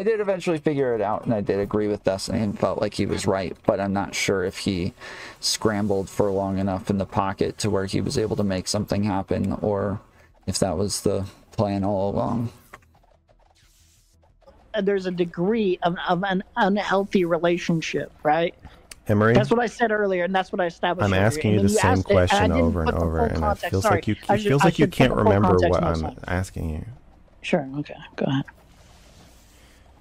did eventually figure it out, and I did agree with Destiny and felt like he was right, but I'm not sure if he scrambled for long enough in the pocket to where he was able to make something happen, or if that was the plan all along. There's a degree of an unhealthy relationship, right? Emery? That's what I said earlier, and that's what I established. I'm asking you the same question over and over, and it feels like you can't remember what I'm asking you. Sure. Okay. Go ahead.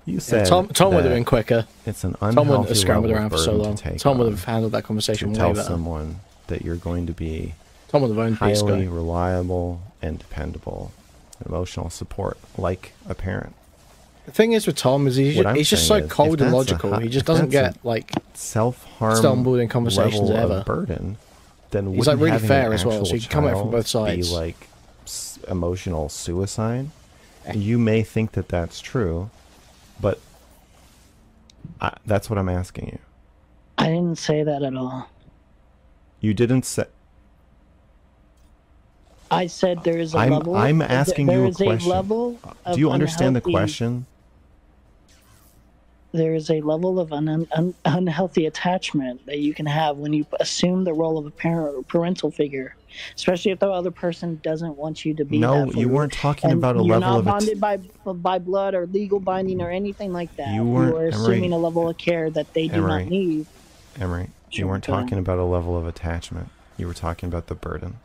You said Tom would have been quicker. It's an Tom wouldn't unhealthy have scrambled level around of for so burden long. to take Tom would on have handled that conversation to way tell better. someone that you're going to be Tom would have owned highly Pisco. reliable and dependable, emotional support like a parent. The thing is with Tom is he's just so cold and logical. He just doesn't get like self-harm stumbled in conversations level ever. Of burden. Then he's like really having fair an as well, so you can come at it from both child sides. Be like emotional suicide. You may think that that's true, but that's what I'm asking you. I didn't say that at all. You didn't say. I said there is a level. I'm asking you a question. question. A level of Do you understand the unhealthy- question? There is a level of unhealthy attachment that you can have when you assume the role of a parent or parental figure, especially if the other person doesn't want you to be. No, that for you weren't talking And about a you're level not of bonded by blood or legal binding or anything like that. You weren't- are assuming a level of care that they do Emery. not need. Emery, you Sure, weren't go ahead. talking about a level of attachment. You were talking about the burden.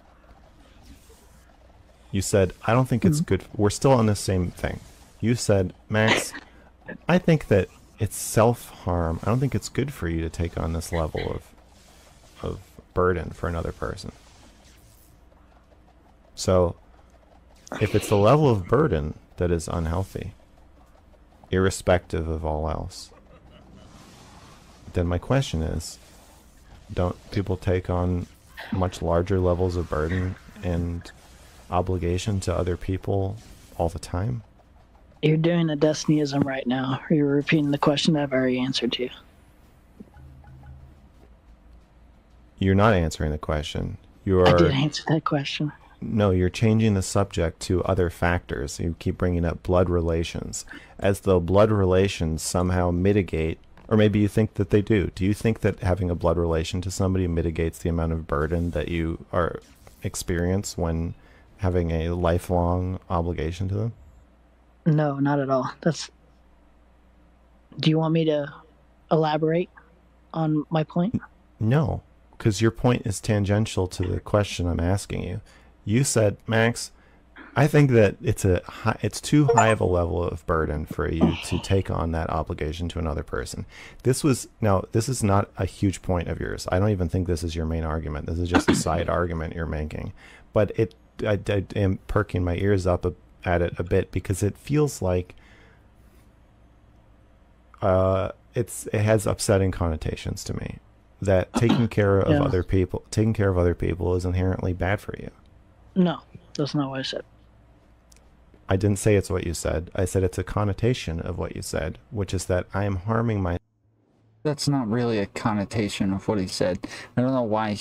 You said, I don't think it's good. We're still on the same thing. You said, Max, I think that it's self-harm. I don't think it's good for you to take on this level of burden for another person. So, if it's the level of burden that is unhealthy, irrespective of all else, then my question is, don't people take on much larger levels of burden and obligation to other people all the time? You're doing a Destinyism right now. You're repeating the question that I've already answered to you. You're not answering the question. You I are. did answer that question. No, you're changing the subject to other factors. You keep bringing up blood relations, as though blood relations somehow mitigate, or maybe you think that they do. Do you think that having a blood relation to somebody mitigates the amount of burden that you experience when having a lifelong obligation to them? No, not at all. Do you want me to elaborate on my point? No, because your point is tangential to the question I'm asking you. You said, Max, I think that it's too high of a level of burden for you to take on that obligation to another person. This is not a huge point of yours. I don't even think this is your main argument. This is just a side argument you're making. But I am perking my ears up at it a bit because it feels like it has upsetting connotations to me. That taking care of other people is inherently bad for you. No, that's not what I said. I didn't say it's what you said. I said it's a connotation of what you said, which is that I am harming my. That's not really a connotation of what he said. I don't know why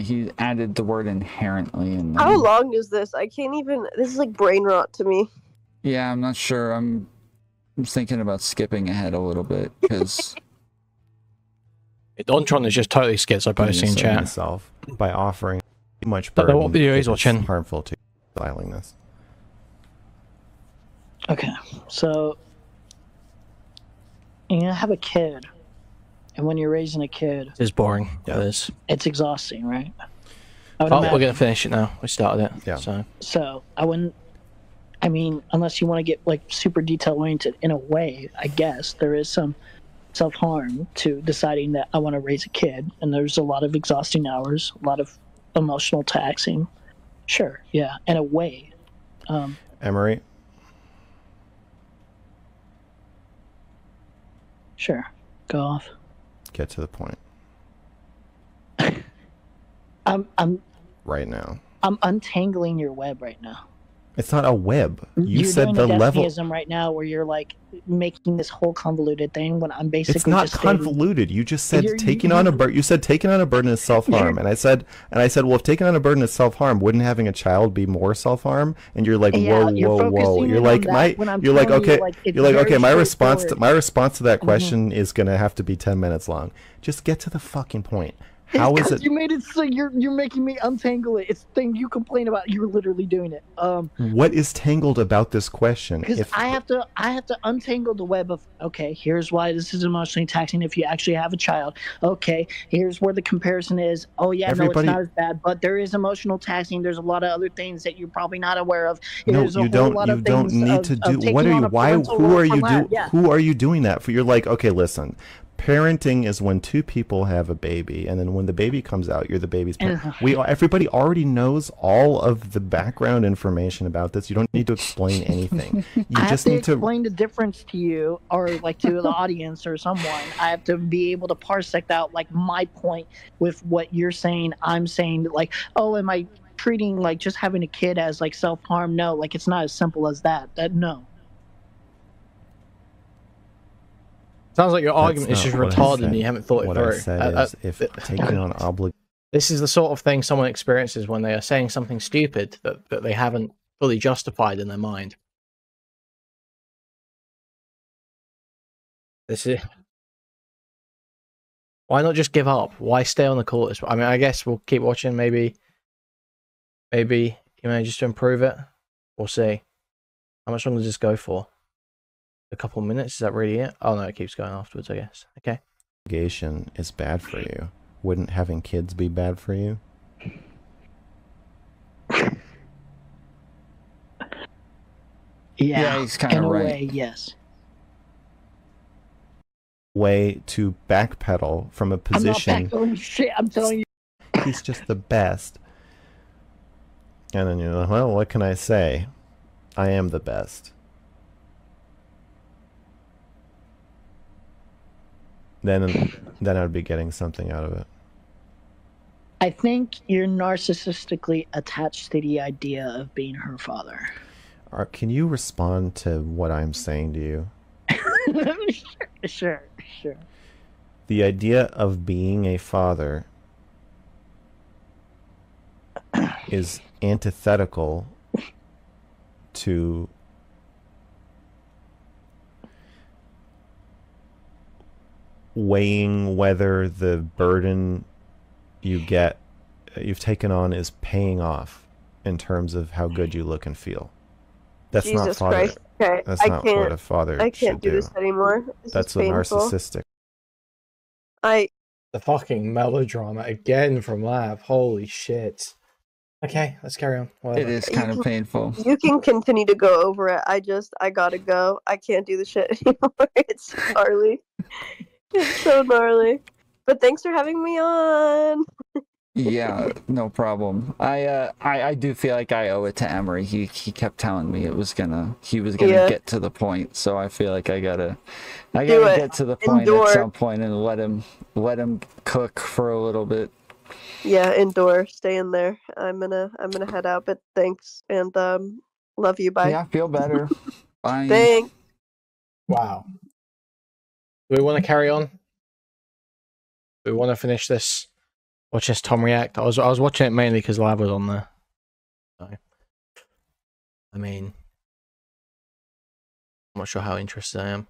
he added the word inherently in there. How long is this? I can't even. This is like brain rot to me. Yeah, I'm not sure. I'm thinking about skipping ahead a little bit because Dontron is just totally schizo in chat. Myself by offering too much Don't know burden. what video he's is watching. Harmful to styling this. Okay, so you have a kid, and when you're raising a kid, It's boring. Yeah, it is. it's exhausting, right? Oh, we're gonna finish it now. We started it. Yeah. So I wouldn't. I mean, unless you want to get like super detail oriented, in a way, I guess there is some self-harm to deciding that I want to raise a kid, and there's a lot of exhausting hours, a lot of emotional taxing. Sure, yeah, in a way. Emery. Sure, go off. Get to the point. I'm right now. I'm untangling your web right now. It's not a web. You You're said doing the a level. Destinyism right now, where you're like making this whole convoluted thing when I'm basically. It's not just stating- convoluted. You just said taking on a burden. You said taking on a burden is self-harm, and I said, well, if taking on a burden is self-harm, wouldn't having a child be more self-harm? And you're like, Yeah, whoa. you're focusing You're in like on that when I'm You're like, telling you, okay. like, it's You're like, very okay. My response straightforward. to that question is gonna have to be 10 minutes long. Just get to the fucking point. How It's is 'cause it? You made it so you're making me untangle it. It's the thing you complain about. You're literally doing it. What is tangled about this question? Because I have to untangle the web of, okay, here's why this is emotionally taxing if you actually have a child. Okay, here's where the comparison is. Oh yeah, no, it's not as bad, but there is emotional taxing. There's a lot of other things that you're probably not aware of. No, There's a you whole don't. lot You of don't things need of- to of do. taking What are on you? a Why? parental Who role are for you lab, yeah. Who are you doing that for? You're like, okay, listen. Parenting is when two people have a baby, and then when the baby comes out, you're the baby's parent. Everybody already knows all of the background information about this. You don't need to explain anything. You I just have need to explain the difference to you, or like to the audience or someone. I have to be able to parsec out like my point with what you're saying. I'm saying like, oh, am I treating like just having a kid as like self-harm? No, like it's not as simple as that. No. Sounds like your That's argument is not just what I retarded said. and you haven't thought it What through. I said is if taking on This is the sort of thing someone experiences when they are saying something stupid that they haven't fully justified in their mind. This is. Why not just give up? Why stay on the court? I mean, I guess we'll keep watching. Maybe you manage to improve it. We'll see. How much longer does this go for? A couple minutes? Is that really it? Oh no, it keeps going afterwards, I guess. Okay. obligation is bad for you. Wouldn't having kids be bad for you? Yeah, he's kind in of a right. way, yes. Way to backpedal from a position. I'm not backpedaling shit. I'm telling you. He's just the best. And then you're like, well, what can I say? I am the best. Then I'd be getting something out of it. I think you're narcissistically attached to the idea of being her father. Can you respond to what I'm saying to you? Sure. The idea of being a father is antithetical to weighing whether the burden you've taken on is paying off in terms of how good you look and feel. That's Jesus not father. Christ. Okay, That's I not can't, what a father I can't should do this anymore. This That's is a painful. narcissistic. The fucking melodrama again from Lab. Holy shit. Okay, let's carry on. Whatever. It is kind of painful. You can continue to go over it. I gotta go. I can't do the shit anymore. It's gnarly. It's so gnarly. But thanks for having me on. Yeah, no problem. I do feel like I owe it to Emery. He kept telling me he was gonna Yeah. get to the point. So I feel like I gotta Do it. get to the point Endure. at some point and let him cook for a little bit. Yeah, indoor, stay in there. I'm gonna head out, but thanks and love you. Bye. Yeah, feel better. Bye. Thanks. Wow. Do we want to carry on? Do we want to finish this? Watch this Tom react. I was watching it mainly because Lab was on there. So, I mean, I'm not sure how interested I am.